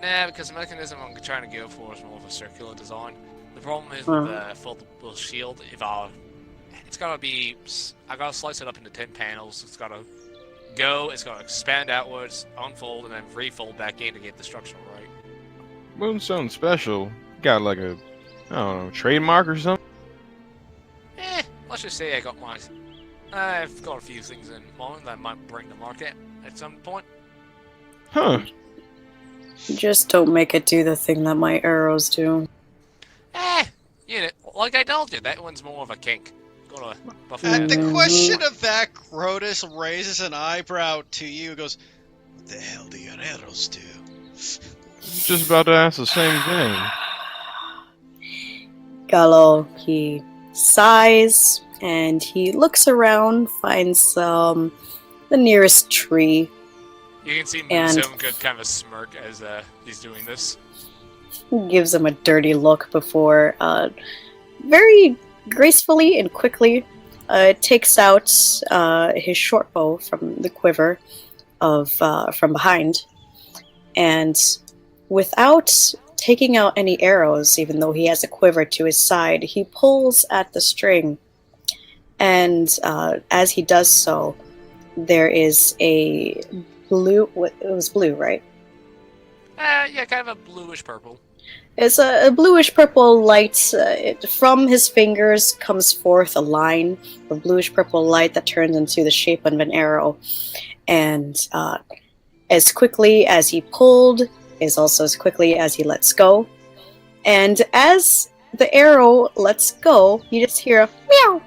Nah, because the mechanism I'm trying to go for is more of a circular design. The problem is Huh. with the foldable shield, it's gotta be... I gotta slice it up into 10 panels. It's gotta go, it's gotta expand outwards, unfold, and then refold back in to get the structure right. Moonstone Special. Got like a, I don't know, trademark or something? Let's just say I've got a few things in mind that I might bring to market at some point. Huh. Just don't make it do the thing that my arrows do. Like I told you, that one's more of a kink. Gotta buff At it the out. question of that, Crotus raises an eyebrow to you and goes, what the hell do your arrows do? Just about to ask the same thing. Gallo, he sighs and he looks around, finds the nearest tree. You can see and- Moonstone good kind of smirk as he's doing this. Gives him a dirty look before, very gracefully and quickly, takes out his short bow from the quiver from behind, and without taking out any arrows, even though he has a quiver to his side, he pulls at the string, and as he does so, there is a blue. It was blue, right? Yeah, kind of a bluish purple. It's a bluish purple light. From his fingers comes forth a line of bluish purple light that turns into the shape of an arrow. And as quickly as he pulled is also as quickly as he lets go. And as the arrow lets go, you just hear a meow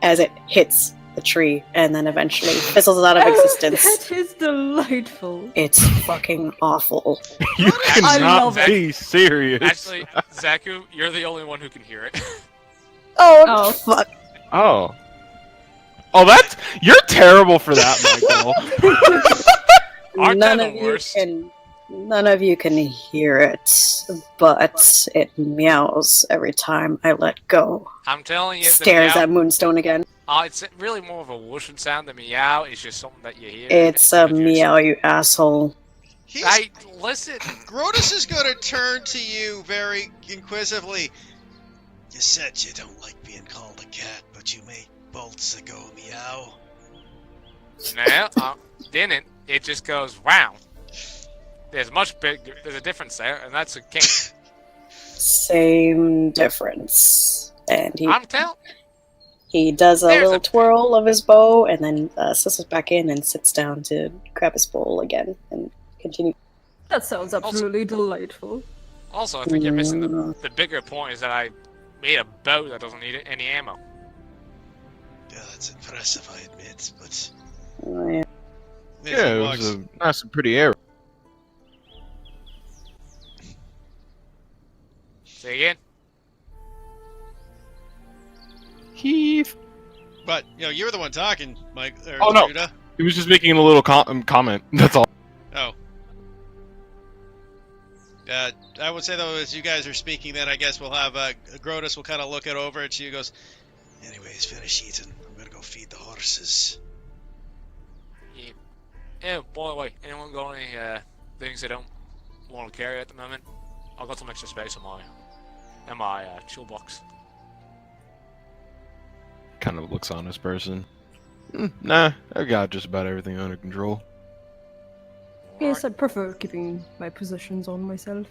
as it hits the tree and then eventually fizzles out of existence. That is delightful. It's fucking awful. You I cannot love it. be serious. Actually, Zaku, you're the only one who can hear it. Oh, fuck. Oh, you're terrible for that, Michael. Aren't none they of the you worst? none of you can hear it, but it meows every time I let go. I'm telling you, Stares the at meow, Moonstone again. it's really more of a whooshing sound. The meow is just something that you hear. It's a meow, you asshole. Hey, listen. Grotus is going to turn to you very inquisitively. You said you don't like being called a cat, but you made bolts that go meow. No, didn't. It just goes wow. There's a difference there, and that's a king. Same difference. And I'm telling. he does a There's little a- twirl of his bow and then slips back in and sits down to grab his bowl again and continue. That sounds absolutely delightful. Also, I think you're missing the bigger point is that I made a bow that doesn't need any ammo. Yeah, that's impressive, I admit, but... Oh, yeah. Yeah, it was a nice and pretty arrow. Say again. Heath. But, you were the one talking, Mike. Or Oh, no. Judah. He was just making a little comment. That's all. Oh. I would say, though, as you guys are speaking, then I guess we'll have Grotus will kind of look it over at you. Goes, anyways, finish eating. I'm gonna go feed the horses. Yeah. Yeah. By the way, anyone got any things they don't want to carry at the moment? I've got some extra space in my toolbox. Kind of looks honest person. Nah, I got just about everything under control. Yes, I prefer keeping my possessions on myself.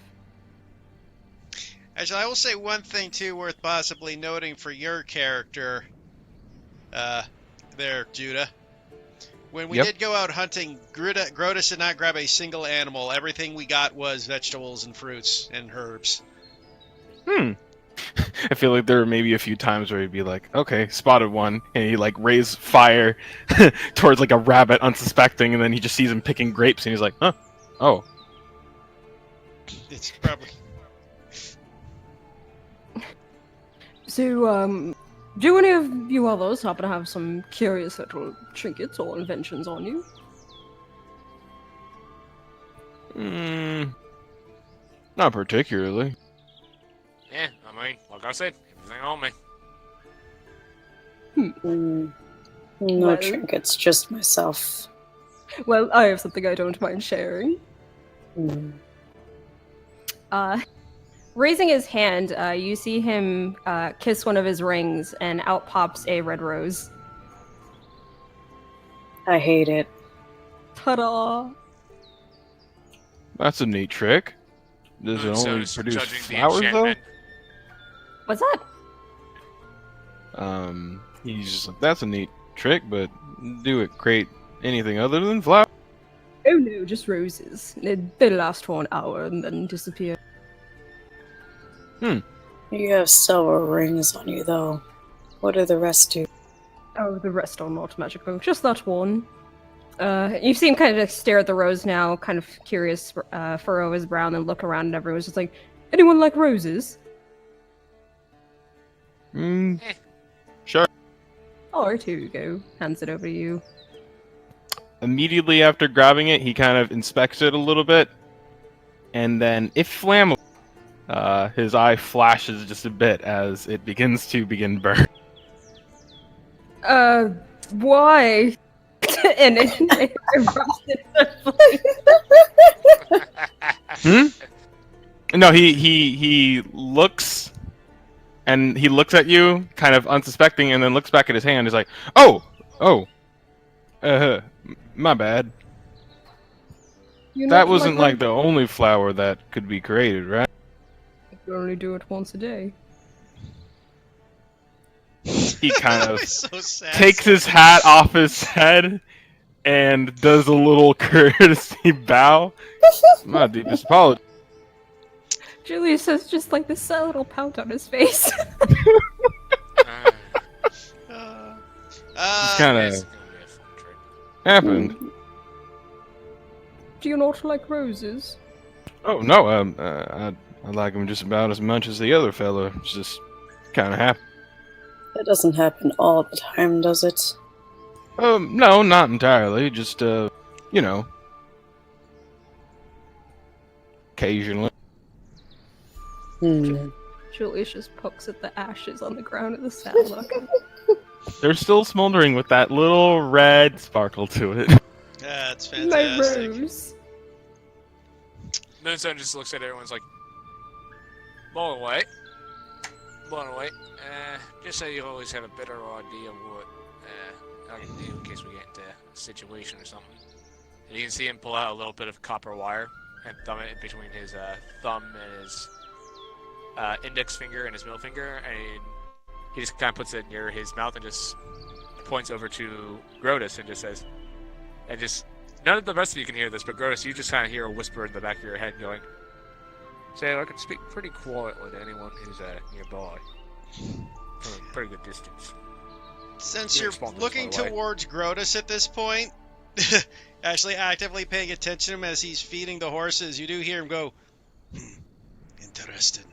Actually, I will say one thing too worth possibly noting for your character, there, Judah. When we did go out hunting, Grotus did not grab a single animal. Everything we got was vegetables and fruits and herbs. I feel like there were maybe a few times where he'd be like, okay, spotted one, and he'd like raise fire towards like a rabbit unsuspecting, and then he just sees him picking grapes, and he's like, huh, oh. It's probably... So, do any of you others happen to have some curious little trinkets or inventions on you? Not particularly. Yeah, I mean, like I said, everything on me. No Well- trinkets, just myself. Well, I have something I don't mind sharing. Hmm. Raising his hand, you see him kiss one of his rings, and out pops a red rose. I hate it. Ta-da! That's a neat trick. Does it only Moonstone's produce judging the flowers, though? enchantment. What's that? He's just like, that's a neat trick, but do it create anything other than flowers? Oh no, just roses. They last for an hour and then disappear. You have silver rings on you, though. What do the rest do? Oh, the rest are not magical. Just that one. You see him kind of stare at the rose now, kind of curious, furrow his brow, and then look around, and everyone's just like, anyone like roses? Sure. Alright, here you go. Hands it over to you. Immediately after grabbing it, he kind of inspects it a little bit, and then, if flammable, his eye flashes just a bit as it begins to burn. Why? And it No, he looks, and he looks at you, kind of unsuspecting, and then looks back at his hand. He's like, my bad. You're That not wasn't like like the only flower that could be created, right? only do it once a day. He kind of so sad. takes his hat off his head and does a little courtesy bow. My deepest apology. Julius has just like this sad little pout on his face. It's kind It's of gonna be a fun trip. happened. Do you not like roses? Oh no, I like him just about as much as the other fella. It's just kind of happened. That doesn't happen all the time, does it? No, not entirely. Just you know, occasionally. Julius just pokes at the ashes on the ground of the saddle. They're still smoldering with that little red sparkle to it. That's My fantastic. rose. Moonstone just looks at everyone's like, blown away. Blown away. Just so you always have a better idea of what I can do in case we get into a situation or something. And you can see him pull out a little bit of copper wire and thumb it between his thumb and his index finger and his middle finger, and he just kind of puts it near his mouth and just points over to Grotus and just says, and just, none of the rest of you can hear this, but Grotus, you just kind of hear a whisper in the back of your head going, say, I can speak pretty quietly to anyone who's nearby from a pretty good distance. Since You you're respond to this, looking by the way. towards Grotus at this point, actually actively paying attention to him as he's feeding the horses, you do hear him go, interesting.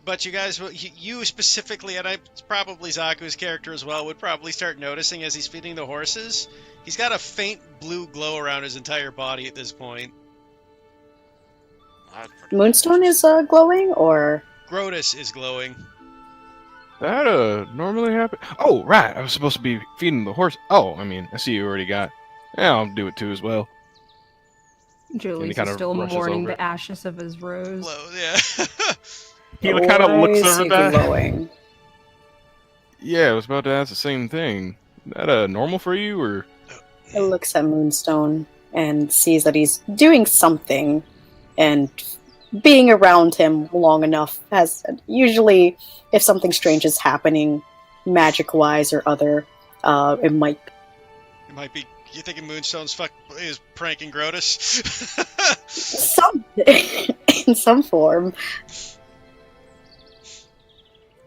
But you guys, you specifically, and probably Zaku's character as well, would probably start noticing as he's feeding the horses, he's got a faint blue glow around his entire body at this point. That's pretty Moonstone is glowing, or Grotus is glowing. That normally happen. Oh right, I was supposed to be feeding the horse. Oh, I mean, I see you already got. Yeah, I'll do it too as well. Julius kind is of still rushes mourning over the it. ashes of his rose. Glow, yeah. He kind of why looks is over he that. glowing? Yeah, I was about to ask the same thing. Is that normal for you, or? It looks at Moonstone and sees that he's doing something, and being around him long enough has usually, if something strange is happening, magic-wise or other, it might. It might be, you thinking Moonstone's is pranking Grotus? Some in some form.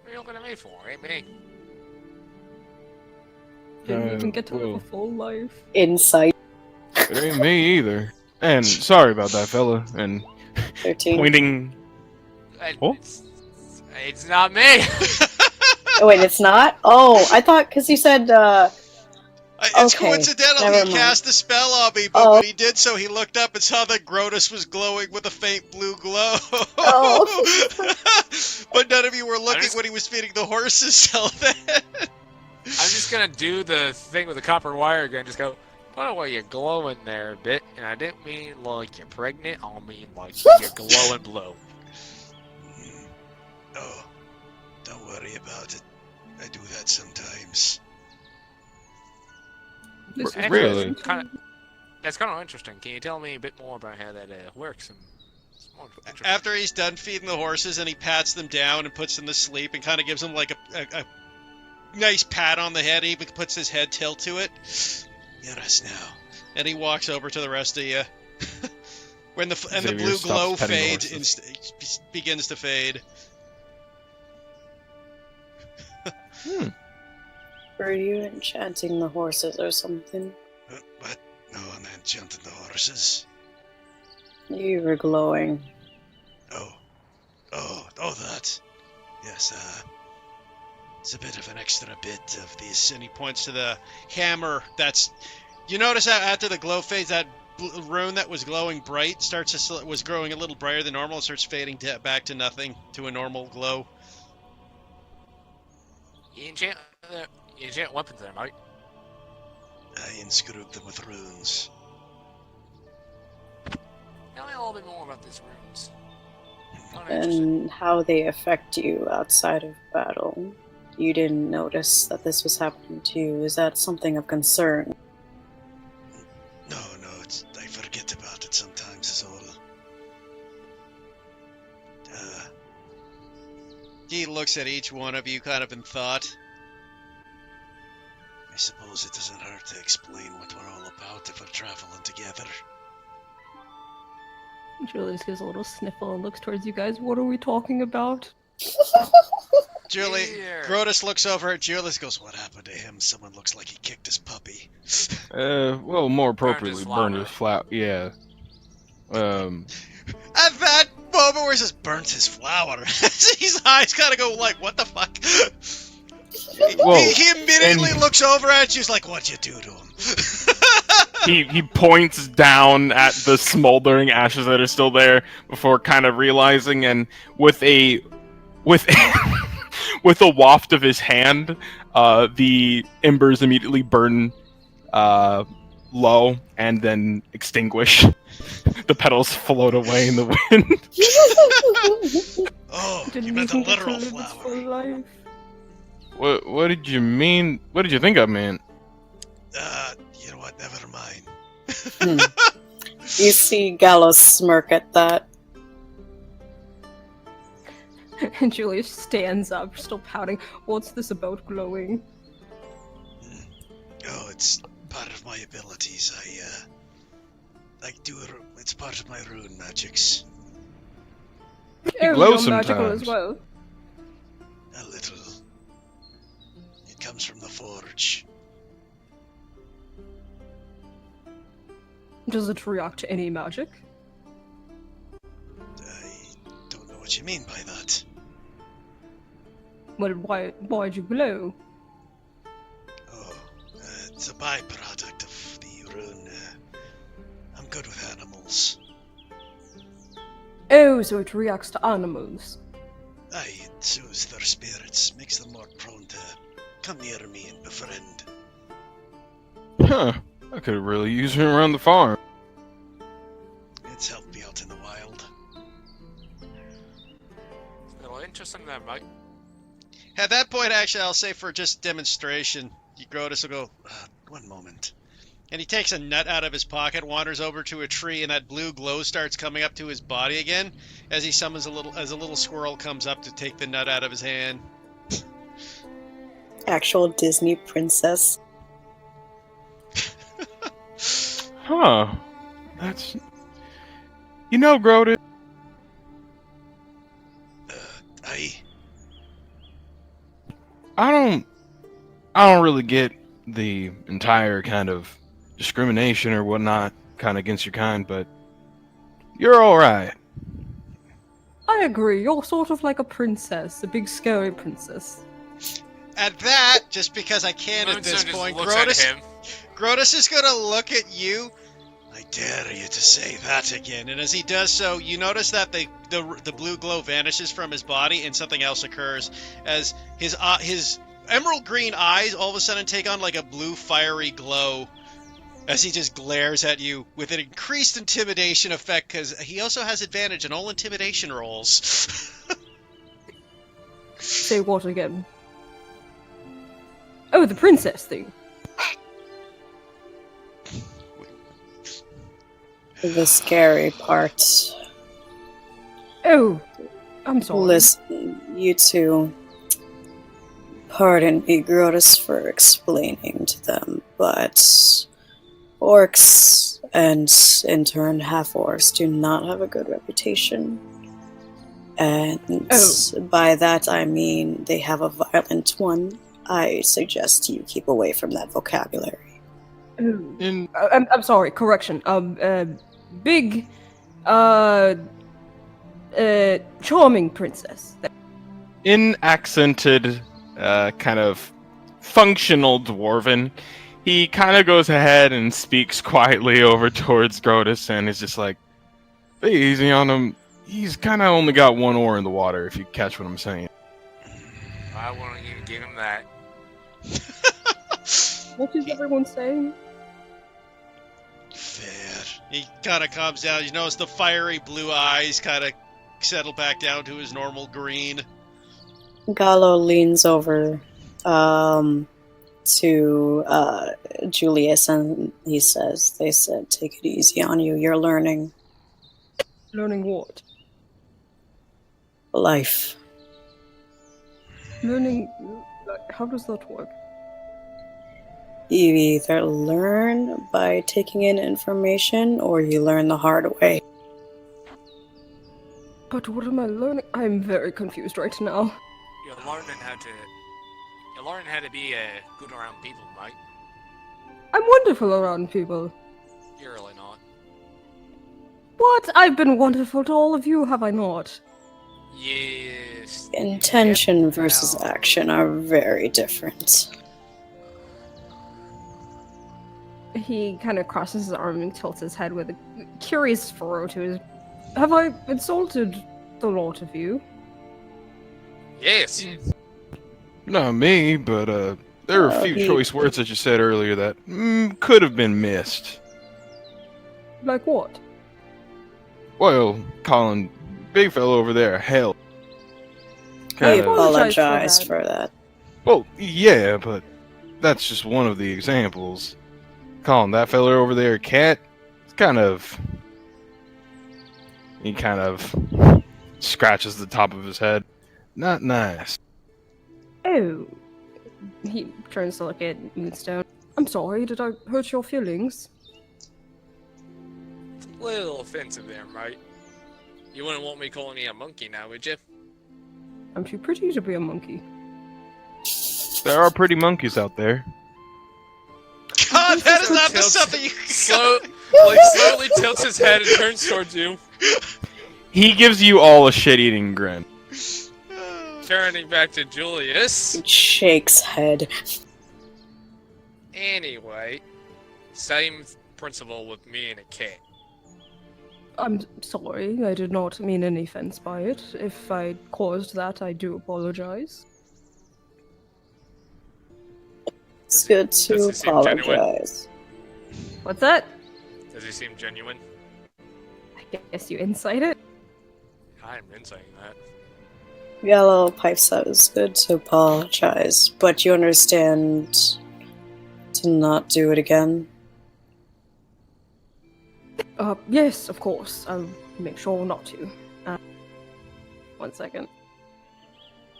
What are you looking at me for? Ain't me. Didn't even get to live well, a full life. Insight it ain't me either. And sorry about that, fella. And 13. pointing. Oh? It's not me. Oh, wait, it's not? Oh, I thought, because you said, It's Okay, coincidental never he mind. cast the spell on me, but Oh. when he did so, he looked up and saw that Grotus was glowing with a faint blue glow. Oh. But none of you were looking just- when he was feeding the horses, so then... I'm just gonna do the thing with the copper wire again. Just go, by the way, you're glowing there a bit, and I didn't mean like you're pregnant. I mean like you're glowing blue. Oh, don't worry about it. I do that sometimes. This is Really? That's kind of interesting. Can you tell me a bit more about how that works? And it's more interesting. After he's done feeding the horses and he pats them down and puts them to sleep and kind of gives them like a nice pat on the head, he even puts his head tilt to it. You rest now. And he walks over to the rest of you. When the Xavier blue stops glow petting the fades, horses. begins to fade. were you enchanting the horses or something? What? No, I'm enchanting the horses. You were glowing. Oh, that. Yes, it's a bit of an extra bit of this. And he points to the hammer that's... You notice that after the glow fades, that rune that was glowing bright was growing a little brighter than normal and starts fading back to nothing, to a normal glow. You enchant weapons there, mate. I inscribe them with runes. Tell me a little bit more about these runes. I'm interested. And how they affect you outside of battle. You didn't notice that this was happening to you. Is that something of concern? No, I forget about it sometimes, is all. He looks at each one of you kind of in thought. I suppose it doesn't hurt to explain what we're all about if we're traveling together. Julius gives a little sniffle and looks towards you guys. What are we talking about? Julie, Here. Grotus looks over at Julius, goes, "What happened to him? Someone looks like he kicked his puppy." Well, more Burned his appropriately, burned his flower. Yeah. At that moment where he says, "burnt his flower," his eyes kind of go like, "What the fuck?" Well, he immediately and- looks over at you, he's like, "What'd you do to him?" he points down at the smoldering ashes that are still there before kind of realizing, and with a with a waft of his hand, the embers immediately burn low and then extinguish. The petals float away in the wind. Oh, Didn't you meant the even get to literal live its full flower. life. What did you mean? What did you think I meant? You know what? Never mind. You see Gallows smirk at that. And Julius stands up, still pouting. What's this about glowing? Oh, it's part of my abilities. I do it. It's part of my rune magics. Oh, glows you're magical sometimes. as well. A little. It comes from the forge. Does it react to any magic? I don't know what you mean by that. Why'd you glow? Oh, it's a byproduct of the rune. I'm good with animals. Oh, so it reacts to animals. It soothes their spirits, makes them more prone to come near me and befriend. Huh. I could really use him around the farm. It's helped me out in the wild. A little interesting there, mate. At that point, actually, I'll say for just demonstration, Grotus will go, one moment. And he takes a nut out of his pocket, wanders over to a tree, and that blue glow starts coming up to his body again as he summons a little squirrel comes up to take the nut out of his hand. Actual Disney princess. Huh. That's... You know, Groden, I don't really get the entire kind of discrimination or whatnot kind of against your kind, but you're alright. I agree. You're sort of like a princess, a big scary princess. At that, just because I can at Moonstone this just point, looks at him. Grotus is going to look at you. I dare you to say that again. And as he does so, you notice that the blue glow vanishes from his body and something else occurs as his emerald green eyes all of a sudden take on like a blue fiery glow as he just glares at you with an increased intimidation effect because he also has advantage in all intimidation rolls. Say what again? Oh, the princess thing. The scary part. Oh, I'm sorry. Listen, you two. Pardon me, Grotus, for explaining to them, but orcs and in turn half-orcs do not have a good reputation. And by that I mean they have a violent one. I suggest you keep away from that vocabulary. Oh. In I'm sorry. Correction. Big, charming princess. in accented, kind of functional dwarven, he kind of goes ahead and speaks quietly over towards Grotus and is just like, "Be easy on him. He's kind of only got one oar in the water, if you catch what I'm saying." I won't even give him that. What is everyone saying? Fair. He kind of calms down. You notice the fiery blue eyes kind of settle back down to his normal green. Gallo leans over to Julius and he says, "They said take it easy on you. You're learning Learning what? life." Learning. How does that work? You either learn by taking in information or you learn the hard way. But what am I learning? I'm very confused right now. You're learning how to. You're learning how to be good around people, mate. I'm wonderful around people. You're really not. What? I've been wonderful to all of you, have I not? Yes. Intention Yep. versus Now- action are very different. He kind of crosses his arm and tilts his head with a curious furrow to his. Have I insulted the lot of you? Yes. Not me, but there are a few choice words that you said earlier that could have been missed. Like what? Well, calling big fellow over there hell. I Kinda- apologize for that. Well, yeah, but that's just one of the examples. Calling that fella over there a cat, it's kind of... He kind of scratches the top of his head. Not nice. Oh. He turns to look at Moonstone. I'm sorry, did I hurt your feelings? It's a little offensive there, mate. You wouldn't want me calling you a monkey now, would you? I'm too pretty to be a monkey. There are pretty monkeys out there. God, that is not the Tilts- stuff that you. Slowly tilts his head and turns towards you, He gives you all a shit-eating grin. turning back to Julius. Shakes head. Anyway, same principle with me and a cat. I'm sorry, I did not mean any offense by it. If I caused that, I do apologize. It's good Does to he seem genuine? apologize. What's that? Does he seem genuine? I guess you incite it. I'm insighting that. Yellow pipes up. It's good to apologize, but you understand to not do it again. Yes, of course. I'll make sure not to. 1 second.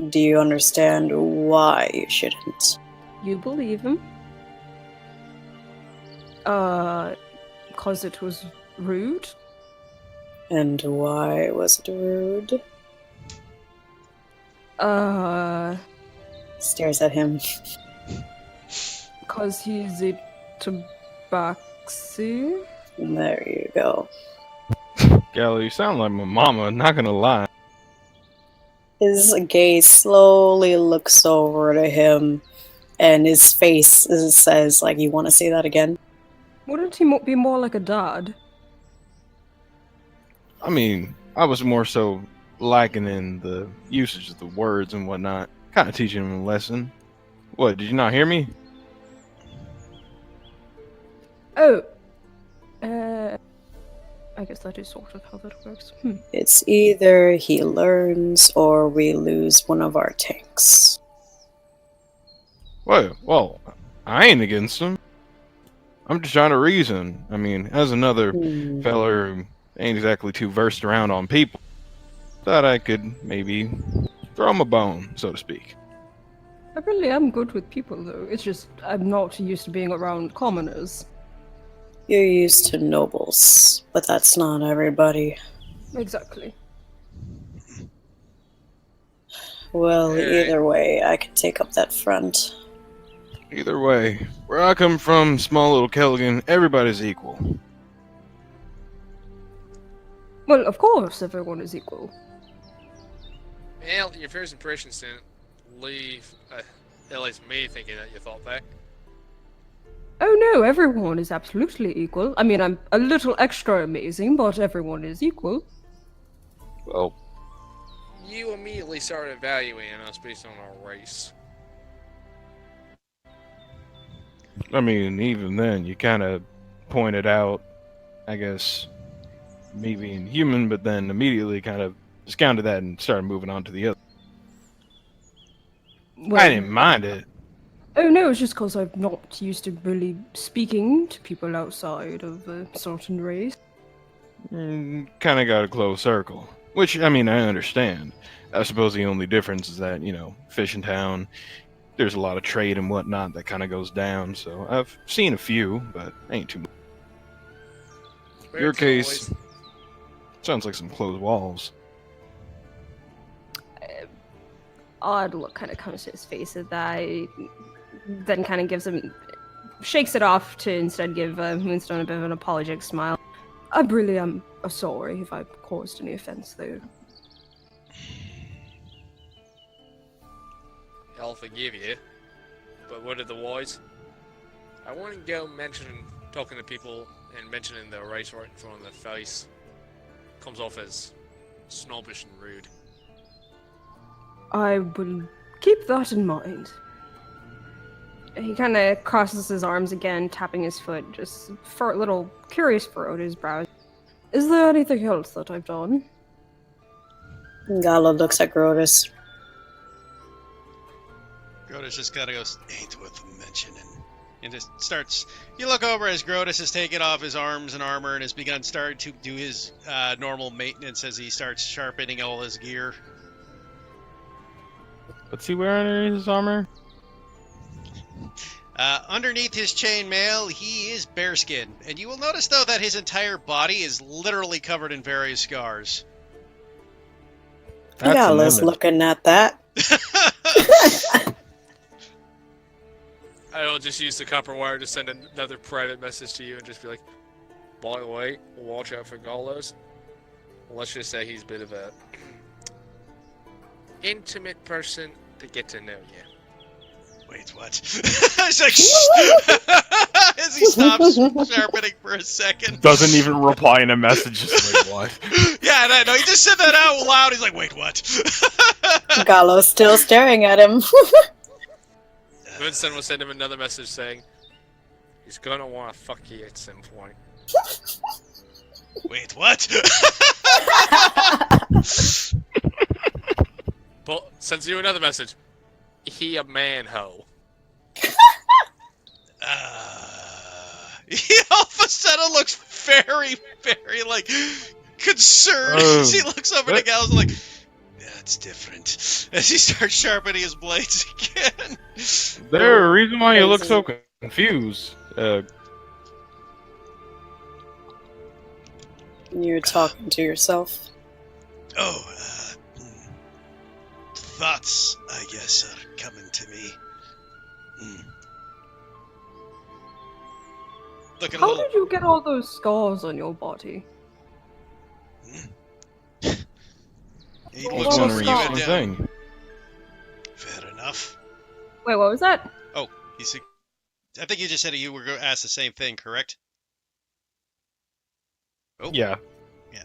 Do you understand why you shouldn't? You believe him? Cause it was rude? And why was it rude? Stares at him. Cause he's a tabaxi? There you go. Gallo, you sound like my mama, not gonna lie. His gaze slowly looks over to him, and his face says, like, you want to say that again? Wouldn't he be more like a dad? I mean, I was more so likening the usage of the words and whatnot, kind of teaching him a lesson. What, did you not hear me? Oh. I guess that is sort of how that works. It's either he learns or we lose one of our tanks. Well, I ain't against him. I'm just trying to reason. I mean, as another feller who ain't exactly too versed around on people, thought I could maybe throw him a bone, so to speak. I really am good with people, though. It's just I'm not used to being around commoners. You're used to nobles, but that's not everybody. Exactly. Well, either way, I can take up that front. Either way, where I come from, small little Kelligan, everybody's equal. Well, of course, everyone is equal. Well, your first impressions didn't leave, at least me, thinking that you thought that. Oh no, everyone is absolutely equal. I mean, I'm a little extra amazing, but everyone is equal. Well, You immediately started evaluating us based on our race. I mean, even then, you kind of pointed out, I guess, me being human, but then immediately kind of discounted that and started moving on to the other. Well, I didn't mind it. Oh no, it's just because I'm not used to really speaking to people outside of a certain race. Kind of got a close circle. Which, I mean, I understand. I suppose the only difference is that, Fishing Town, there's a lot of trade and whatnot that kind of goes down, so I've seen a few, but ain't too much. Very Your true, case boys. sounds like some closed walls. Odd look kind of comes to his face at that. He then kind of shakes it off to instead give Moonstone a bit of an apologetic smile. I really am sorry if I caused any offense there. I'll forgive you. But what are the wise? I wouldn't go talking to people and mentioning the race right in front of their face. Comes off as snobbish and rude. I will keep that in mind. He kind of crosses his arms again, tapping his foot, just for a little curious furrowed his brows. Is there anything else that I've done? Gala looks at Grotus. Grotus just kind of goes, ain't worth mentioning. And just starts, you look over as Grotus has taken off his arms and armor and has started to do his normal maintenance as he starts sharpening all his gear. What's he wearing under his armor? Underneath his chainmail, he is bearskin. And you will notice, though, that his entire body is literally covered in various scars. That's Gala's an looking at that. I'll just use the copper wire to send another private message to you and just be like, by the way, watch out for Gallows. Let's just say he's a bit of a intimate person to get to know you. Wait, what? It's like, as he stops sharpening for a second. Doesn't even reply in a message. Just like, what? Yeah, no, he just said that out loud. He's like, wait, what? Galo's still staring at him. Winston will send him another message saying, he's gonna want to fuck you at some point. Wait, what? But sends you another message. He a man hoe. He all of a sudden looks very, very, like, concerned as he looks over to Gal's like, that's different. As he starts sharpening his blades again. There's a reason why you look so confused. You're talking to yourself. Oh, thoughts, I guess, are coming to me. Looking How did you get all those scars on your body? He Well, looks what over was you that? and thing. Fair enough. Wait, what was that? Oh, I think you just said you were going to ask the same thing, correct? Oh. Yeah. Yeah.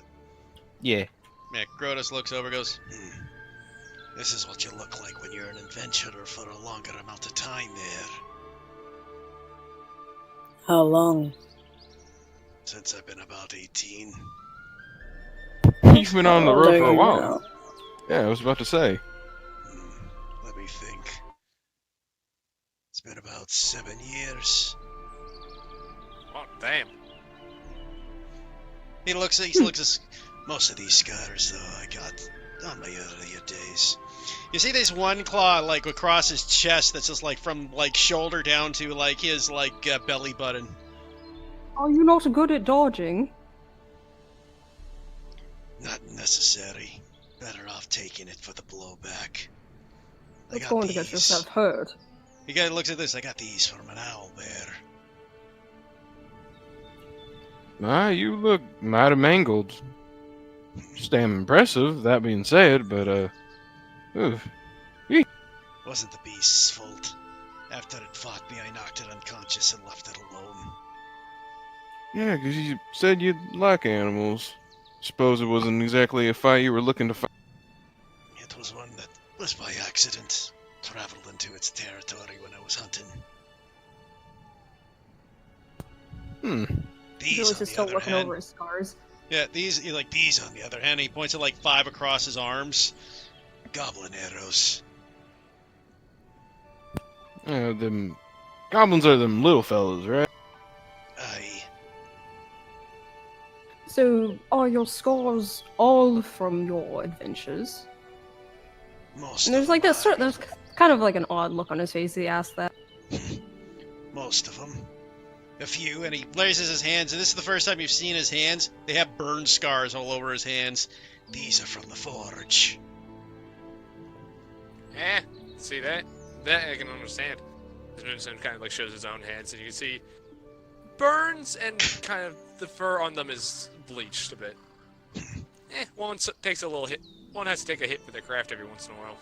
Yeah. Yeah, Grotus looks over and goes, this is what you look like when you're an adventurer for a longer amount of time there. How long? Since I've been about 18. He's been on the How old road are for a you while. now? Yeah, I was about to say. Let me think. It's been about 7 years. Oh, damn. He looks at most of these scars, though, I got on my earlier days. You see this one claw, like, across his chest that's just, like, from, like, shoulder down to, like, his, like, belly button. Are you not good at dodging? Not necessary. Better off taking it for the blowback. You're going to get yourself hurt. You guys looks at this. I got these from an owl bear. You look mighty mangled. Just damn impressive, that being said, but, Wasn't the beast's fault. After it fought me, I knocked it unconscious and left it alone. Yeah, 'cause you said you'd like animals. Suppose it wasn't exactly a fight you were looking to fight. It was one that was by accident. Traveled into its territory when I was hunting. He was just still looking over his scars. Yeah, these on the other hand, he points at like 5 across his arms. Goblin arrows. Them goblins are them little fellas, right? Aye. So, are your scars all from your adventures? Most And there's of like them this sort. There's kind of like an odd look on his face. As he asked that. Most of them. A few, and he raises his hands, and this is the first time you've seen his hands. They have burn scars all over his hands. These are from the forge. See that? That I can understand. Moonstone kind of like shows his own hands, and you can see burns and kind of the fur on them is bleached a bit. One takes a little hit. One has to take a hit for their craft every once in a while.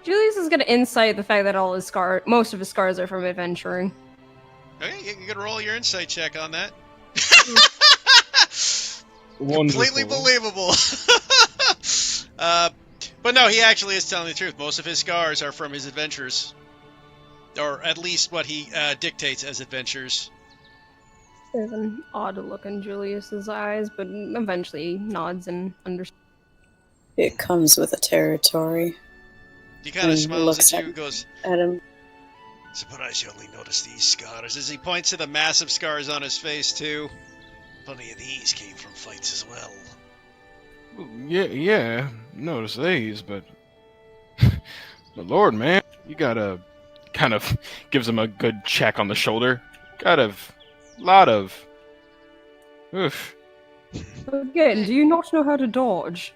Julius is gonna insight the fact that most of his scars are from adventuring. Okay, you can roll your insight check on that. Wonderful. Completely believable. But no, he actually is telling the truth. Most of his scars are from his adventures. Or at least what he dictates as adventures. There's an odd look in Julius's eyes, but eventually he nods and understands. It comes with the territory. He kind of And smiles looks at you at- and goes, Adam, surprised you only noticed these scars, as he points to the massive scars on his face, too. Plenty of these came from fights as well. Yeah, notice these, but but Lord, man, you gotta kind of gives him a good check on the shoulder. Got a lot of. Oof. Again, do you not know how to dodge?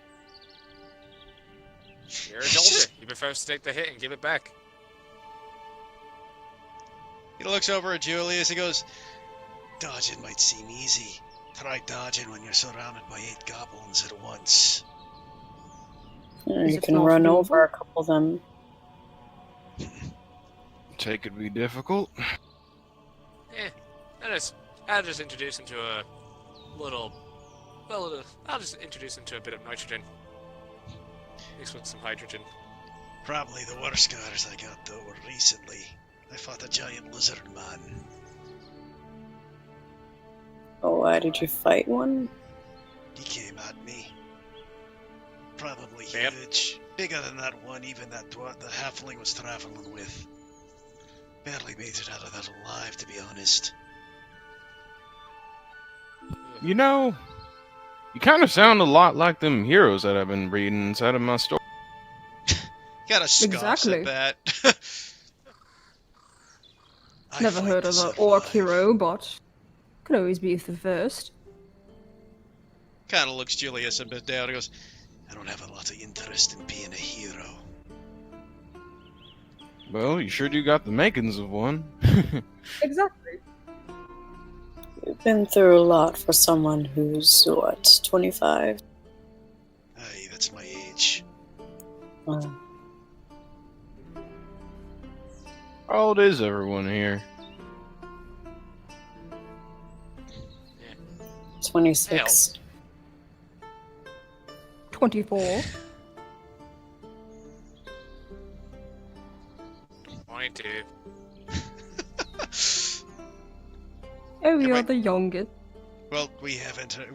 You're a soldier. You prefer to take the hit and give it back. He looks over at Julius, he goes, dodging might seem easy. Try dodging when you're surrounded by 8 goblins at once. Is you it can not run doable? over a couple of them. Take it be difficult. I'll just introduce him to a little. Well, I'll just introduce him to a bit of nitrogen. Mixed with some hydrogen. Probably the worst scars I got, though, were recently. I fought a giant lizard man. Oh, why did you fight one? He came at me. Probably Yep. huge. Bigger than that one, even the halfling was traveling with. Barely made it out of that alive, to be honest. You know, you kind of sound a lot like them heroes that I've been reading inside of my story. Gotta scoffs Exactly. at that. I Never fight heard to of an orc survive. hero, but could always be the first. Kind of looks Julius a bit down and goes, I don't have a lot of interest in being a hero. Well, you sure do got the makings of one. Exactly. You've been through a lot for someone who's, what, 25? Aye, that's my age. Oh, How old is everyone here? 26. 24. 22. Oh, you're wait. the youngest. Well, we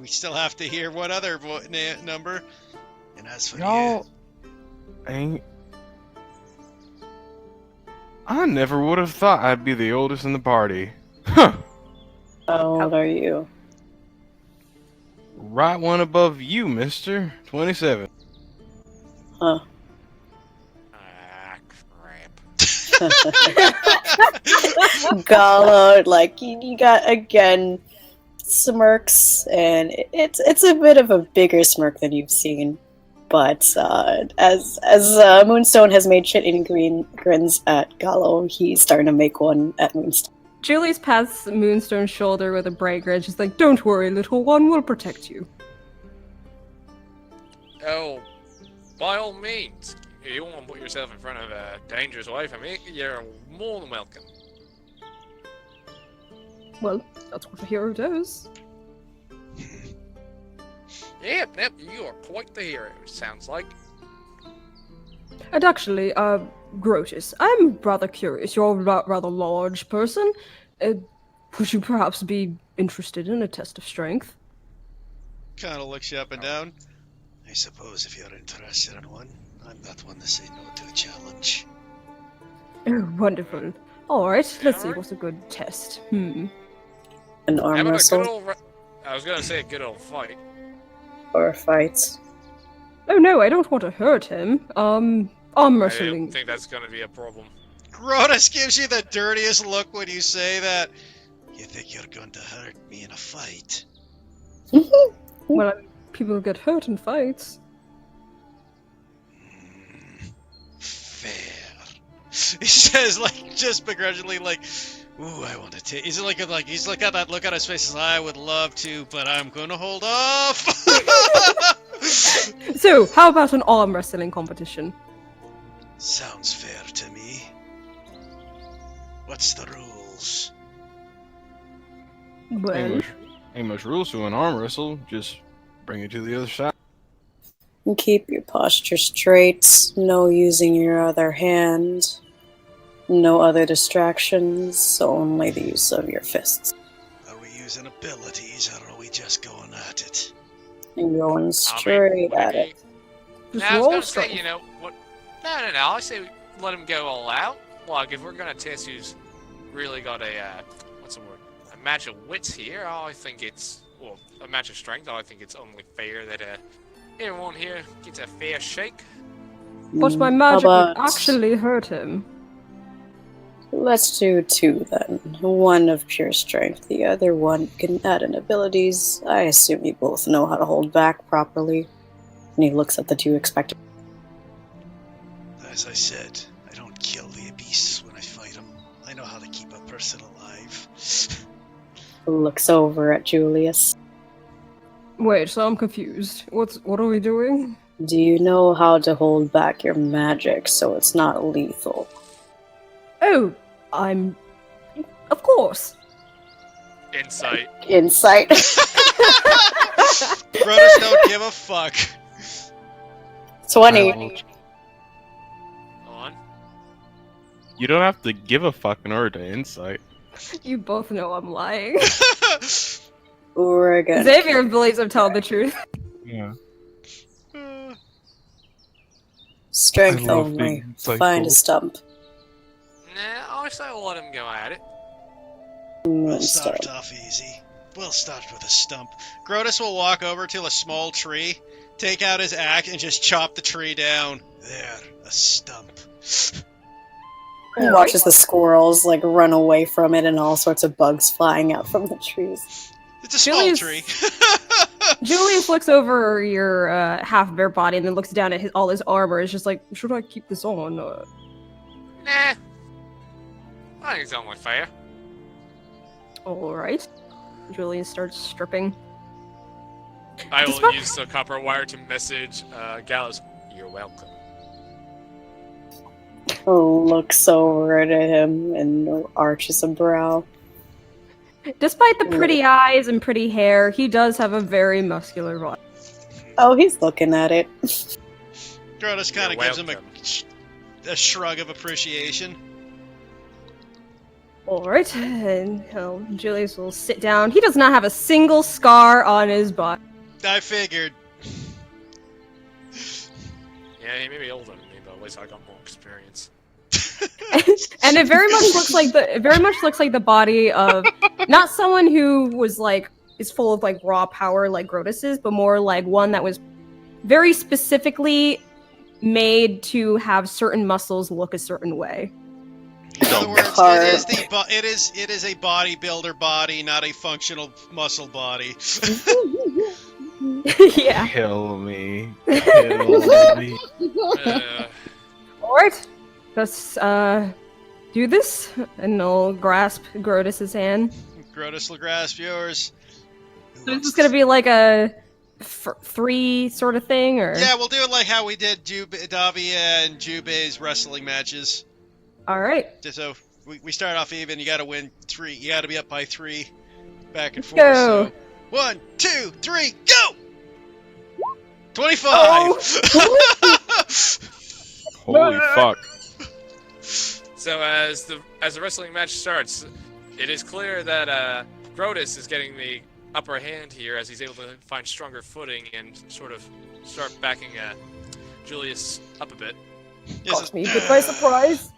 still have to hear one other number. And as for Y'all ain't. I never would have thought I'd be the oldest in the party. Huh. How old are you? Right one above you, mister. 27. Huh. Ah, crap. Gallo, like, you got, again, smirks, and it's a bit of a bigger smirk than you've seen. But as Moonstone has made shit-eating grins at Gallo, he's starting to make one at Moonstone. Julius pats Moonstone's shoulder with a bright grin. She's like, "Don't worry, little one, we'll protect you." Oh, by all means, if you want to put yourself in front of a dangerous wife, I mean, you're more than welcome. Well, that's what a hero does. Yep, you are quite the hero, sounds like. And actually, Grotius, I'm rather curious. You're a rather large person. Would you perhaps be interested in a test of strength? kind of looks you up and down. I suppose if you're interested in one, I'm not one to say no to a challenge. Oh, wonderful. Alright, let's see Alright. what's a good test. An arm How about a wrestle? good old I was gonna say a good old fight. Or fights. Oh no, I don't want to hurt him. Arm I wrestling. don't think that's gonna be a problem. Grodus gives you the dirtiest look when you say that. You think you're going to hurt me in a fight? Well, people get hurt in fights. Fair. He says, like, just begrudgingly, like, ooh, I want to take. He's he's got that look on his face. Says, I would love to, but I'm going to hold off. So, how about an arm wrestling competition? Sounds fair to me. What's the rules? Well, Ain't much rules to an arm wrestle. Just bring it to the other side. And keep your posture straight. No using your other hand. No other distractions. Only the use of your fists. Are we using abilities, or are we just going at it? And going straight at it. just Now, I was roll gonna say, strength. you know, what? No. I say we let him go all out. Like, if we're gonna test who's really got a, what's the word? A match of wits here, I think it's, well, a match of strength, I think it's only fair that, everyone here gets a fair shake. But my How magic would about- actually hurt him. Let's do 2 then. One of pure strength, the other one can add in abilities. I assume you both know how to hold back properly. And he looks at the 2 expectant. As I said, I don't kill the beasts when I fight them. I know how to keep a person alive. Looks over at Julius. Wait, so I'm confused. What are we doing? Do you know how to hold back your magic so it's not lethal? Oh, I'm... Of course. Insight. Insight. Brothers don't give a fuck. 20. On. You don't have to give a fuck in order to insight. You both know I'm lying. We're gonna Xavier believes I'm telling the truth. Yeah. strength I love only. being insightful. Find a stump. Nah, I say we'll let him go at it. We'll Stump. start off easy. We'll start with a stump. Grodus will walk over to a small tree, take out his axe, and just chop the tree down. There, a stump. He watches the squirrels like run away from it and all sorts of bugs flying out from the trees. It's a small Julius- tree. Julius looks over your half-bare body and then looks down at all his armor. It's just like, should I keep this on? Nah. I think it's only fair. Alright. Julius starts stripping. I will Despite- use the copper wire to message Gallows. You're welcome. Looks over at him and arches a brow. Despite the pretty eyes and pretty hair, he does have a very muscular body. Oh, he's looking at it. Grodus kind of You're gives him welcome. a shrug of appreciation. Alright, and Julius will sit down. He does not have a single scar on his body. I figured. Yeah, he may be older than me, but at least I got more experience. And it very much looks like the body of not someone who was like is full of like raw power like Grodus is, but more like one that was very specifically made to have certain muscles look a certain way. In other words, Carb. it is a bodybuilder body, not a functional muscle body. Yeah. Kill me. Kill me. Alright. Let's do this. And I'll grasp Grodus's hand. Grodus will grasp yours. So this is gonna be like a 3 sort of thing, or Yeah, we'll do it like how we did Davia and Jubei's wrestling matches. Alright. So we start off even. You got to win 3. You got to be up by 3, back and Let's forth. go. So 1, 2, 3, go! 25. Holy fuck. So as the wrestling match starts, it is clear that Grodus is getting the upper hand here as he's able to find stronger footing and sort of start backing Julius up a bit. Caught me a bit by surprise.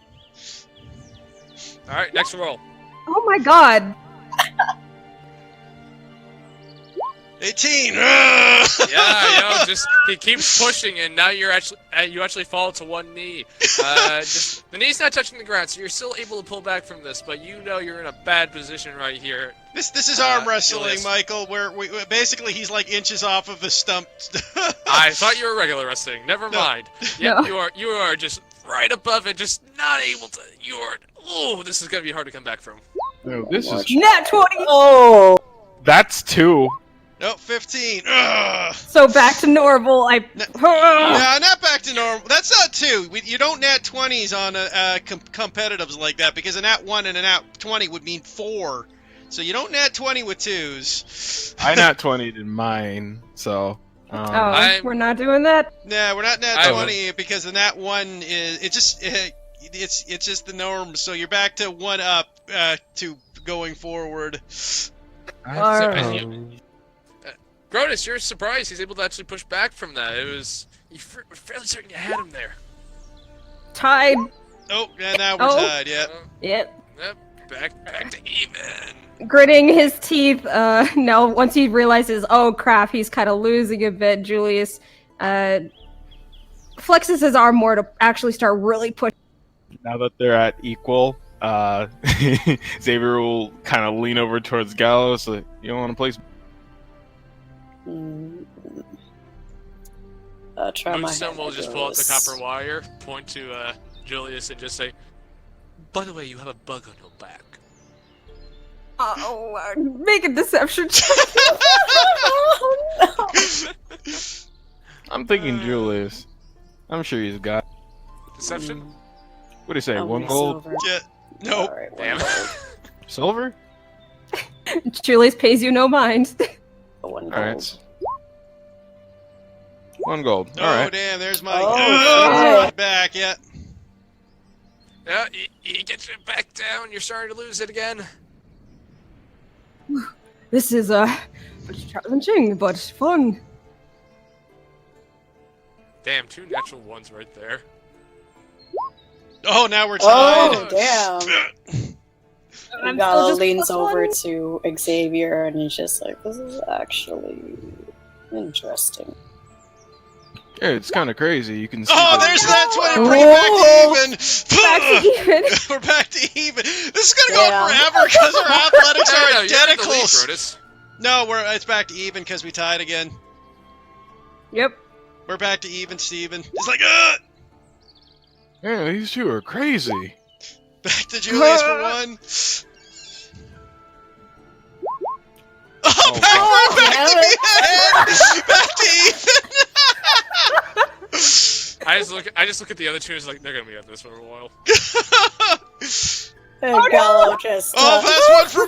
All right, next roll. Oh my god. 18. Yeah, just he keeps pushing, and now you actually fall to one knee. Just the knee's not touching the ground, so you're still able to pull back from this, but you know you're in a bad position right here. This is arm wrestling, Julius. Michael. Where basically he's like inches off of the stump. I thought you were regular wrestling. Never No. mind. Yep, No. you are just right above it, just not able to. Oh, this is gonna be hard to come back from. No, this is. Nat 20! Oh, That's 2. Nope, 15. Ugh. So back to normal. Yeah, not back to normal. That's not 2. You don't nat 20s on competitives like that, because a nat 1 and a nat 20 would mean 4. So you don't nat 20 with 2s. I nat 20'd in mine, so. Oh, we're not doing that? Nah, we're not nat I 20 because the nat 1 is it's just the norm. So you're back to 1 up to going forward. And Grodus, you're surprised he's able to actually push back from that. You were fairly certain you had him there. Tied. Oh, and now we're tied. Yeah. Yep. Back to even. Gritting his teeth. Now, once he realizes, oh crap, he's kind of losing a bit, Julius flexes his arm more to actually start really pushing. Now that they're at equal, Xavier will kind of lean over towards Gallows. Like, you don't want to place. try my Moonstone hand will at just pull out the those. copper wire, point to Julius, and just say, "By the way, you have a bug on your back." Oh, make a deception check. Oh, no. I'm thinking Julius. I'm sure he's got. Deception? What do you say? Oh, 1 gold? silver. Yeah. Nope. Alright, Damn. Silver? Julius pays you no mind. one gold. Alright. 1 gold. Oh, Alright. damn, there's my Oh, shit. back, yeah. Yeah, he gets it back down. You're starting to lose it again. This is challenging, but fun. Damn, 2 natural ones right there. Oh, now we're Oh, tied. damn. Gallo leans over to Xavier and he's just like, this is actually interesting. Yeah, it's kind of crazy. You can see. Oh, the- there's that 20. Bring it Back back to to even. even. We're back to even. This is gonna go Yeah. on forever because our athletics No, are you're in the lead, identicals. Brodus. No, it's back to even because we tied again. Yep. We're back to even, Steven. It's like, Yeah, these two are crazy. back to Julius for 1. Oh, Oh, back to the end! Back to even! I just look at the other two and it's like, they're gonna be at this for a while. And Gallo just, Oh, that's 1 for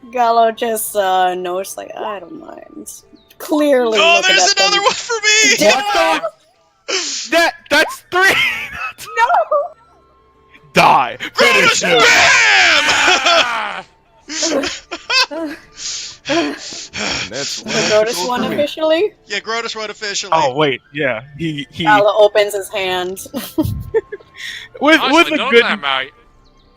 me! Gallo just notes like, I don't mind. Clearly, Oh, looking there's at them. another 1 for me! Damn. That's 3! No. Die! Finish him! Ah! That's The Grodus one officially. Yeah, Grodus won officially. Oh wait, yeah. He Gallo opens his hand. with Honestly, a don't good let him out.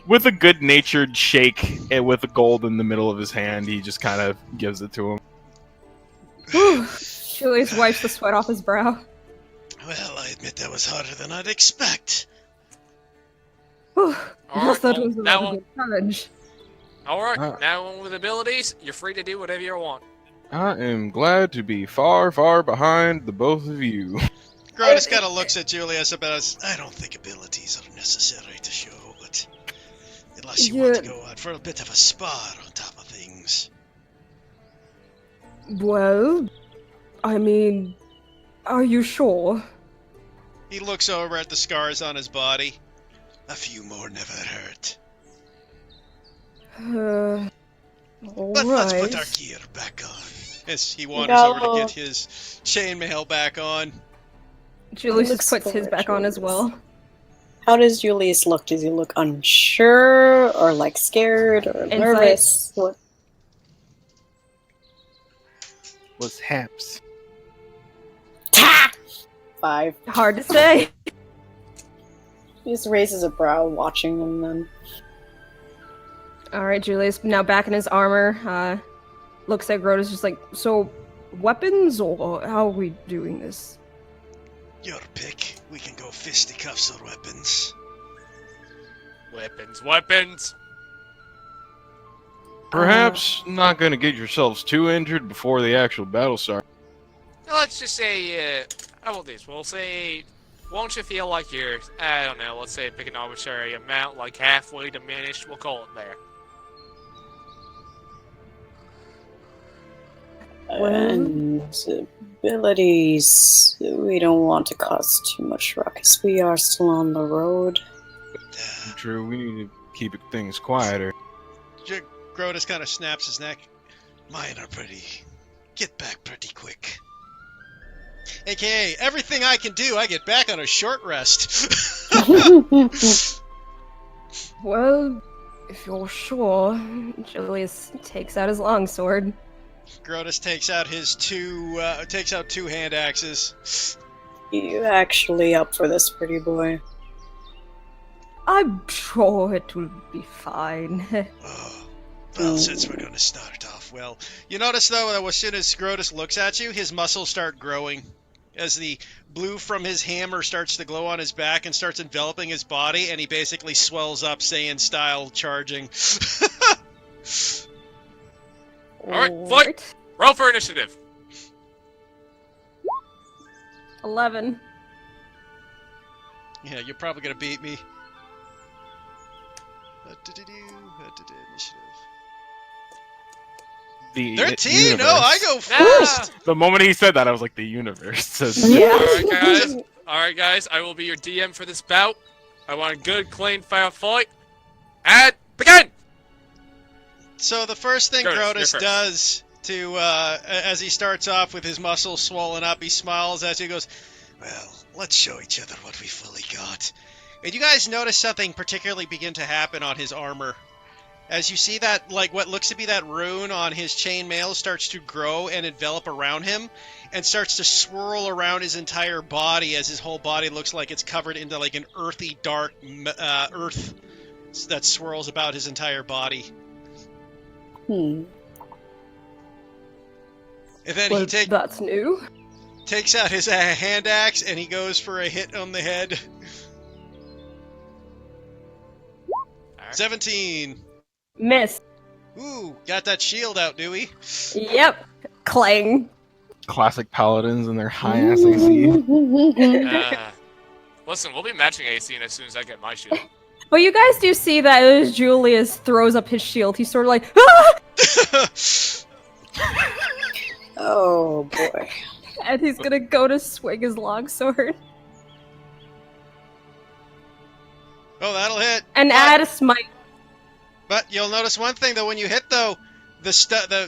with a good-natured shake and with a gold in the middle of his hand, he just kind of gives it to him. Julius wipes the sweat off his brow. Well, I admit that was harder than I'd expect. Whew. All Guess that right, was a now- rather good challenge. Alright, now with abilities, you're free to do whatever you want. I am glad to be far, far behind the both of you. Grodus kind of looks at Julius about us. I don't think abilities are necessary to show, but unless you want to go out for a bit of a spar on top of things. Well, I mean, are you sure? He looks over at the scars on his body. A few more never hurt. Alright. But let's put our gear back on. As he wanders over to get his chainmail back on. Julius Looks puts his back on as well. How does Julius look? Does he look unsure or like scared or Insight. nervous? What? What's haps? 5. Hard to say. He just raises a brow watching them then. Alright, Julius now back in his armor. looks at Grotus, just like, so weapons, or how are we doing this? Your pick. We can go fisticuffs or weapons. Weapons. Perhaps not going to get yourselves too injured before the actual battle starts. Now, let's just say, how about this? We'll say, won't you feel like you're, I don't know, let's say pick an arbitrary amount, like halfway diminished, we'll call it there. And abilities, we don't want to cause too much ruckus. We are still on the road. True, we need to keep things quieter. Grotus kind of snaps his neck. Mine are get back pretty quick. AKA, everything I can do, I get back on a short rest. Well, if you're sure, Julius takes out his longsword. Grotus takes out two hand axes. You actually up for this, pretty boy? I'm sure it will be fine. Oh, well, since we're going to start off, well, you notice though that as soon as Grotus looks at you, his muscles start growing. As the blue from his hammer starts to glow on his back and starts enveloping his body, and he basically swells up, Saiyan style, charging. Alright, fight! Roll for initiative. 11. Yeah, you're probably going to beat me. Initiative. The 13! universe. No, I go first! The moment he said that, I was like, the universe says. Yeah. Alright guys, I will be your DM for this bout. I want a good, clean, fair fight. And begin! So the first thing Grotus, Grotus does as he starts off with his muscles swollen up, he smiles as he goes, well, let's show each other what we fully got. And you guys notice something particularly begin to happen on his armor. As you see that, like, what looks to be that rune on his chainmail starts to grow and envelop around him, and starts to swirl around his entire body as his whole body looks like it's covered into, like, an earthy, dark earth that swirls about his entire body. And then Well, that's new. takes out his hand axe, and he goes for a hit on the head. 17. Miss. Ooh, got that shield out, do we? Yep. Clang. Classic paladins and their high ass AC. Listen, we'll be matching AC as soon as I get my shield. But you guys do see that as Julius throws up his shield, he's sort of like, ah! Oh boy. And he's gonna go to swing his longsword. Oh, that'll hit. And add a smite. But you'll notice one thing though, when you hit though,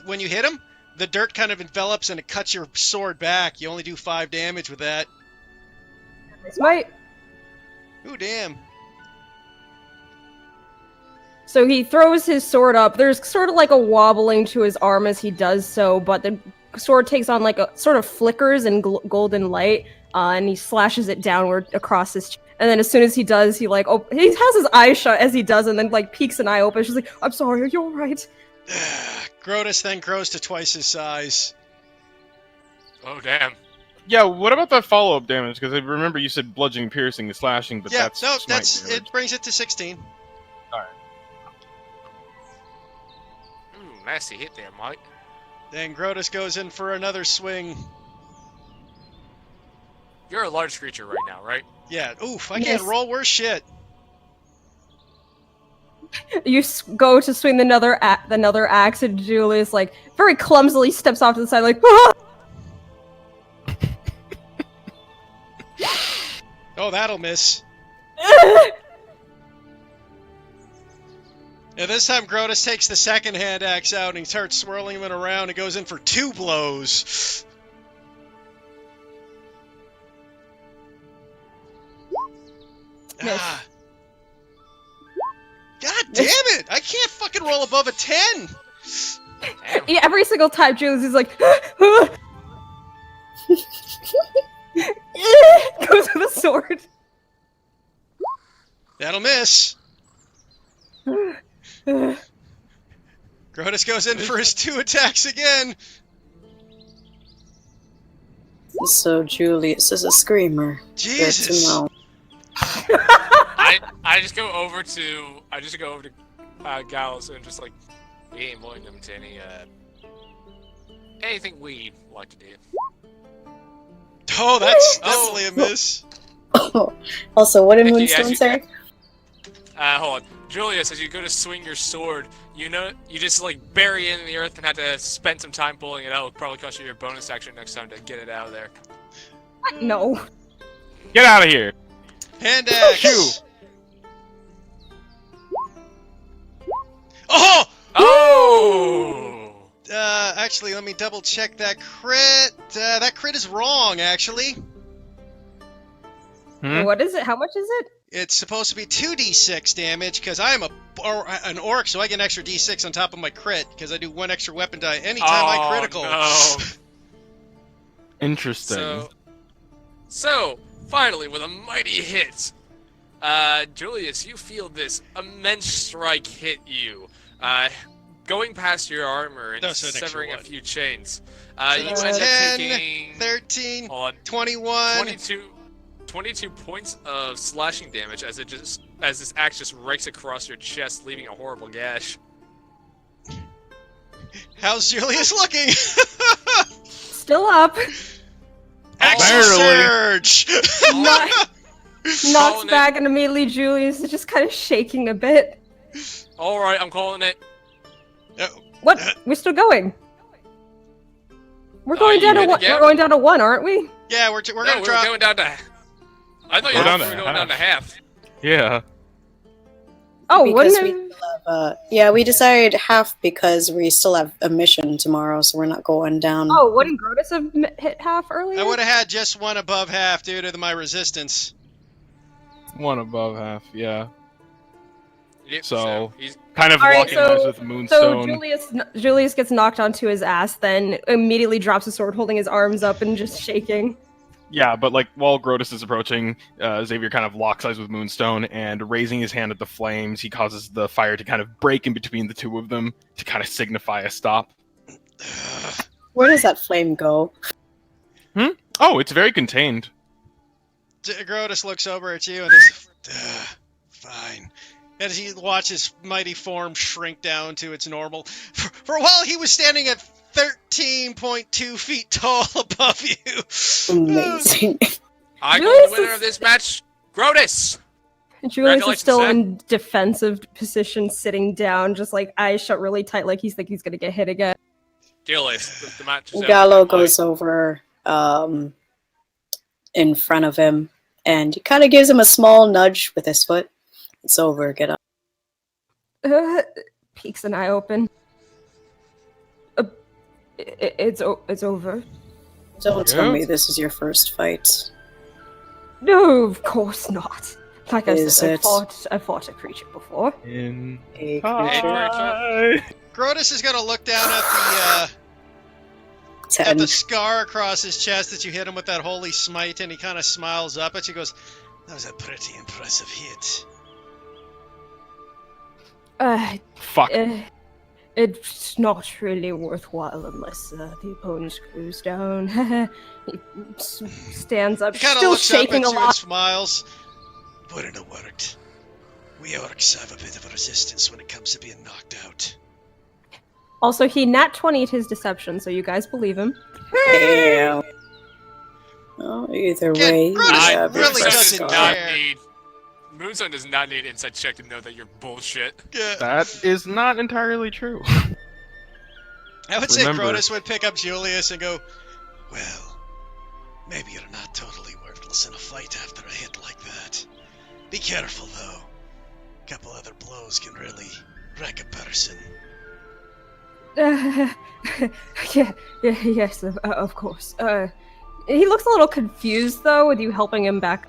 when you hit him, the dirt kind of envelops and it cuts your sword back. You only do 5 damage with that. Smite. Ooh, damn. So he throws his sword up. There's sort of like a wobbling to his arm as he does so, but the sword takes on like a sort of flickers in golden light, and he slashes it downward across his chest. And then as soon as he does, he like he has his eyes shut as he does, and then like peeks an eye open. She's like, "I'm sorry, you're right." Grotus then grows to twice his size. Oh, damn. Yeah, what about that follow-up damage? Because I remember you said bludgeoning, piercing, and slashing, but Yeah, that's no, smite that's damage. it. Brings it to 16. Ooh, nasty hit there, Mike. Then Grotus goes in for another swing. You're a large creature right now, right? Yeah. Oof! I Yes. can't roll worse shit. You go to swing another axe, and Julius like very clumsily steps off to the side, like, "Ah!" Oh, that'll miss. And this time Grotus takes the second hand axe out and he starts swirling them around and goes in for 2 blows. Ah. God damn it! I can't fucking roll above a 10! Damn. Yeah, every single time Julius is like, goes with a sword. That'll miss. Grotus goes in for his 2 attacks again. So Julius is a screamer. Good to Jesus. know. I just go over to Gallows and just like, we ain't wanting them to anything we like to do. Oh, that's definitely a miss. Also, what did Mickey, Moonstone as you- say? Hold on. Julius, as you go to swing your sword, you just like bury it in the earth and have to spend some time pulling it out. It'll probably cost you your bonus action next time to get it out of there. What? No. Get out of here! Hand axe. Phew. Oh! Oh! Actually, let me double check that crit. That crit is wrong, actually. Hmm? What is it? How much is it? It's supposed to be 2d6 damage, because I am an orc, so I get an extra d6 on top of my crit, because I do 1 extra weapon die anytime I critical. No. Interesting. So, finally, with a mighty hit, Julius, you feel this immense strike hit you, going past your armor and That's an extra severing a one. few chains. So You that's end up 10, taking 13, hold on, 21. 22 points of slashing damage as this axe just rakes across your chest, leaving a horrible gash. How's Julius looking? Still up. Action Barely. surge! Knocks Calling it. back, and immediately Julius is just kind of shaking a bit. All right, I'm calling it. What? We're still going. We're going down to hit one. again? We're going down to 1, aren't we? Yeah, we're No, gonna we're drop. going down to. I thought you We're were down going to down to half. Yeah. Oh, Because wouldn't we it? still have, we decided half because we still have a mission tomorrow, so we're not going down. Oh, wouldn't Grotus have hit half earlier? I would have had just 1 above half due to my resistance. 1 above half, yeah. Yep, So- he's Kind of All right, locking so- eyes with So Moonstone. Julius gets knocked onto his ass, then immediately drops his sword, holding his arms up and just shaking. Yeah, but like while Grotus is approaching, Xavier kind of locks eyes with Moonstone and raising his hand at the flames, he causes the fire to kind of break in between the two of them to kind of signify a stop. Where does that flame go? Oh, it's very contained. Grotus looks over at you and is, fine. As he watches mighty form shrink down to its normal. For a while, he was standing at 13.2 feet tall above you. Amazing. I Julius call the winner is- of this match, Grotus. Julius is Congratulations, still Zach. in defensive position, sitting down, just like eyes shut really tight, like he's gonna get hit again. Julius, the match is Gallo over. goes over in front of him, and he kind of gives him a small nudge with his foot. It's over. Get up. Peeks an eye open. It's over. Don't tell Yeah. me this is your first fight. No, of course not. Like I Is said, it? I fought a creature before. In A Hi. Grotus is gonna look down at 10. the scar across his chest that you hit him with that holy smite, and he kind of smiles up at you. Goes, "That was a pretty impressive hit." Fuck. It's not really worthwhile unless the opponent screws down. He stands up, He kind of still looks shaking up a at you and lot. smiles. Wouldn't have worked. We orcs have a bit of a resistance when it comes to being knocked out. Also, he nat 20'd his deception, so you guys believe him. Damn. Well, either Again, way, Grotus you I have your really first doesn't scar. care. Moonstone does not need an insight check to know that you're bullshit. Yeah. That is not entirely true. I would say Remember- Grotus would pick up Julius and go, "Well, maybe you're not totally worthless in a fight after a hit like that. Be careful, though. A couple other blows can really wreck a person." Yes, of course. He looks a little confused, though, with you helping him back.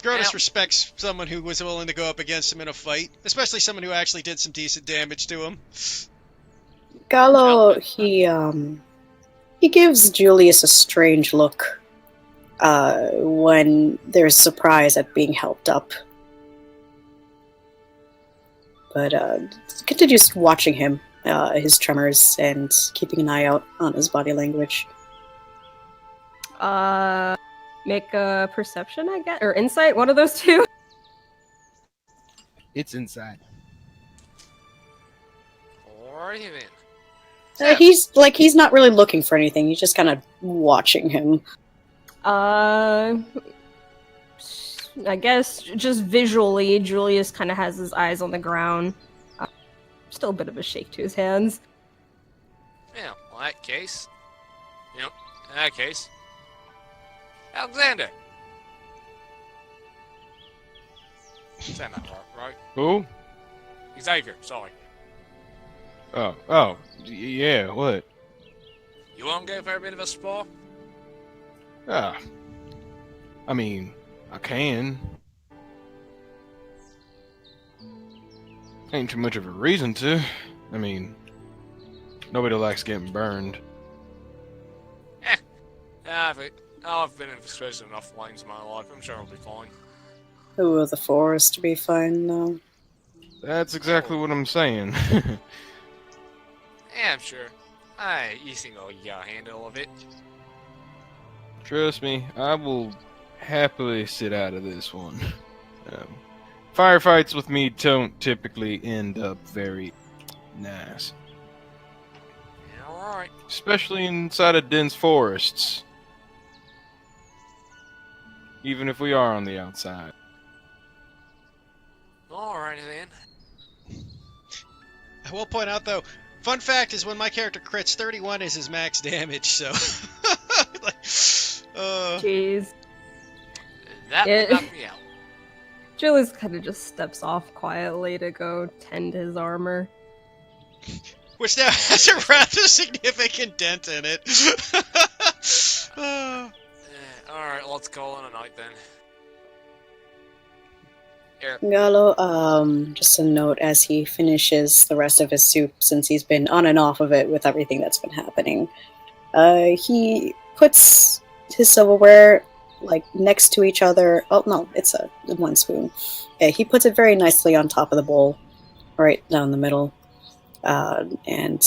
Grotus Yeah. respects someone who was willing to go up against him in a fight, especially someone who actually did some decent damage to him. Gallo, he gives Julius a strange look when there's surprise at being helped up. but continues watching him, his tremors, and keeping an eye out on his body language. Make a perception, I guess, or insight. One of those two. It's inside. Alrighty then. He's not really looking for anything. He's just kind of watching him. I guess just visually, Julius kind of has his eyes on the ground. Still a bit of a shake to his hands. Yeah, well, in that case, Alexander. Saying that right? Who? Xavier, sorry. Yeah, what? You want to go for a bit of a spa? I mean, I can. Ain't too much of a reason to. I mean, nobody likes getting burned. I've been in frustrated enough flames in my life. I'm sure I'll be fine. Who will the forest be fine now? That's exactly what I'm saying. Yeah, I'm sure. You think you got a handle of it. Trust me, I will happily sit out of this one. Firefights with me don't typically end up very nice. Yeah, alright. Especially inside of dense forests. Even if we are on the outside. Alrighty then. I will point out, though, fun fact is when my character crits, 31 is his max damage, so... Jeez. That It- knocked me out. Julius kind of just steps off quietly to go tend his armor. Which now has a rather significant dent in it. Alright, let's call it a night then. Eric. Gallo, just a note as he finishes the rest of his soup, since he's been on and off of it with everything that's been happening. He puts his silverware next to each other. Oh no, it's a one spoon. Yeah, he puts it very nicely on top of the bowl, right down the middle, and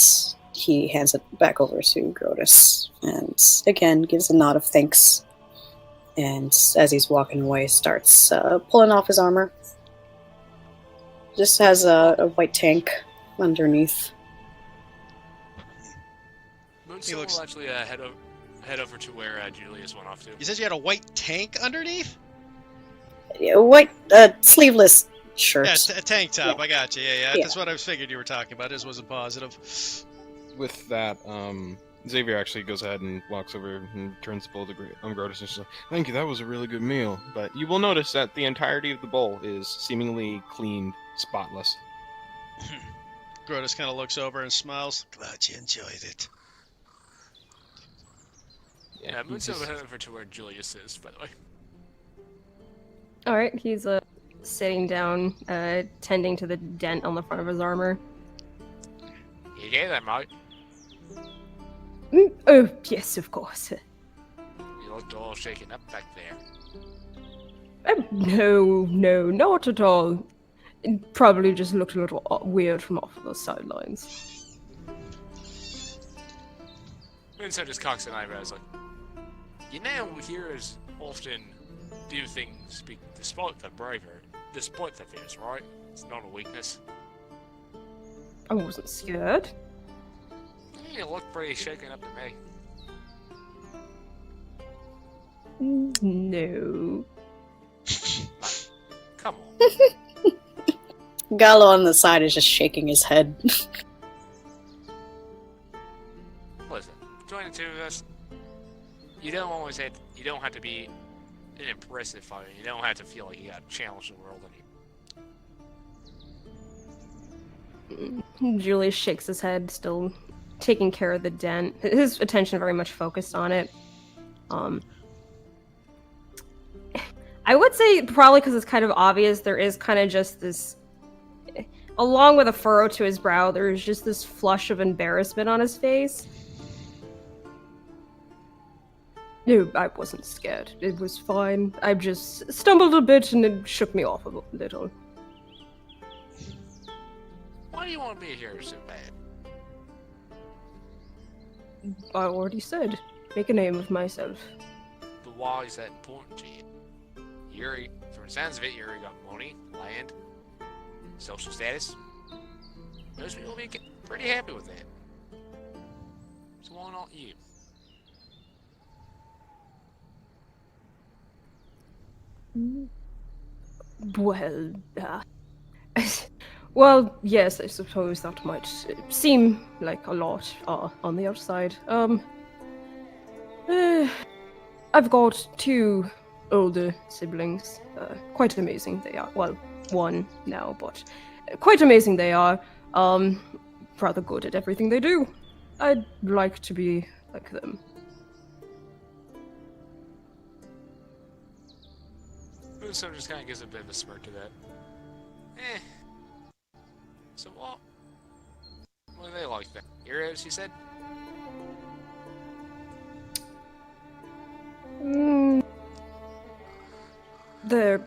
he hands it back over to Grotus, and again gives a nod of thanks. And as he's walking away, starts pulling off his armor. Just has a white tank underneath. Moonstone looks- will actually head over to where Julius went off to. You said you had a white tank underneath? White sleeveless shirt. Yeah, a tank top. Yeah. I got you. Yeah. Yeah. That's what I figured you were talking about. I just wasn't positive. With that, Xavier actually goes ahead and walks over and turns the bowl to Grotus and says, "Thank you, that was a really good meal." But you will notice that the entirety of the bowl is seemingly clean, spotless. Grotus kind of looks over and smiles. Glad you enjoyed it. Yeah, he Moonstone just- will head over to where Julius is, by the way. Alright, he's sitting down, tending to the dent on the front of his armor. You get that, mate? Oh, yes, of course. You looked all shaken up back there. No, not at all. It probably just looked a little weird from off of those sidelines. Moonstone just cocks an eyebrows like, heroes often do things despite the bravery, despite their fears, right? It's not a weakness. I wasn't scared. You look pretty shaken up to me. No. Come on. Gallo on the side is just shaking his head. Listen, between the two of us, you don't have to be an impressive fighter. You don't have to feel like you got to challenge the world anymore. Julius shakes his head, still taking care of the dent. His attention very much focused on it. I would say probably because it's kind of obvious, there is kind of just this, along with a furrow to his brow, there's just this flush of embarrassment on his face. No, I wasn't scared. It was fine. I just stumbled a bit and it shook me off a little. do you want to be here so bad? I already said, make a name of myself. But why is that important to you? From the sounds of it, you already got money, land, social status. Most people will be pretty happy with that. So why not you? Well, well, yes, I suppose that might seem like a lot on the outside. I've got 2 older siblings. Quite amazing they are. Well, 1 now, but quite amazing they are. Rather good at everything they do. I'd like to be like them. Moonstone just kind of gives a bit of a smirk to that. So what? What are they like then? Heroes, you said? They're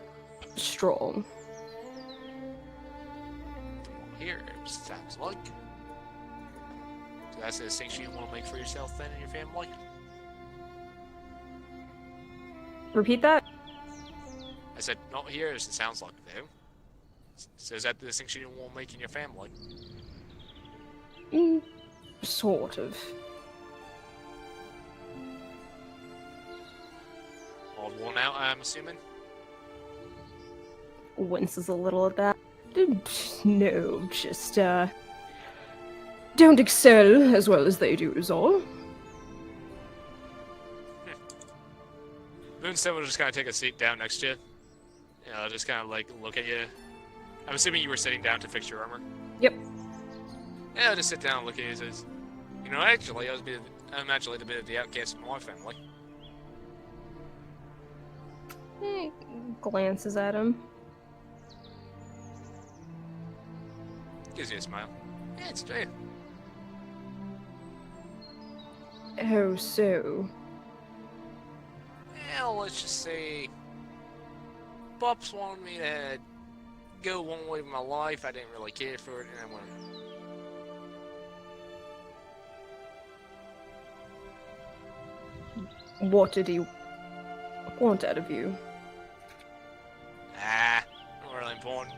strong. Heroes, sounds like. So that's the distinction you want to make for yourself then in your family? Repeat that? I said, not heroes, it sounds like though. So is that the distinction you want to make in your family? Sort of. Odd one out, I'm assuming? Winces a little at that. No, just, don't excel as well as they do is all. Moonstone will just kind of take a seat down next to you. You know, just kind of like look at you. I'm assuming you were sitting down to fix your armor. Yep. Yeah, I'll just sit down and look at you and says, you know, actually, I'm actually a bit of the outcast in my family. Glances at him. Gives you a smile. Yeah, it's true. Oh, so. Well, let's just say Pops wanted me to go one way with my life. I didn't really care for it, and I went. What did he want out of you? Not really important.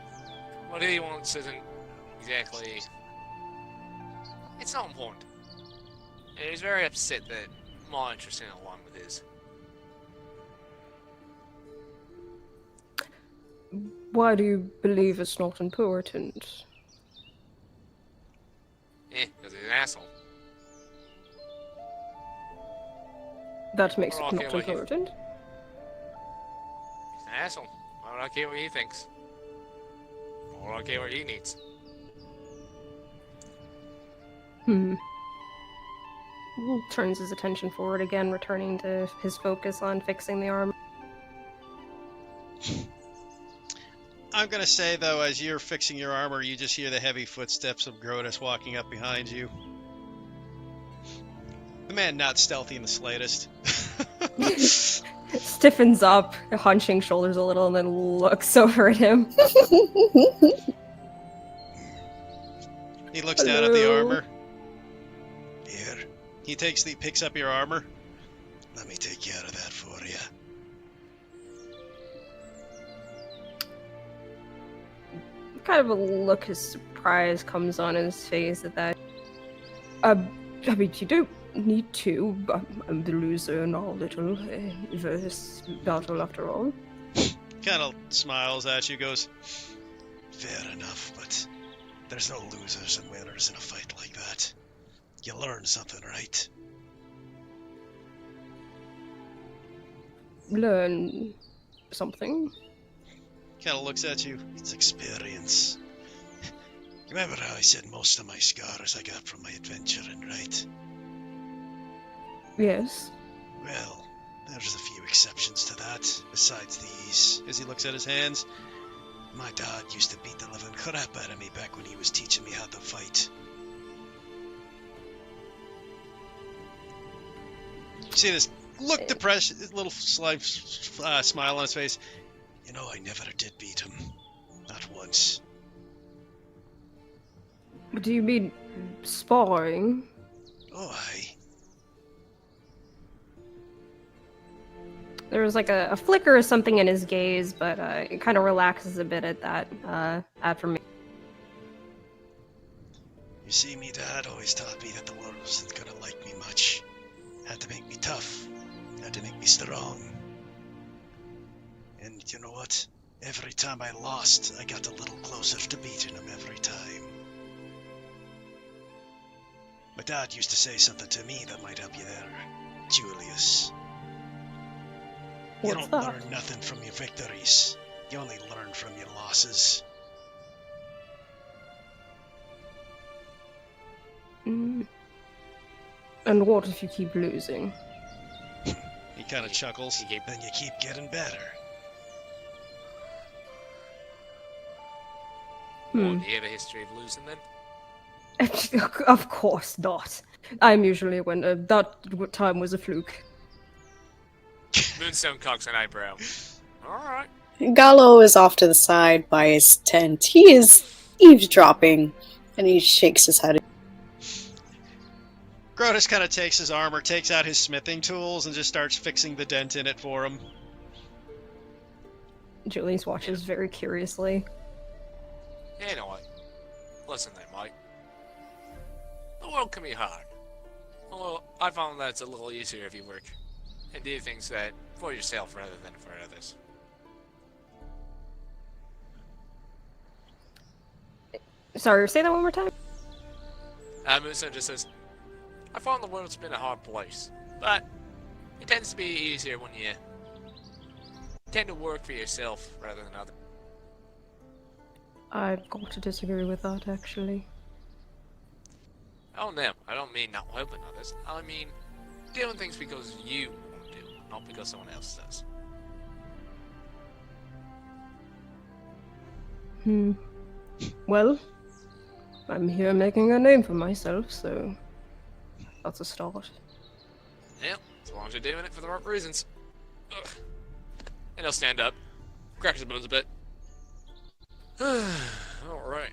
What he wants isn't exactly. It's not important. And he's very upset that my interest in align with his. Why do you believe it's not important? Because he's an asshole. That makes Well, it okay, not well, he- important. He's an asshole. Why would I care what he thinks? Why would I care what he needs? Turns his attention forward again, returning to his focus on fixing the arm. I'm gonna say though, as you're fixing your armor, you just hear the heavy footsteps of Grodus walking up behind you. The man not stealthy in the slightest. Stiffens up, hunching shoulders a little, and then looks over at him. He looks down at the Hello? armor. Here. He picks up your armor. Let me take care of that for you. Kind of a look of surprise comes on his face at that. I mean, you don't need to. I'm the loser in our little verse battle after all. Kind of smiles at you, goes, fair enough, but there's no losers and winners in a fight like that. You learn something, right? Learn something. Kind of looks at you. It's experience. Remember how I said most of my scars I got from my adventuring, right? Yes. Well, there's a few exceptions to that, besides these. As he looks at his hands, my dad used to beat the living crap out of me back when he was teaching me how to fight. See this look depressed, this little slight smile on his face. You know, I never did beat him. Not once. Do you mean sparring? Oh, aye. There was like a flicker or something in his gaze, but it kind of relaxes a bit at that after me. You see, me dad always taught me that the world wasn't gonna like me much. Had to make me tough. Had to make me strong. And you know what? Every time I lost, I got a little closer to beating him every time. My dad used to say something to me that might help you there, Julius. You What's don't that? learn nothing from your victories. You only learn from your losses. Mm. And what if you keep losing? He kind of chuckles. Then you keep getting better. Hmm. Do you have a history of losing then? Of course not. I'm usually when that time was a fluke. Moonstone cocks an eyebrow. Alright. Gallo is off to the side by his tent. He is eavesdropping, and he shakes his head. Grotus kind of takes his armor, takes out his smithing tools, and just starts fixing the dent in it for him. Julius watches very curiously. You know what? Listen there, Mike. The world can be hard. Although, I found that it's a little easier if you work and do things that for yourself rather than for others. Sorry, say that one more time? Moonstone just says, I found the world's been a hard place, but it tends to be easier when you tend to work for yourself rather than others. I've got to disagree with that, actually. Oh no, I don't mean not helping others. I mean doing things because you want to do, not because someone else does. Well, I'm here making a name for myself, so that's a start. Yeah, as long as you're doing it for the right reasons. Ugh. And he'll stand up, crack his bones a bit. Alright.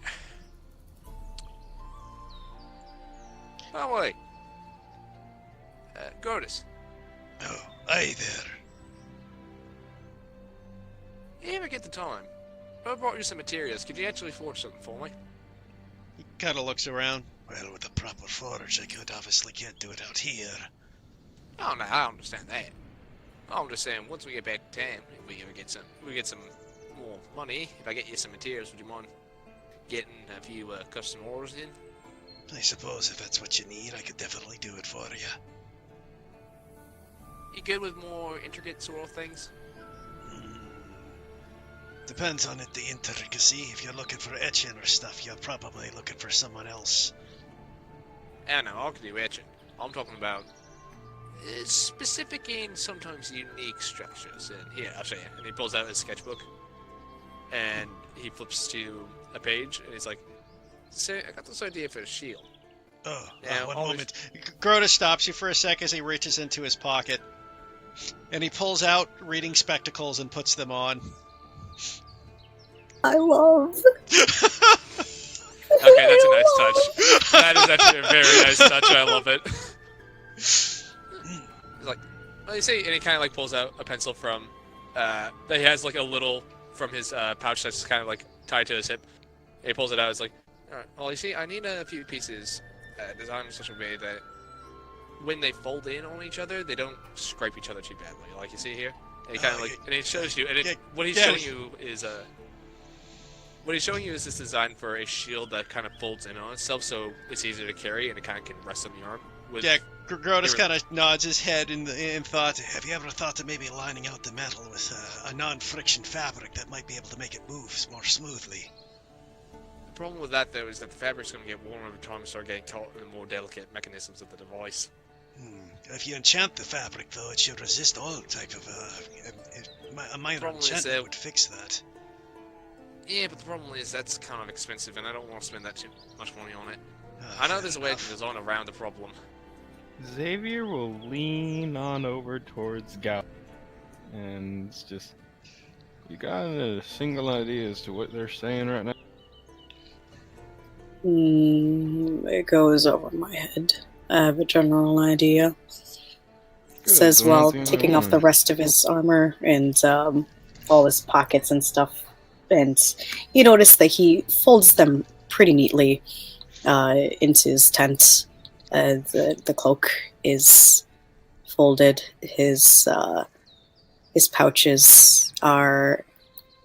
By the way, Gortys, Oh, aye there. you ever get the time? I brought you some materials. Could you actually forge something for me? He kind of looks around. Well, with the proper forge, I could. Obviously can't do it out here. Oh no, I understand that. I'm just saying, once we get back to town, if we ever get some more money, if I get you some materials, would you mind getting a few custom orders in? I suppose if that's what you need, I could definitely do it for you. You good with more intricate sort of things? Depends on the intricacy. If you're looking for etching or stuff, you're probably looking for someone else. I know, I could do etching. I'm talking about specific and sometimes unique structures. And here, I'll show you. And he pulls out his sketchbook, and he flips to a page, and he's like, "Say, I got this idea for a shield." Oh, Now, one always- moment. Grotus stops you for a sec as he reaches into his pocket. And he pulls out reading spectacles and puts them on. I love. Okay, that's a nice touch. That is actually a very nice touch. I love it. He's like, well, you see, and he kind of like pulls out a pencil from, that he has like a little from his pouch that's kind of like tied to his hip. And he pulls it out. It's like, all right, well, you see, I need a few pieces designed in such a way that when they fold in on each other, they don't scrape each other too badly. Like you see here, and he kind of like, and it shows you, and it, what he's showing you is what he's showing you is this design for a shield that kind of folds in on itself, so it's easier to carry and it kind of can rest on the arm. With Yeah, Grotus kind of nods his head in thought. Have you ever thought of maybe lining out the metal with a non-friction fabric that might be able to make it move more smoothly? The problem with that, though, is that the fabric's going to get warmer over time and start getting caught in the more delicate mechanisms of the device. If you enchant the fabric, though, it should resist all type of a minor Problem is enchantment that- would fix that. Yeah, but the problem is that's kind of expensive, and I don't want to spend that too much money on it. I know there's a way to design around the problem. Xavier will lean on over towards Gal, and it's just, you got a single idea as to what they're saying right now? It goes over my head. I have a general idea. Good, Says so we're not while the only taking off the one. rest of his armor and all his pockets and stuff. And you notice that he folds them pretty neatly into his tent. The cloak is folded. His pouches are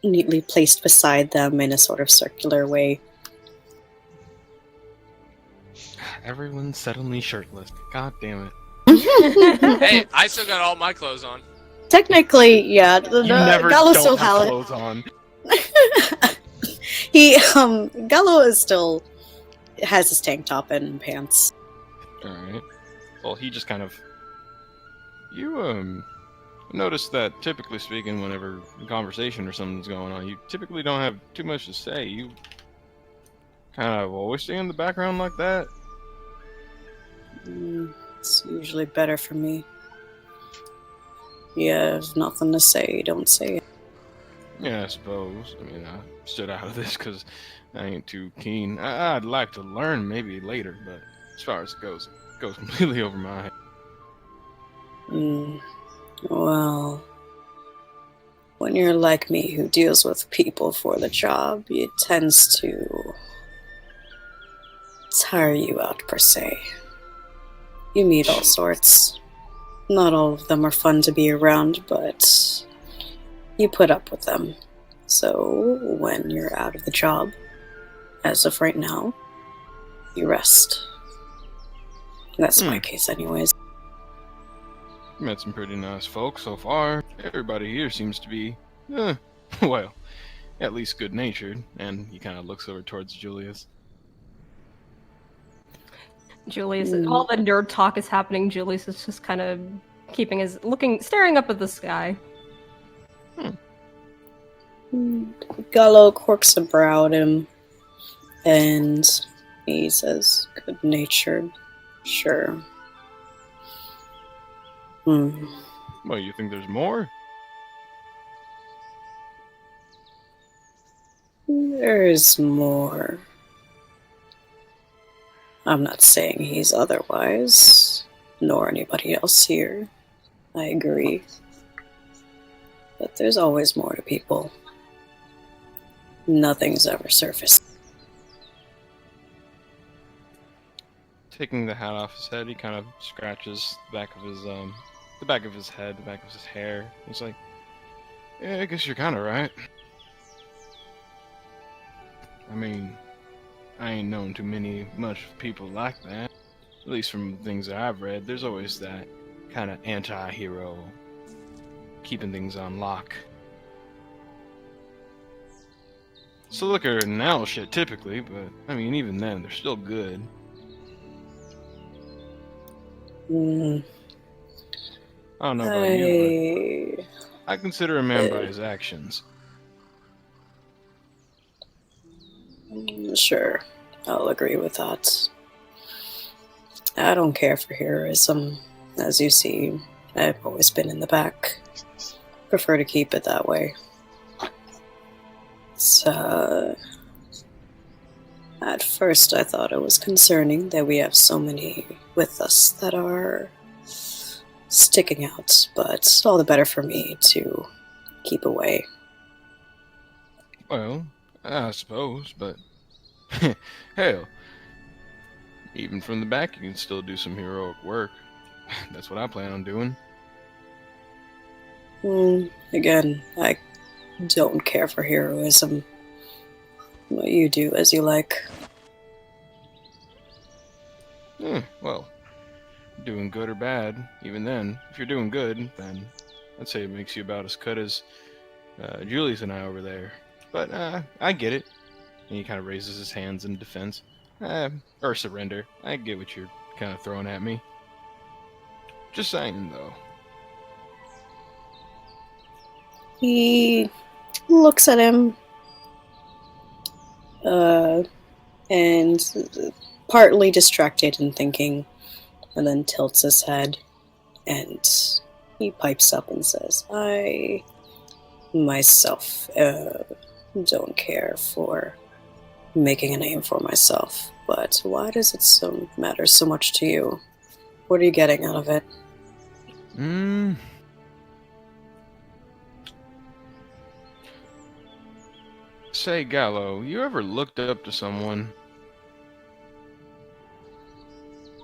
neatly placed beside them in a sort of circular way. Everyone's suddenly shirtless. God damn it. Hey, I still got all my clothes on. Technically, yeah, You never Gallo don't still have has clothes on. Gallo is still has his tank top and pants. Alright. Well, he just kind of... You, notice that, typically speaking, whenever a conversation or something's going on, you typically don't have too much to say. You kind of always stay in the background like that. It's usually better for me. Yeah, there's nothing to say, don't say it. Yeah, I suppose. I mean, I stood out of this because I ain't too keen. I'd like to learn maybe later, but as far as it goes completely over my head. Well, when you're like me who deals with people for the job, it tends to tire you out, per se. You meet all sorts. Not all of them are fun to be around, but you put up with them. So when you're out of the job, as of right now, you rest. That's my case anyways. Met some pretty nice folks so far. Everybody here seems to be, well, at least good-natured. And he kind of looks over towards Julius. Julius, all the nerd talk is happening. Julius is just kind of staring up at the sky. Gallo quirks a brow at him, and he says, good-natured. Sure. Well, you think there's more? There's more. I'm not saying he's otherwise, nor anybody else here. I agree. But there's always more to people. Nothing's ever surfaced. Taking the hat off his head, he kind of scratches the back of his the back of his head, the back of his hair. He's like, yeah, I guess you're kind of right. I mean, I ain't known too much people like that. At least from things that I've read, there's always that kind of anti-hero keeping things on lock. Slicker and owl shit typically, but I mean, even then, they're still good. I don't know about you, but I consider a man by his actions. Sure, I'll agree with that. I don't care for heroism. As you see, I've always been in the back. Prefer to keep it that way. So, at first I thought it was concerning that we have so many with us that are sticking out, but all the better for me to keep away. Well, I suppose, but hell, even from the back you can still do some heroic work. That's what I plan on doing. Again, I don't care for heroism. Well, you do as you like. Well, doing good or bad, even then, if you're doing good, then I'd say it makes you about as good as Julius and I over there. But I get it. And he kind of raises his hands in defense. Or surrender. I get what you're kind of throwing at me. Just saying, though. He looks at him, and partly distracted and thinking, and then tilts his head, and he pipes up and says, I myself don't care for making a name for myself, but why does it matter so much to you? What are you getting out of it? Say, Gallo, you ever looked up to someone?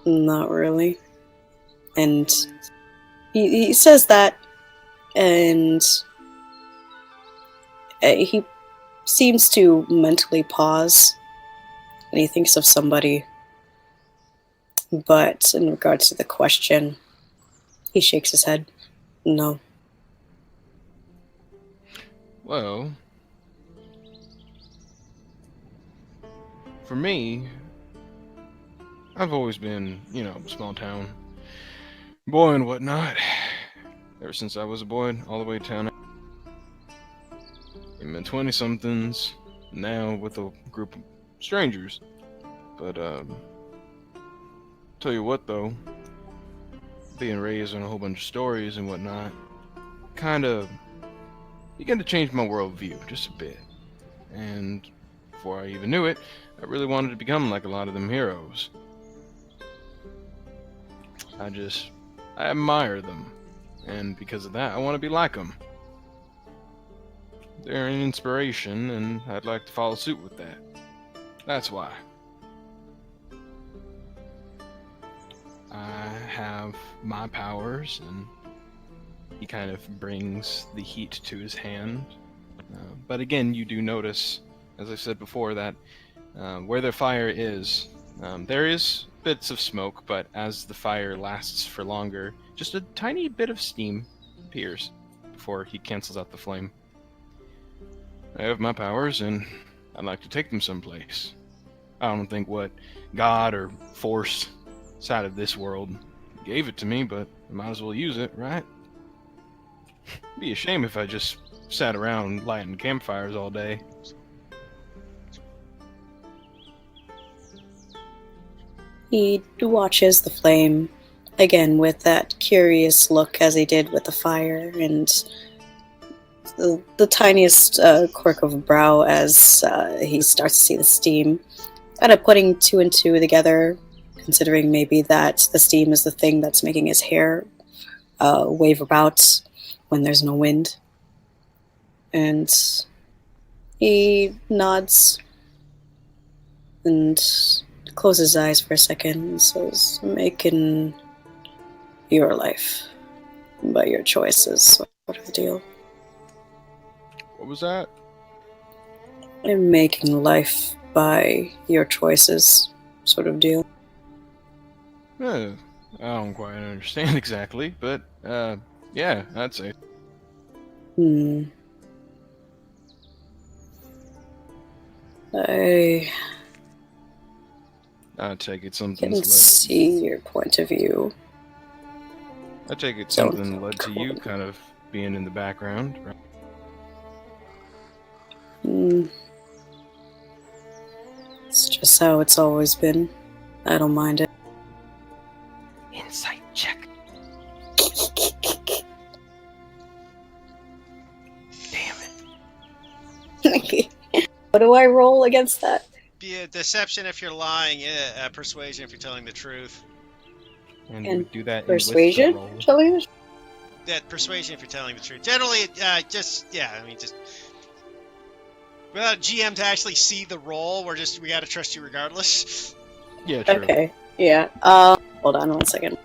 Not really. And he says that, and he seems to mentally pause, and he thinks of somebody. But in regards to the question, he shakes his head. No. Well, for me, I've always been, small town boy and whatnot. Ever since I was a boy, all the way to town. In my 20-somethings, now with a group of strangers. But, tell you what though, being raised on a whole bunch of stories and whatnot, kind of began to change my worldview just a bit. And before I even knew it, I really wanted to become like a lot of them heroes. I admire them, and because of that, I want to be like them. They're an inspiration, and I'd like to follow suit with that. That's why. I have my powers, and he kind of brings the heat to his hand. But again, you do notice, as I said before, that where the fire is, there is bits of smoke, but as the fire lasts for longer, just a tiny bit of steam appears before he cancels out the flame. I have my powers, and I'd like to take them someplace. I don't think what God or force side of this world gave it to me, but I might as well use it, right? It'd be a shame if I just sat around lighting campfires all day. He watches the flame, again with that curious look as he did with the fire, and the tiniest quirk of a brow as he starts to see the steam. Kind of putting two and two together, considering maybe that the steam is the thing that's making his hair wave about when there's no wind. And he nods and closes his eyes for a second and says, making your life by your choices, sort of deal. What was that? And making life by your choices, sort of deal. I don't quite understand exactly, but yeah, I'd say. I take it something. Can see your point of view. I take it something led to you kind of being in the background, right? It's just how it's always been. I don't mind it. Insight check. Damn it. What do I roll against that? Be a deception if you're lying, persuasion if you're telling the truth. And we do that persuasion? In with the roll. That persuasion if you're telling the truth. Generally, just without a GM to actually see the roll, we gotta trust you regardless. Yeah, true. Okay, yeah. Hold on 1 second.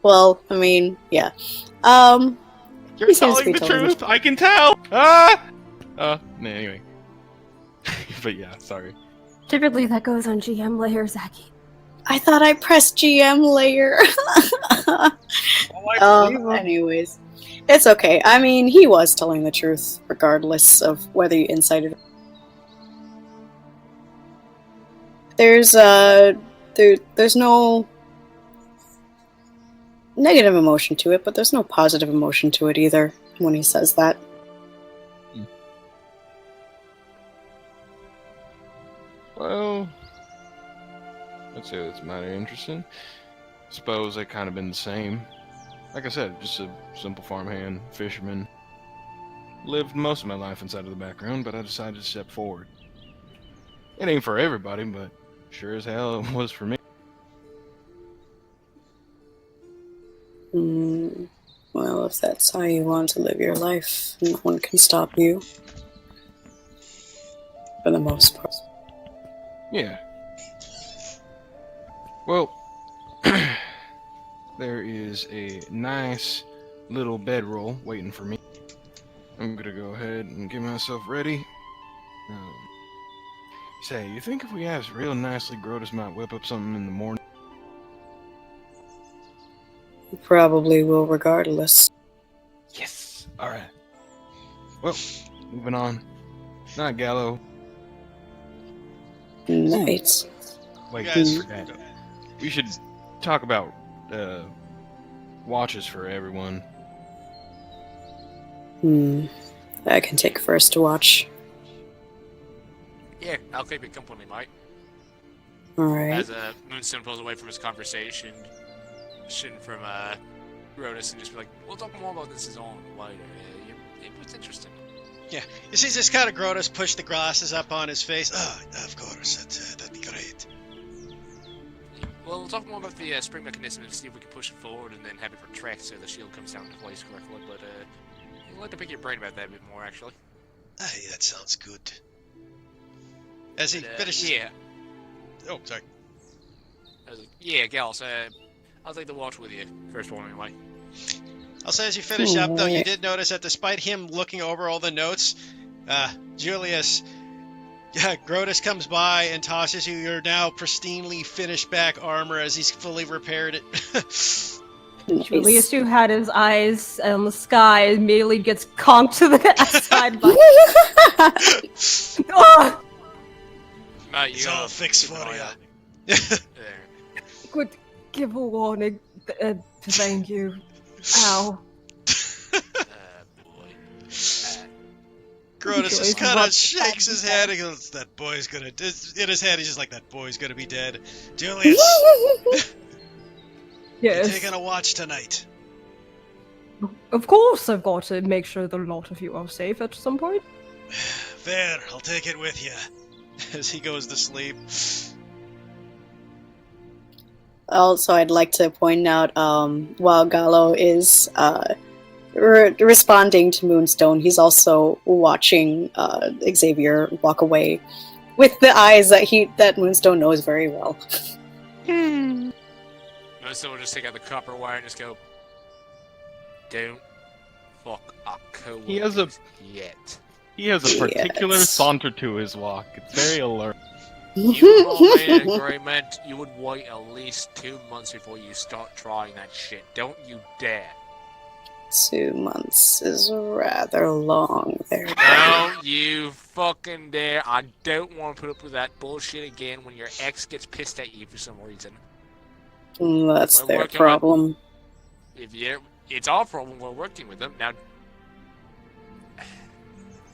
Well, I mean, yeah. You're telling the truth. I can tell. Anyway. But yeah, sorry. Typically, that goes on GM layer, Zaki. I thought I pressed GM layer. Anyways, it's okay. I mean, he was telling the truth, regardless of whether you incited. There's no negative emotion to it, but there's no positive emotion to it either when he says that. Well, I'd say that's mighty interesting. Suppose I kind of been the same. Like I said, just a simple farmhand, fisherman. Lived most of my life inside of the background, but I decided to step forward. It ain't for everybody, but sure as hell it was for me. Well, if that's how you want to live your life, no one can stop you. For the most part. Yeah. Well, there is a nice little bedroll waiting for me. I'm gonna go ahead and get myself ready. Say, you think if we asked real nicely, Grotus might whip up something in the morning? You probably will regardless. Yes. All right. Well, moving on. Night, Gallo. Night. Wait, Guys, forget. We should talk about watches for everyone. I can take first watch. Yeah, I'll keep you company, mate. Alright. As Moonstone pulls away from his conversation, from Rodus, and just be like, "We'll talk more about this on later. It was interesting." Yeah, you see this kind of Grotus push the glasses up on his face. Oh, of course, that'd be great. Well, we'll talk more about the spring mechanism and see if we can push it forward and then have it retract so the shield comes down into place correctly. But I'd like to pick your brain about that a bit more, actually. Aye, that sounds good. As he But, finishes. yeah. Oh, sorry. I was like, yeah, Gals, I'll take the watch with you. First one, anyway. I'll say as you finish up, though, you did notice that despite him looking over all the notes, Julius, Grotus comes by and tosses you your now pristinely finished back armor as he's fully repaired it. Julius, who had his eyes on the sky, immediately gets conked to the side by. Oh! Mate, you It's gotta all fixed keep an for eye ya. on it. There. Could give a warning. Thank you. Ow. Boy. Grotus just Joyce kind of rubs shakes his his head and goes, that boy's gonna... In his head, he's just like, that boy's gonna be dead. Julius, you're Yes. taking a watch tonight. Of course, I've got to make sure the lot of you are safe at some point. Fair, I'll take it with you. As he goes to sleep. Also, I'd like to point out, while Gallo is responding to Moonstone, he's also watching Xavier walk away with the eyes that Moonstone knows very well. Moonstone will just take out the copper wire and just go, "Don't fuck a cool He has a- yet." He has a particular Yes. saunter to his walk. It's very alert. You all made an agreement you would wait at least 2 months before you start trying that shit. Don't you dare. 2 months is rather long there. Don't you fucking dare. I don't want to put up with that bullshit again when your ex gets pissed at you for some reason. That's We're their working problem. It's our problem. We're working with them. Now,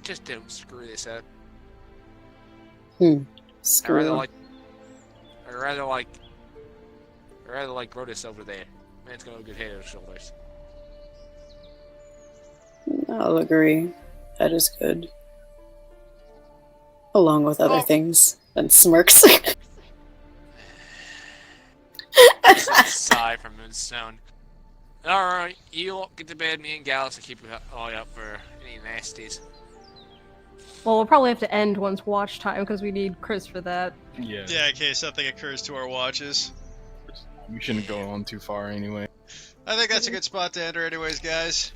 just don't screw this up. Screw him. I'd rather like Grotus over there. Man's got a good head on his shoulders. I'll agree. That is good. Along with other Oh. things. And smirks. Just a sigh from Moonstone. Alright, you all get to bed. Me and Gallus will keep an eye out for any nasties. Well, we'll probably have to end once watch time because we need Chris for that. Yeah. Yeah, in case something occurs to our watches. We shouldn't go on too far anyway. I think that's a good spot to enter anyways, guys.